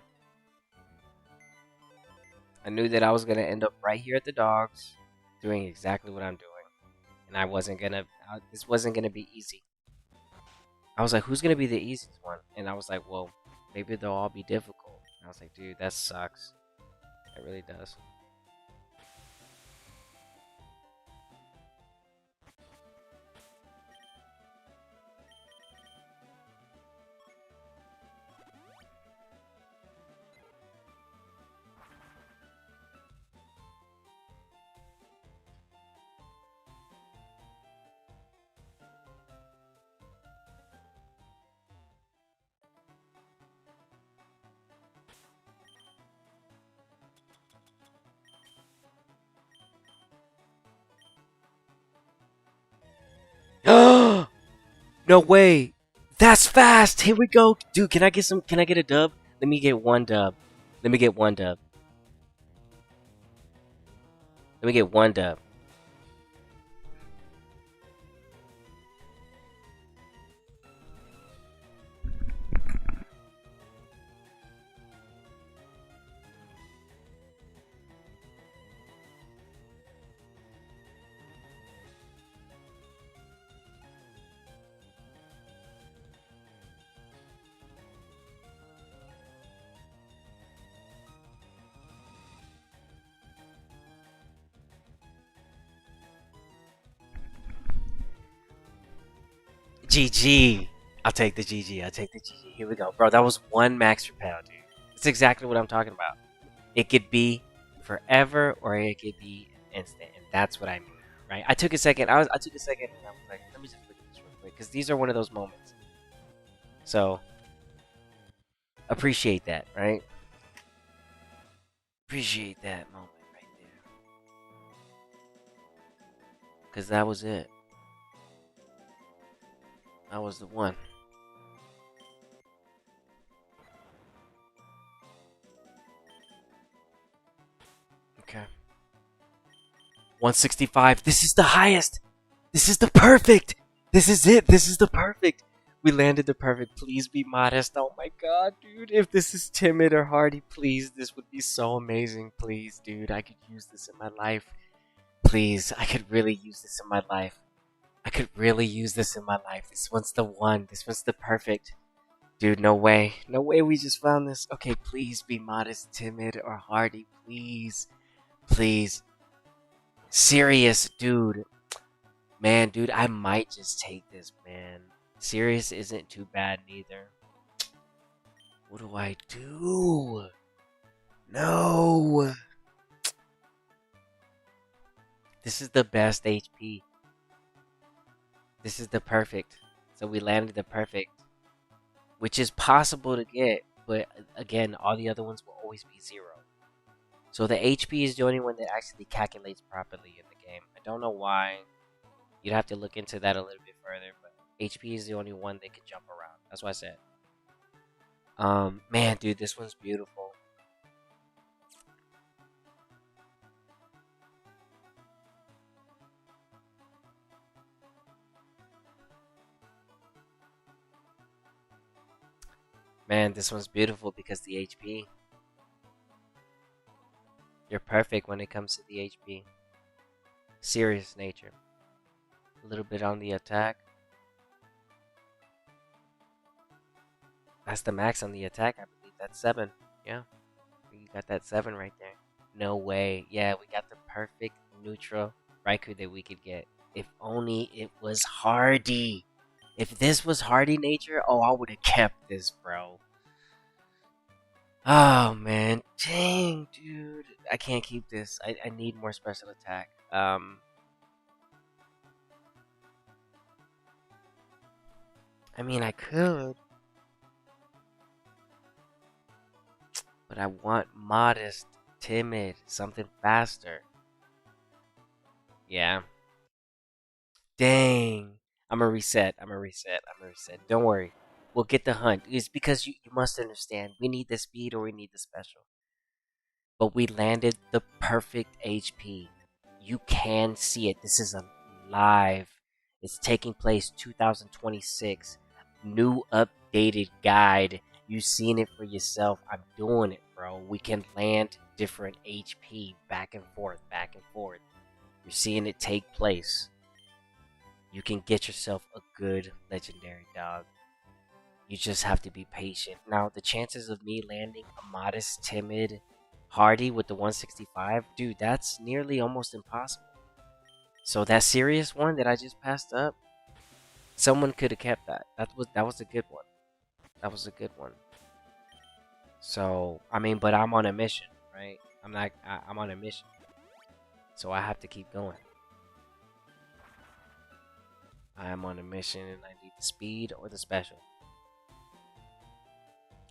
I knew that I was going to end up right here at the dogs, doing exactly what I'm doing. And I wasn't going to, this wasn't going to be easy. I was like, who's going to be the easiest one? And I was like, well, maybe they'll all be difficult. And I was like, dude, that sucks. It really does. No way. That's fast. Here we go. Dude, can I get some? Can I get a dub? Let me get one dub. Let me get one dub. Let me get one dub. GG. I'll take the GG. I'll take the GG. Here we go. Bro, that was one max repel, dude. That's exactly what I'm talking about. It could be forever or it could be instant. And that's what I mean. Right? I took a second. I took a second and I was like, let me just look at this real quick. Because these are one of those moments. So appreciate that, right? Appreciate that moment right there. Because that was it. That was the one. Okay. 165. This is the highest. This is the perfect. This is it. This is the perfect. We landed the perfect. Please be modest. Oh my god, dude. If this is timid or hardy, please. This would be so amazing. Please, dude. I could use this in my life. Please. I could really use this in my life. I could really use this in my life. This one's the one. This one's the perfect. Dude, no way. No way we just found this. Okay, please be modest, timid, or hardy. Please. Please. Serious, dude. Man, dude, I might just take this, man. Serious isn't too bad neither. What do I do? No. This is the best HP. This is the perfect. So we landed the perfect. Which is possible to get. But again, all the other ones will always be 0. So the HP is the only one that actually calculates properly in the game. I don't know why. You'd have to look into that a little bit further, but HP is the only one that can jump around. That's what I said. Man, dude, this one's beautiful. Man, this one's beautiful because the HP. You're perfect when it comes to the HP. Serious nature. A little bit on the attack. That's the max on the attack, I believe. That's 7. Yeah. You got that 7 right there. No way. Yeah, we got the perfect neutral Raikou that we could get. If only it was hardy. If this was hardy nature, oh, I would have kept this, bro. Oh, man. Dang, dude. I can't keep this. I need more special attack. I mean, I could. But I want modest, timid, something faster. Yeah. Dang. I'm gonna reset. I'm gonna reset. I'm gonna reset. Don't worry. We'll get the hunt. It's because you must understand. We need the speed or we need the special. But we landed the perfect HP. You can see it. This is a live. It's taking place 2026. New updated guide. You've seen it for yourself. I'm doing it, bro. We can land different HP back and forth, back and forth. You're seeing it take place. You can get yourself a good legendary dog. You just have to be patient. Now, the chances of me landing a modest, timid, hardy with the 165, dude, that's nearly almost impossible. So that serious one that I just passed up, someone could have kept that. That was a good one. That was a good one. So I mean, but I'm on a mission, right? I'm on a mission, so I have to keep going. I am on a mission, and I need the speed or the special.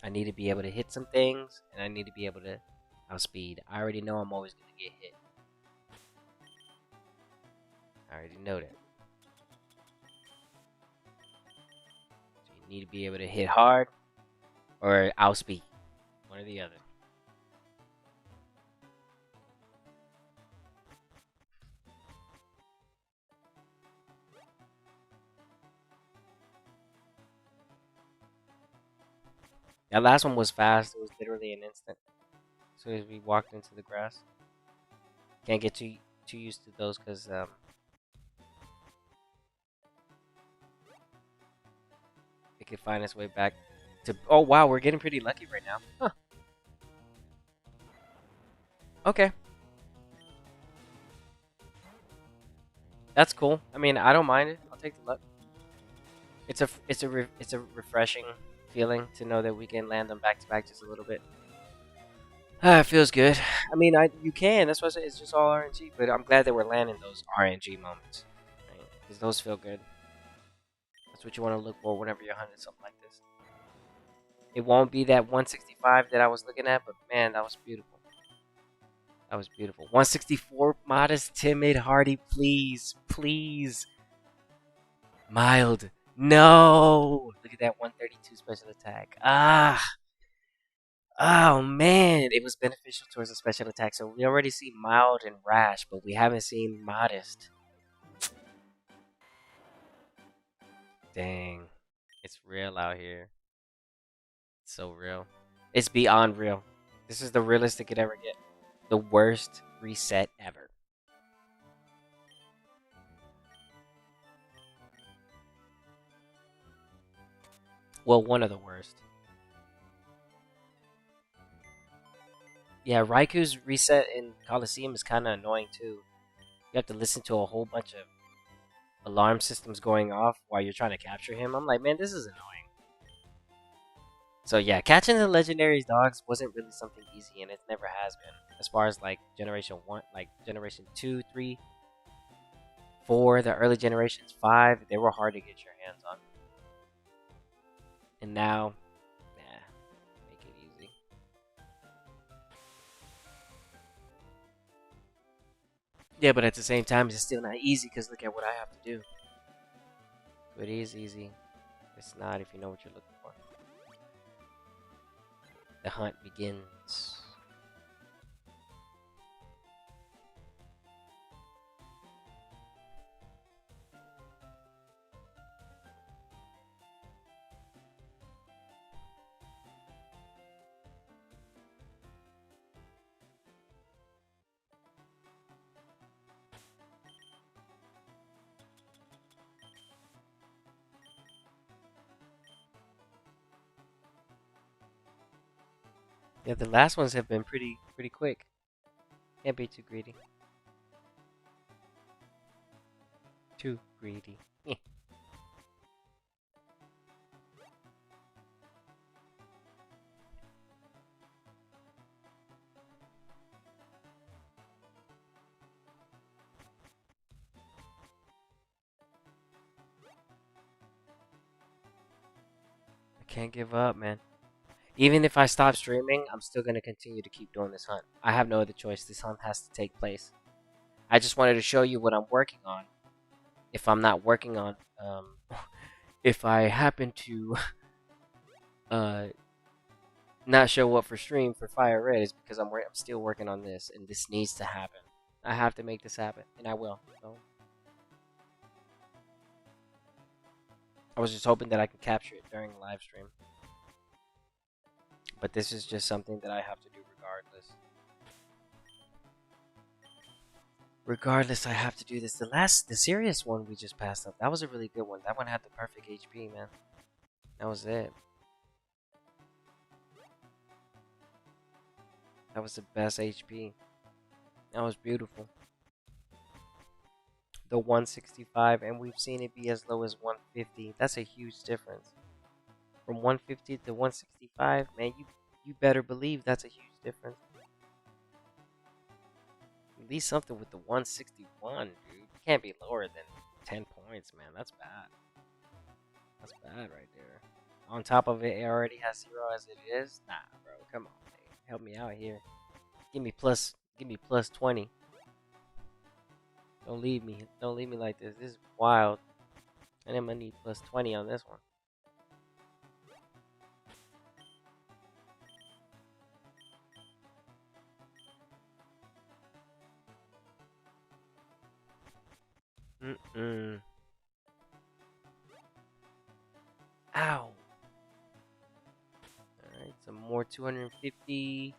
I need to be able to hit some things, and I need to be able to outspeed. I already know I'm always gonna get hit. I already know that. So you need to be able to hit hard or outspeed. One or the other. That last one was fast. It was literally an instant. As soon as we walked into the grass. Can't get too used to those because it could find its way back to. Oh wow, we're getting pretty lucky right now. Huh. Okay, that's cool. I mean, I don't mind it. I'll take the luck. It's a refreshing feeling to know that we can land them back to back just a little bit. Ah, it feels good. I mean, you can. That's why I say it's just all RNG. But I'm glad that we're landing those RNG moments, because those feel good. That's what you want to look for whenever you're hunting something like this. It won't be that 165 that I was looking at, but man, that was beautiful. That was beautiful. 164, modest, timid, hardy, please, please. Mild. No! Look at that 132 special attack. Ah! Oh man, it was beneficial towards the special attack. So we already see mild and rash, but we haven't seen modest. Dang. It's real out here. It's so real. It's beyond real. This is the realest it could ever get. The worst reset ever. Well, one of the worst. Yeah, Raikou's reset in Coliseum is kind of annoying too. You have to listen to a whole bunch of alarm systems going off while you're trying to capture him. I'm like, man, this is annoying. So yeah, catching the legendaries dogs wasn't really something easy, and it never has been. As far as like generation 1, like generation 2, 3, 4, the early generations 5, they were hard to get your hands on. And now, nah, make it easy. Yeah, but at the same time, it's still not easy because look at what I have to do. So it is easy. It's not if you know what you're looking for. The hunt begins. Yeah, the last ones have been pretty quick. Can't be too greedy. Too greedy. I can't give up, man. Even if I stop streaming, I'm still gonna continue to keep doing this hunt. I have no other choice. This hunt has to take place. I just wanted to show you what I'm working on. If I'm not working on, if I happen to uh, not show up for stream for Fire Red, is because I'm still working on this, and this needs to happen. I have to make this happen, and I will. So I was just hoping that I could capture it during the live stream, but this is just something that I have to do regardless. Regardless, I have to do this. The serious one we just passed up, that was a really good one. That one had the perfect HP, man. That was it. That was the best HP. That was beautiful. The 165, and we've seen it be as low as 150. That's a huge difference. From 150 to 165, man, you better believe that's a huge difference. At least something with the 161, dude. You can't be lower than 10 points, man. That's bad. That's bad right there. On top of it, it already has 0 as it is. Nah, bro. Come on, man. Help me out here. Give me plus 20. Don't leave me. Don't leave me like this. This is wild. And I'm gonna need plus 20 on this one. Mm-mm. Ow. Alright, 250.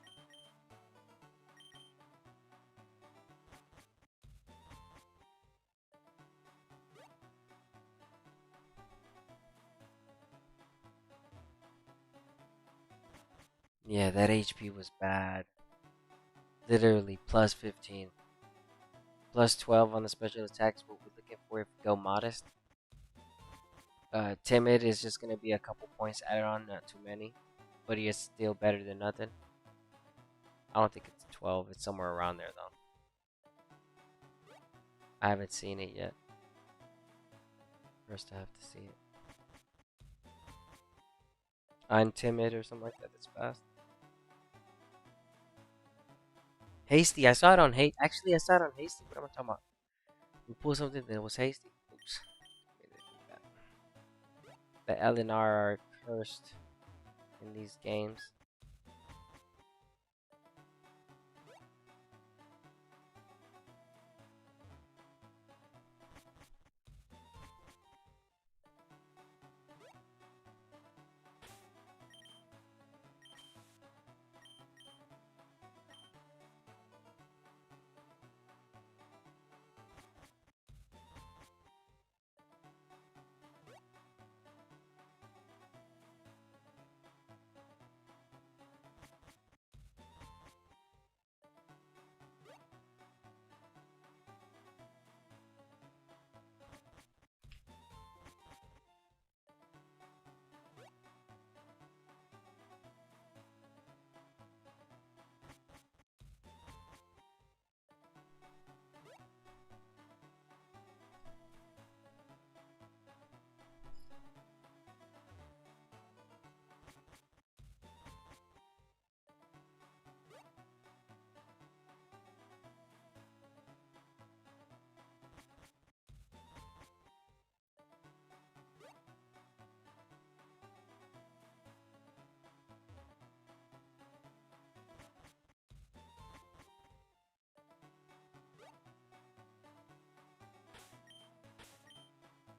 Yeah, that HP was bad. Literally plus 15. Plus 12 on the special attacks. What we're looking for if we go modest. Timid is just going to be a couple points added on, not too many. But he is still better than nothing. I don't think it's 12. It's somewhere around there, though. I haven't seen it yet. First, I have to see it. Untimid or something like that. That's fast. Hasty. I saw it on Hasty. Actually, I saw it on Hasty. What am I talking about? We pulled something that was Hasty. Oops. The LNR are cursed in these games.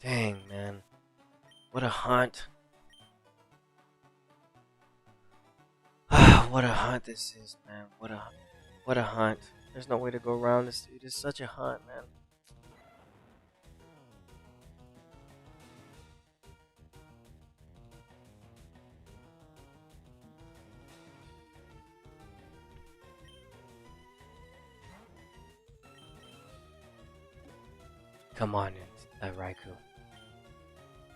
Dang, man. What a hunt. What a hunt this is, man. What a hunt. There's no way to go around this, dude. It's such a hunt, man. Come on, Raikou.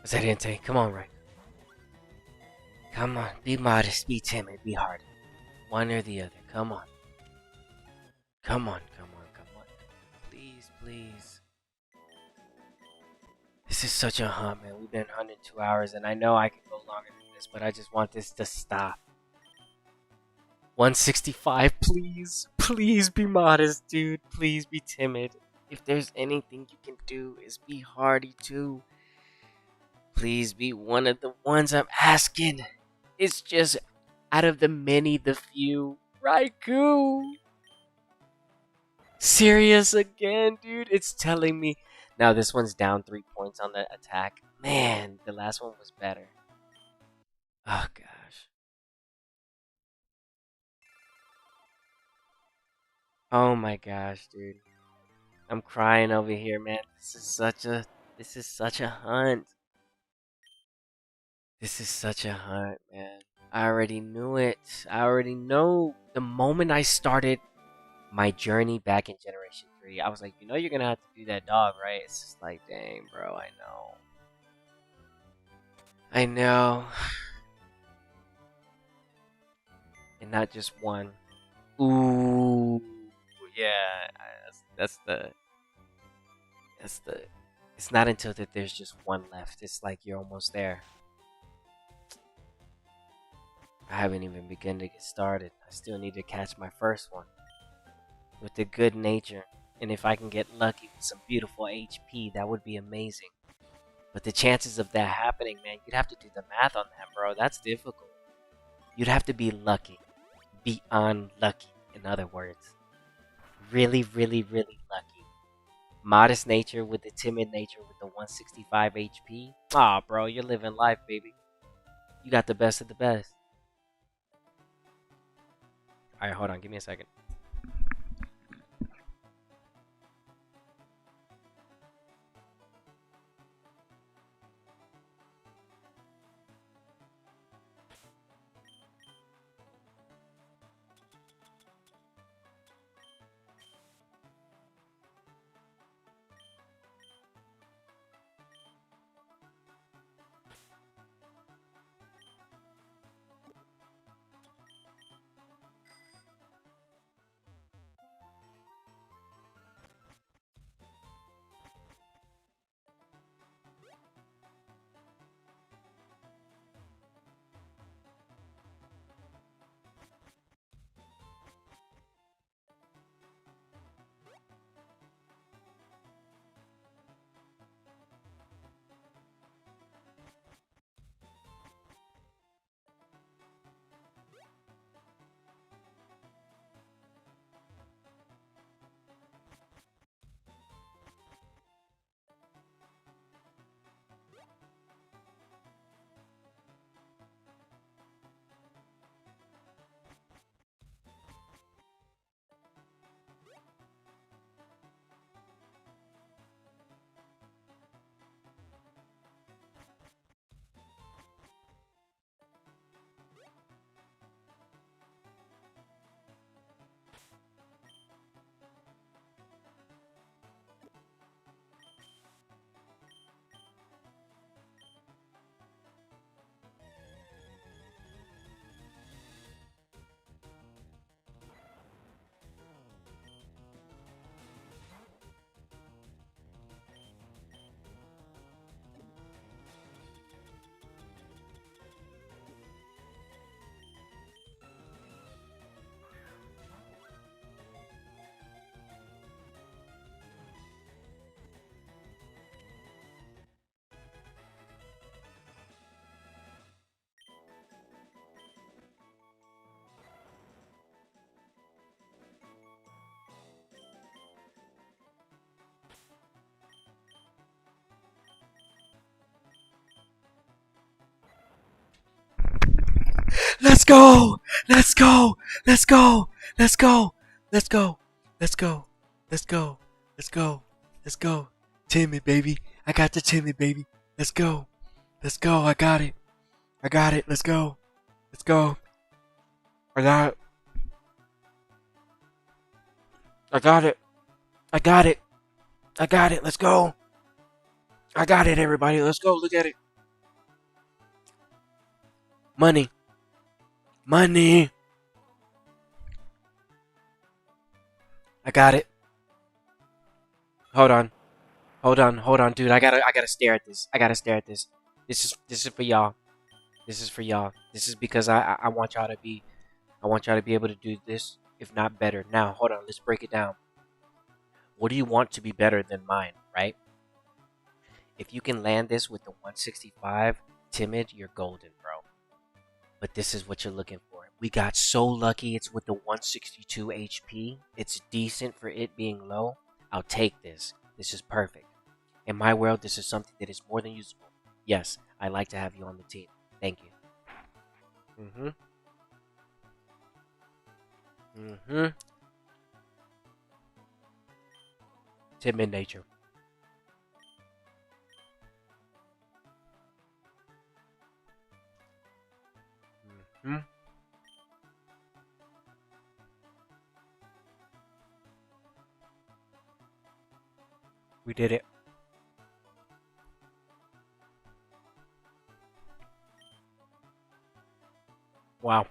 What's that intake? Come on, Raikou. Come on. Be modest, be timid, be hard. One or the other. Come on. Come on, come on, come on. Please, please. This is such a hunt, man. We've been hunting 2 hours, and I know I can go longer than this, but I just want this to stop. 165, please. Please be modest, dude. Please be timid. If there's anything you can do, is be hardy, too. Please be one of the ones I'm asking. It's just out of the many, the few. Raikou! Serious again, dude? It's telling me. Now, this one's down 3 points on the attack. Man, the last one was better. Oh, gosh. Oh, my gosh, dude. I'm crying over here, man. This is such a hunt. This is such a hunt, man. I already knew it. I already know. The moment I started my journey back in Generation 3, I was like, you know you're gonna have to do that dog, right? It's just like, dang, bro, I know. I know. And not just one. Ooh. Yeah, that's the, it's not until that there's just one left. It's like you're almost there. I haven't even begun to get started. I still need to catch my first one. With the good nature. And if I can get lucky with some beautiful HP, that would be amazing. But the chances of that happening, man, you'd have to do the math on that, bro. That's difficult. You'd have to be lucky. Beyond lucky, in other words. Really, really, really lucky. Modest nature with the timid nature with the 165 HP. Aw, bro, you're living life, baby. You got the best of the best. All right, hold on. Give me a second. Let's go! Let's go! Let's go! Let's go! Let's go! Let's go! Let's go! Let's go! Let's go! Timmy, baby. I got the Timmy, baby. Let's go! Let's go! I got it! I got it! Let's go! Let's go! I got it! I got it! I got it! I got it! Let's go! I got it, everybody! Let's go! Look at it! Money! Money! I got it. Hold on. Hold on, dude. I gotta stare at this. I gotta stare at this. This is for y'all. This is for y'all. This is because I want y'all to be able to do this, if not better. Now, hold on. Let's break it down. What do you want to be better than mine, right? If you can land this with the 165 timid, you're golden, bro. But this is what you're looking for. We got so lucky it's with the 162 HP. It's decent for it being low. I'll take this. This is perfect. In my world, this is something that is more than useful. Yes, I like to have you on the team. Thank you. Timid nature. We did it. Wow.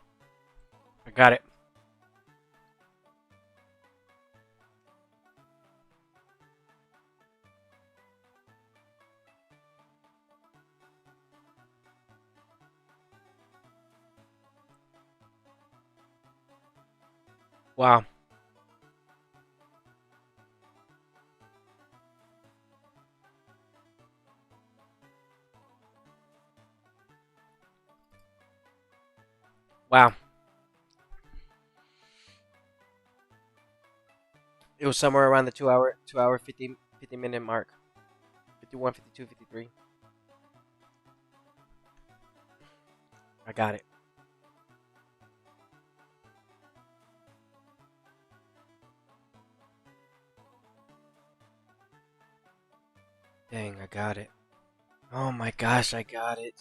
I got it. Wow. Wow. It was somewhere around the 2 hour 50 minute mark. 51, 52, 53. I got it. Dang, I got it. Oh my gosh, I got it.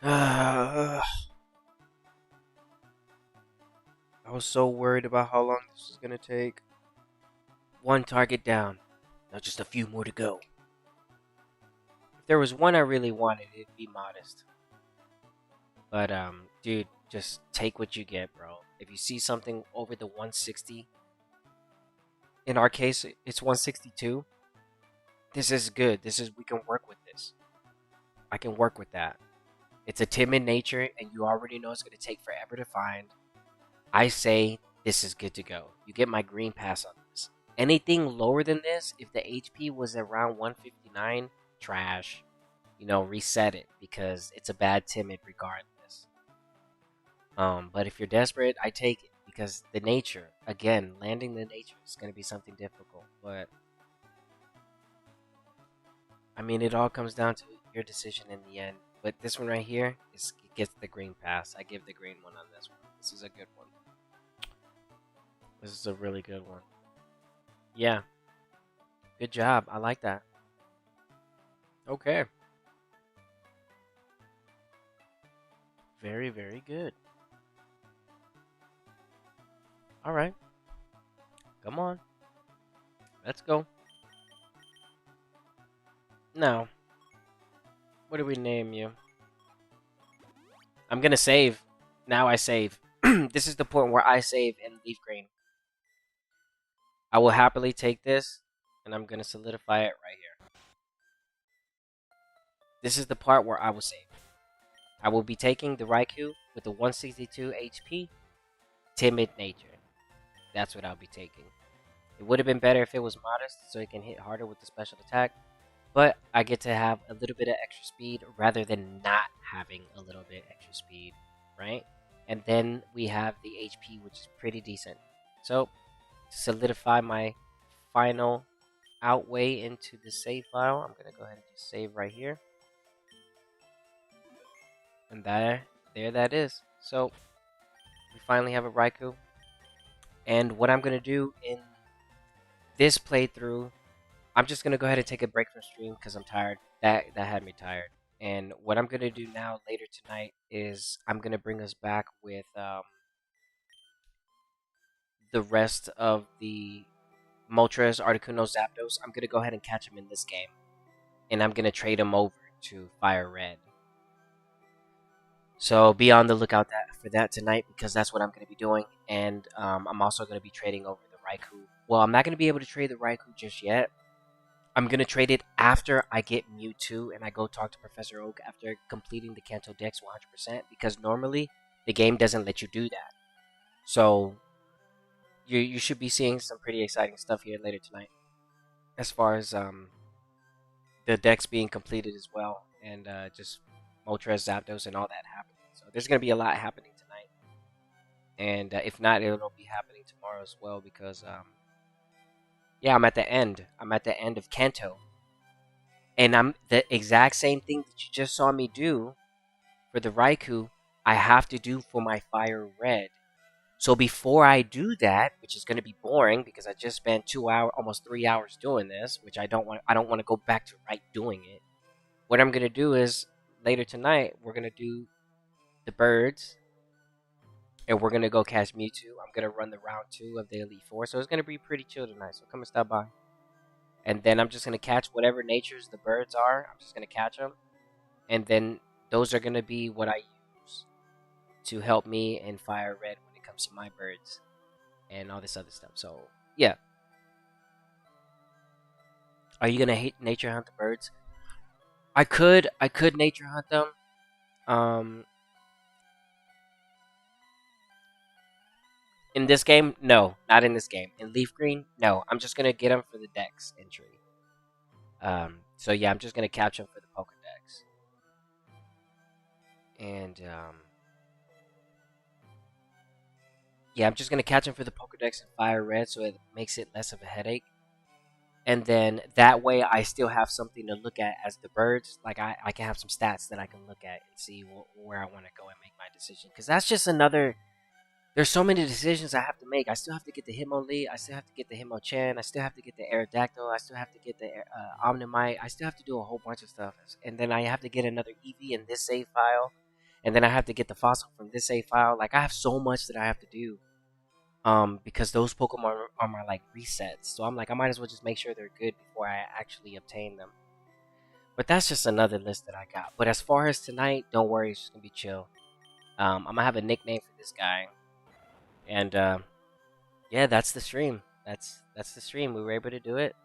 I was so worried about how long this was gonna take. One target down. Now just a few more to go. If there was one I really wanted, it'd be Modest. But dude, just take what you get, bro. If you see something over the 160, in our case, it's 162. This is good. We can work with this. I can work with that. It's a timid nature, and you already know it's going to take forever to find. I say this is good to go. You get my green pass on this. Anything lower than this, if the HP was around 159, trash. Reset it because it's a bad timid regardless. But if you're desperate, I take it because the nature, again, landing the nature is going to be something difficult. But I mean, it all comes down to your decision in the end. But this one right here it gets the green pass. I give the green one on this one. This is a good one. This is a really good one. Yeah. Good job. I like that. Okay. Very, very good. All right. Come on. Let's go. Now, what do we name you? I'm gonna save. Now I save. This is the point where I save and leave green. I will happily take this, and I'm gonna solidify it right here. This is the part where I will save. I will be taking the Raikou with the 162 HP, timid nature. That's what I'll be taking. It would have been better if it was Modest, so it can hit harder with the special attack. But I get to have a little bit of extra speed rather than not having a little bit extra speed, right? And then we have the HP, which is pretty decent. So, to solidify my final outweigh into the save file, I'm going to go ahead and just save right here. And there that is. So, we finally have a Raikou. And what I'm going to do in this playthrough, I'm just going to go ahead and take a break from stream because I'm tired. That had me tired. And what I'm going to do now later tonight is I'm going to bring us back with the rest of the Moltres, Articuno, Zapdos. I'm going to go ahead and catch them in this game. And I'm going to trade them over to Fire Red. So be on the lookout for that tonight because that's what I'm going to be doing. And I'm also going to be trading over the Raikou. Well, I'm not going to be able to trade the Raikou just yet. I'm going to trade it after I get Mewtwo and I go talk to Professor Oak after completing the Kanto Dex 100% because normally the game doesn't let you do that. So you should be seeing some pretty exciting stuff here later tonight as far as the Dex being completed as well and just Moltres, Zapdos, and all that happening. So there's going to be a lot happening tonight. And if not, it'll be happening tomorrow as well because yeah, I'm at the end. I'm at the end of Kanto. And I'm the exact same thing that you just saw me do for the Raikou, I have to do for my Fire Red. So before I do that, which is going to be boring because I just spent 2 hours, almost 3 hours doing this, which I don't want to go back to right doing it. What I'm going to do is later tonight, we're going to do the birds and we're going to go catch Mewtwo. I'm going to run the round 2 of the Elite Four. So it's going to be pretty chill tonight. So come and stop by. And then I'm just going to catch whatever natures the birds are. I'm just going to catch them. And then those are going to be what I use to help me in Fire Red when it comes to my birds. And all this other stuff. So, yeah. Are you going to nature hunt the birds? I could nature hunt them. In this game, no. Not in this game. In Leaf Green, no. I'm just going to get them for the Dex entry. So yeah, I'm just gonna catch him for the Pokédex. And yeah, I'm just gonna catch him for the Pokédex and Fire Red, so it makes it less of a headache. And then that way, I still have something to look at as the birds. Like I can have some stats that I can look at and see where I want to go and make my decision. Because that's just another There's so many decisions I have to make. I still have to get the Hitmonlee. I still have to get the Hitmonchan. I still have to get the Aerodactyl. I still have to get the Omnimite. I still have to do a whole bunch of stuff. And then I have to get another Eevee in this save file. And then I have to get the fossil from this save file. Like, I have so much that I have to do. Because those Pokemon are my, like, resets. So I'm like, I might as well just make sure they're good before I actually obtain them. But that's just another list that I got. But as far as tonight, don't worry, it's just gonna be chill. I'm gonna have a nickname for this guy. And, yeah, that's the stream. That's the stream. We were able to do it.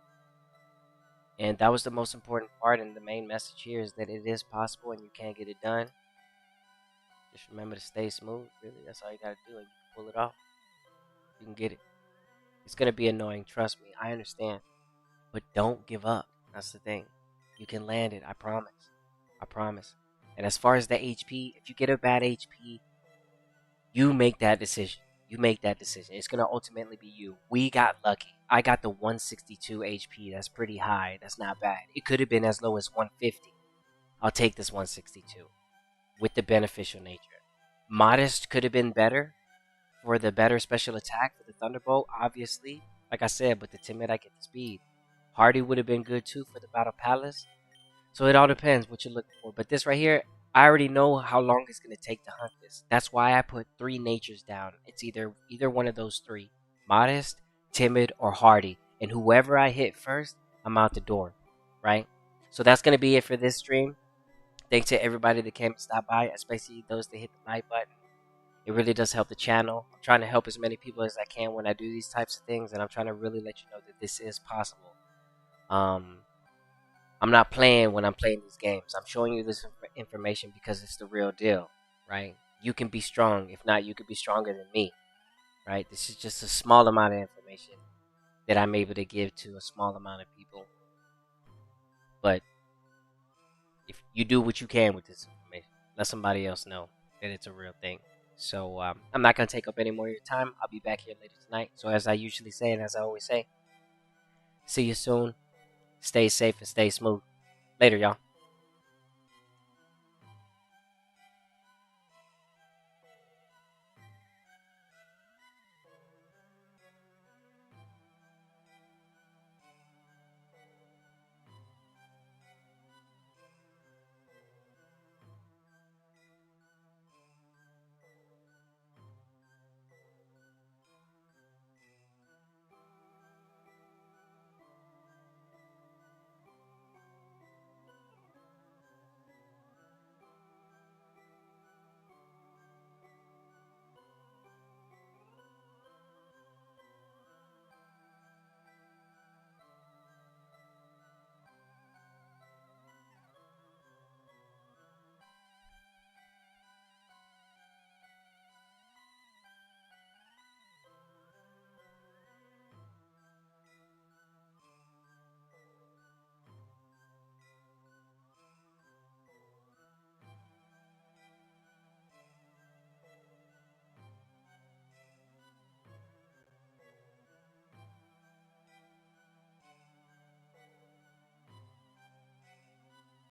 And that was the most important part, and the main message here is that it is possible and you can get it done. Just remember to stay smooth, really. That's all you gotta do, and you can pull it off. You can get it. It's gonna be annoying, trust me. I understand. But don't give up. That's the thing. You can land it, I promise. I promise. And as far as the HP, if you get a bad HP, you make that decision. You make that decision. It's going to ultimately be you. We got lucky. I got the 162 HP. That's pretty high. That's not bad. It could have been as low as 150. I'll take this 162 with the beneficial nature. Modest could have been better for the better special attack for the Thunderbolt, obviously. Like I said, with the Timid, I get the speed. Hardy would have been good too for the Battle Palace. So it all depends what you're looking for. But this right here, I already know how long it's going to take to hunt this. That's why I put 3 natures down. It's either one of those 3. Modest, Timid, or Hardy. And whoever I hit first, I'm out the door. Right? So that's going to be it for this stream. Thanks to everybody that came and stopped by, especially those that hit the like button. It really does help the channel. I'm trying to help as many people as I can when I do these types of things. And I'm trying to really let you know that this is possible. I'm not playing when I'm playing these games. I'm showing you this information because it's the real deal, right? You can be strong. If not, you could be stronger than me, right? This is just a small amount of information that I'm able to give to a small amount of people. But if you do what you can with this information, let somebody else know that it's a real thing. So I'm not going to take up any more of your time. I'll be back here later tonight. So as I usually say and as I always say, see you soon. Stay safe and stay smooth. Later, y'all.